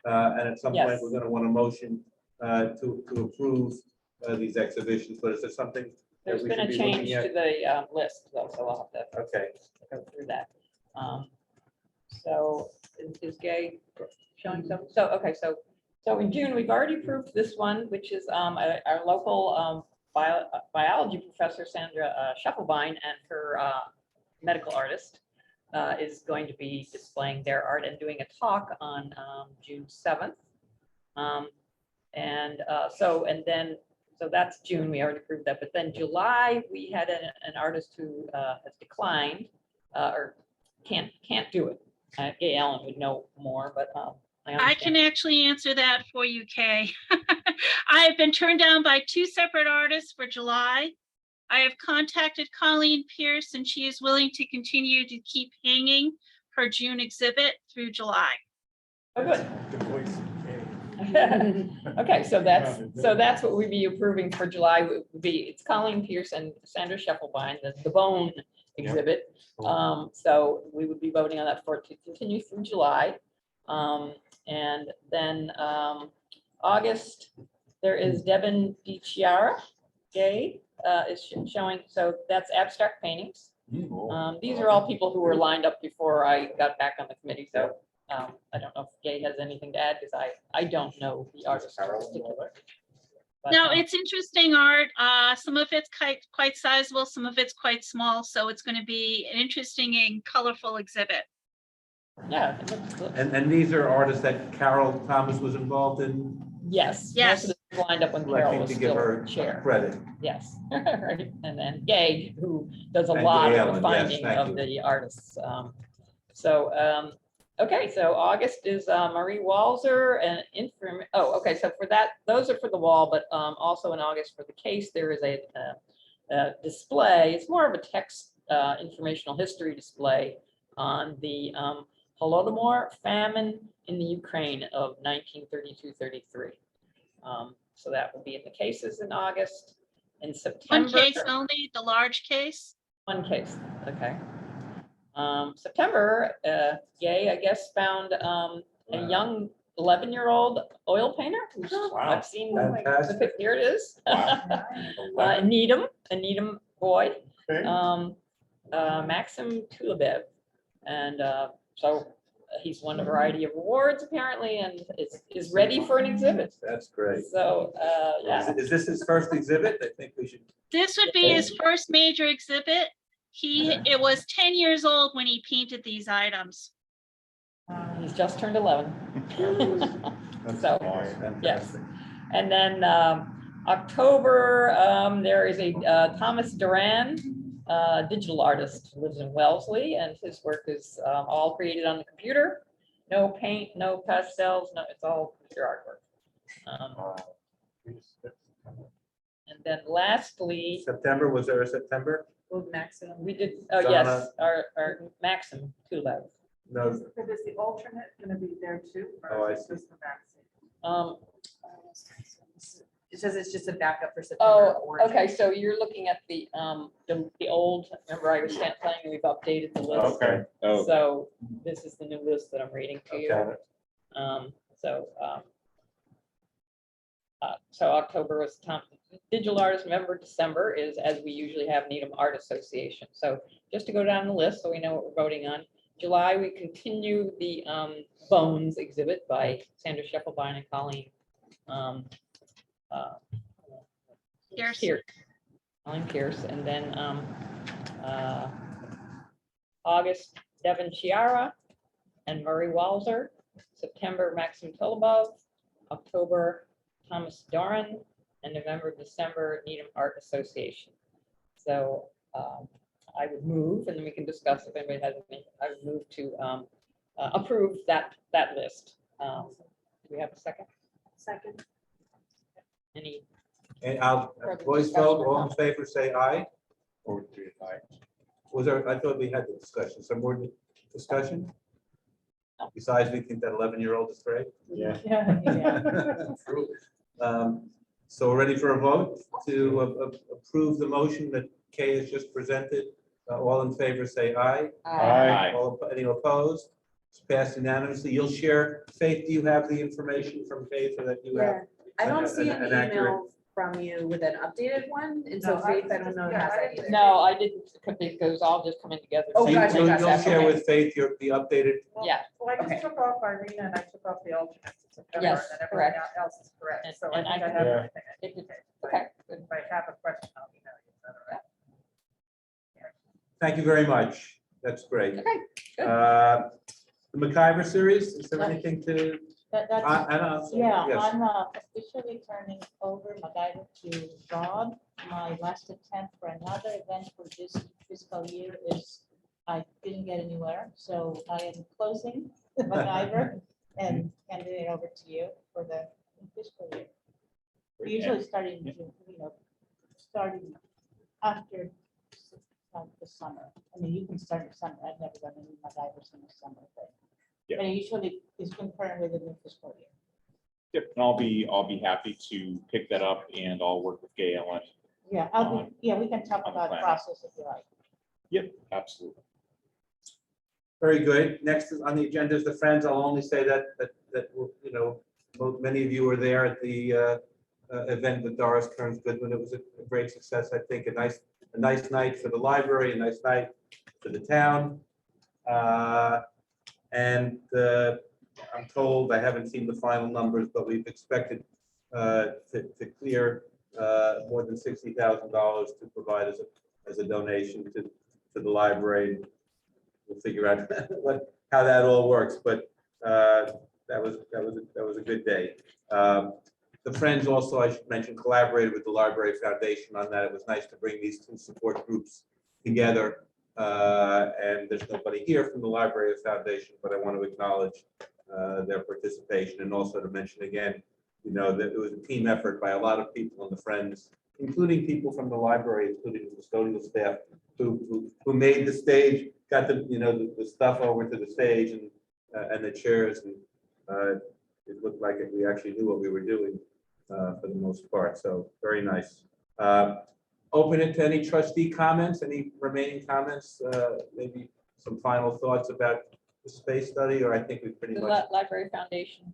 And at some point, Yes. we're going to want a motion to approve these exhibitions, but is there something? There's we been should a be change looking to at? the list, though, so I'll have to Okay, go through that. So is Gay showing some? So, okay, so in June, we've already approved this one, which is our local biology professor, Sandra Scheffelbein, and her medical artist is going to be displaying their art and doing a talk on June 7th. So that's June, we already approved that, but then July, we had an artist who has declined or can't do it. Gay Allen would know more, but I can actually answer that for you, Kay. I've been turned down by 2 separate artists for July. I have contacted Colleen Pierce, and she is willing to continue to keep hanging her June exhibit through July. Oh, good. Okay, so that's what we'd be approving for July would be, it's Colleen Pierce and Sandra Scheffelbein, the bone exhibit. So we would be voting on that for it to continue through July. And then August, there is Devin DiChiara, Gay, is showing, so that's abstract paintings. These are all people who were lined up before I got back on the committee, so I don't know if Gay has anything to add, because I don't know the artist in particular. But, No, it's interesting art. Some of it's quite sizable, some of it's quite small. So it's going to be an interesting and colorful exhibit. yeah. and these are artists that Carol Thomas was involved in? Yes. Yes. Most of them lined up when Who I Carol think was to give still her chair. credit. Yes, right. And then Gay, who does a And lot Gay of Allen, the yes, finding thank of you. the artists. Okay, so August is Marie Walzer and okay, so for that, those are for the wall, but also in August for the case, there is a display. It's more of a text informational history display on the Holodomor famine in the Ukraine of 1932-33. So that will be in the cases in August. In September. One case only, the large case. One case, okay. September, Gay, I guess, found a young 11-year-old oil painter. Who's, I've seen, Fantastic. here it is. A Needham boy, Maxim Tulabev. And so he's won a variety of awards apparently, and is ready for an exhibit. That's great. So, yeah. Is this his first exhibit? I think we should. This would be his first major exhibit. It was 10 years old when he painted these items. He's just turned 11. So, yes. And then October, there is a Thomas Duran, digital artist who lives in Wellesley, and his work is all created on the computer. No paint, no pastels, no, it's all computer artwork. And then lastly, September, was there a September? Will Maxim, we did, oh yes, our Maxim Tulev. No. is the alternate gonna be there too? Oh, I see. Just the Maxim? It says it's just a backup for September. Oh, or okay, June. so you're looking at the old, remember I was saying we've updated the list. Okay. Oh, So this is the new list that I'm reading to you. Got it. So October was digital artist, November, December is, as we usually have, Needham Art Association. So just to go down the list so we know what we're voting on. July, we continue the Bones exhibit by Sandra Scheffelbein and Colleen. Pierce. Colleen Pierce, and then August, Devin Chiara and Murray Walzer. September, Maxim Tolobov. October, Thomas Doran, and November, December, Needham Art Association. So I would move, and then we can discuss if anybody has any, I would move to approve that list. Do we have a second? Second. Any? And I'll, Further voice discussion vote, or all in favor, say aye. Or do it aye. Was there, I thought we had the discussion, some more discussion? Besides, we think that 11-year-old is great. Yeah. So we're ready for a vote to approve the motion that Kay has just presented. All in favor, say aye. Aye. Any opposed? It's passed unanimously. You'll share, Faith, do you have the information from Kay so that you have? I don't see an an accurate- email from you with an updated one, and so Faith, I don't know, has that either. No, I didn't, because all just coming together. Oh, So you- gotcha, so gotcha. You'll share Okay. with Faith the updated, Yeah. Well, I Okay. just took off Irina and I took off the alternates in September, Yes, and then everything correct. else is correct. And- So I and think I I can- have Yeah. everything. I need to take. Okay, good. If I have a question, I'll email you. Is that all right? thank you very much. That's great. Okay, good. The MacIver series, is there Yeah. anything to? That's, I don't. yeah, Yes. I'm officially turning over MacGyver to Rob. My last attempt for another event for this fiscal year is, I didn't get anywhere, so I am closing MacGyver and handing it over to you for the fiscal year. Usually starting, June, starting after the summer. I mean, you can start in summer. I've never done any MacGyvers in the summer, but Yeah. but it usually is concurrent with the new fiscal year. yep, and I'll be happy to pick that up and I'll work with Gail and, Yeah, we can talk on the about plan. process if you like. yep, absolutely. Very good. Next is on the agenda is the Friends. I'll only say that, many of you were there at the event with Doris Kearns Goodwin. It was a great success, I think, a nice night for the library, a nice night for the town. And I'm told, I haven't seen the final numbers, but we've expected to clear more than $60,000 to provide as a donation to the library. We'll figure out how that all works, but that was a good day. The Friends also, I should mention, collaborated with the Library Foundation on that. It was nice to bring these two support groups together. And there's nobody here from the Library Foundation, but I want to acknowledge their participation and also to mention again, that it was a team effort by a lot of people in the Friends, including people from the library, including the custodial staff, who made the stage, got the stuff over to the stage and the chairs, and it looked like we actually knew what we were doing for the most part. So very nice. Open it to any trustee comments, any remaining comments, maybe some final thoughts about the space study, or I think we pretty The much. Library Foundation.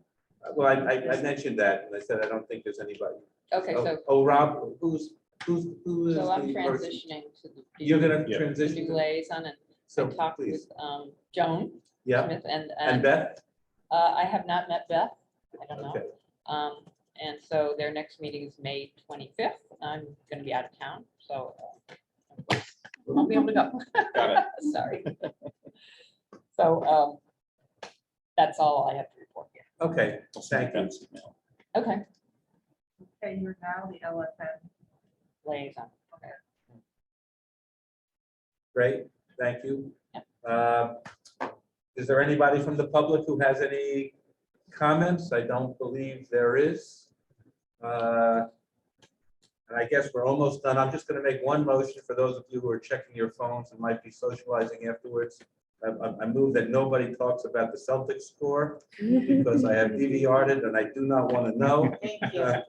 Well, I mentioned that, and I said I don't think there's anybody. Okay, so Rob, who is I'm the person? transitioning to the. You're gonna Yeah. The transition. new liaison, and So I talked please, with Joan yeah, Smith and and Beth. I have not met Beth. I don't know. Okay, And so their next meeting is May 25th. I'm gonna be out of town, so I'll be able to go. Got it. Sorry. So that's all I have to report here. okay, I'll send thank you. Ben's email. Okay, Okay, you're now the LFN. liaison. Great, thank you. Is there anybody from the public who has any comments? I don't believe there is. And I guess we're almost done. I'm just going to make one motion for those of you who are checking your phones and might be socializing afterwards. I move that nobody talks about the Celtics score because I have DVR'd it and I do not want to know. Thank you. I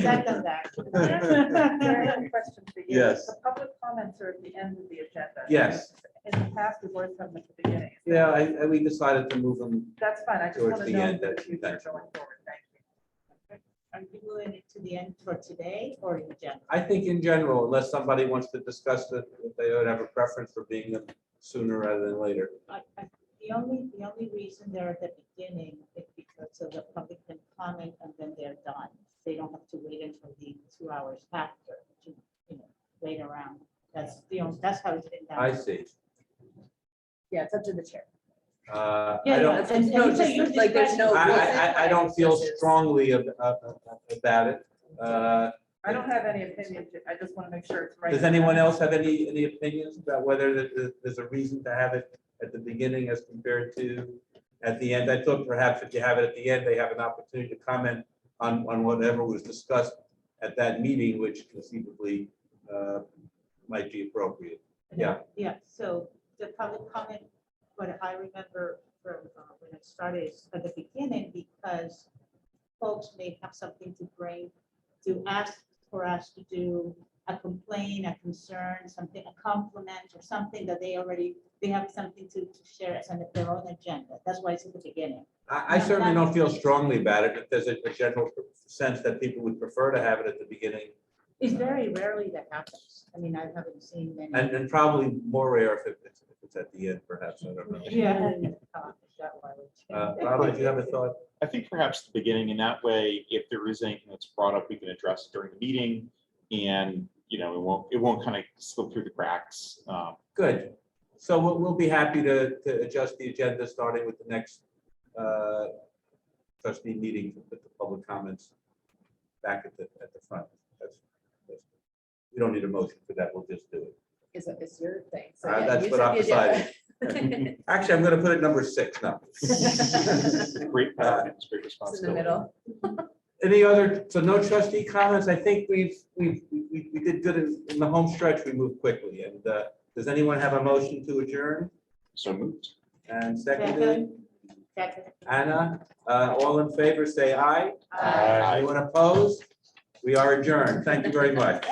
second that. I have a question for you. Yes. The public comments are at the end of the agenda. Yes. In the past, we've always had them at the beginning. Yeah, we decided to move them. That's fine. I just Towards want to the know end, for the that's future intentional. going forward. Thank you. Are you moving it to the end for today or in general? I think in general, unless somebody wants to discuss it, if they would have a preference for being them sooner rather than later. The only reason they're at the beginning is because so the public can comment and then they're done. They don't have to wait until the 2 hours after to, wait around. That's how it's been done. I see. Yeah, it's up to the chair. I Yeah, don't, yeah. And no, you say just you like there's no. discretion. I don't feel This is- strongly about it. I don't have any opinion. I just want to make sure it's right. Does anyone else have any opinions about whether there's a reason to have it at the beginning as compared to at the end? I thought perhaps if you have it at the end, they have an opportunity to comment on whatever was discussed at that meeting, which conceivably might be appropriate. Yeah. Yeah, so the public comment, what I remember from when it started is at the beginning, because folks may have something to bring, to ask for us to do a complaint, a concern, something, a compliment, or something that they have something to share as on their own agenda. That's why it's at the beginning. I certainly don't feel strongly about it. If there's a general sense that people would prefer to have it at the beginning, It's very rarely that happens. I mean, I haven't seen many. and probably more rare if it's at the end, perhaps. I don't know. Yeah. Robert, do you have a thought? I think perhaps the beginning, in that way, if there is anything that's brought up, we can address it during the meeting. And, it won't kind of slip through the cracks. Good. So we'll be happy to adjust the agenda, starting with the next trustee meeting, to put the public comments back at the front. That's- We don't need a motion for that. We'll just do it. It's your thing. So, That's you what set I'm the agenda. deciding. Actually, I'm going to put it number 6 now. Great, power, it's great It's in the responsibility. middle. Any other, so no trustee comments? I think we did good in the home stretch. We moved quickly. And does anyone have a motion to adjourn? So moved. And seconded, Second. Anna, all in favor, say aye. Uh, Anyone opposed? We are adjourned. Thank you very much.